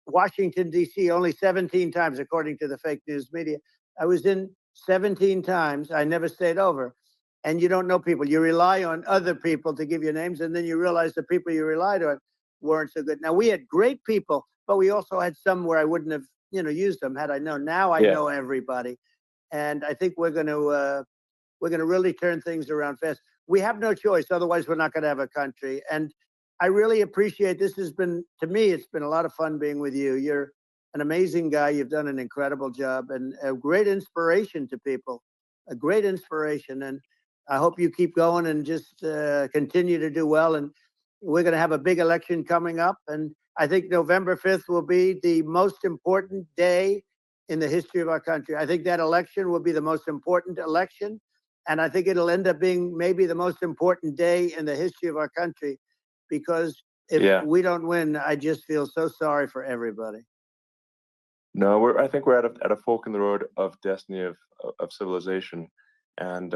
B: Washington, D.C. only 17 times, according to the fake news media. I was in 17 times. I never stayed over. And you don't know people. You rely on other people to give you names, and then you realize the people you relied on weren't so good. Now, we had great people, but we also had some where I wouldn't have, used them had I known. Now I know everybody, and I think we're going to really turn things around fast. We have no choice, otherwise we're not going to have a country. And I really appreciate this. Has been, to me, it's been a lot of fun being with you. You're an amazing guy. You've done an incredible job and a great inspiration to people. A great inspiration, and I hope you keep going and just continue to do well. And we're going to have a big election coming up. And I think November 5th will be the most important day in the history of our country. I think that election will be the most important election. And I think it'll end up being maybe the most important day in the history of our country, because if we don't win, I just feel so sorry for everybody.
A: No, I think we're at a fork in the road of destiny of civilization. And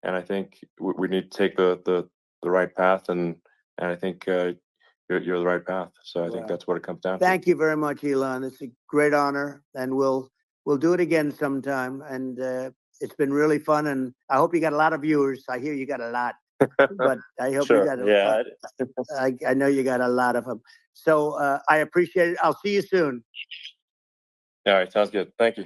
A: I think we need to take the right path, and I think you're the right path. So I think that's what it comes down to.
B: Thank you very much, Elon. It's a great honor, and we'll do it again sometime. And it's been really fun, and I hope you got a lot of viewers. I hear you got a lot, but I hope you got I know you got a lot of them. So I appreciate it. I'll see you soon.
A: All right, sounds good. Thank you.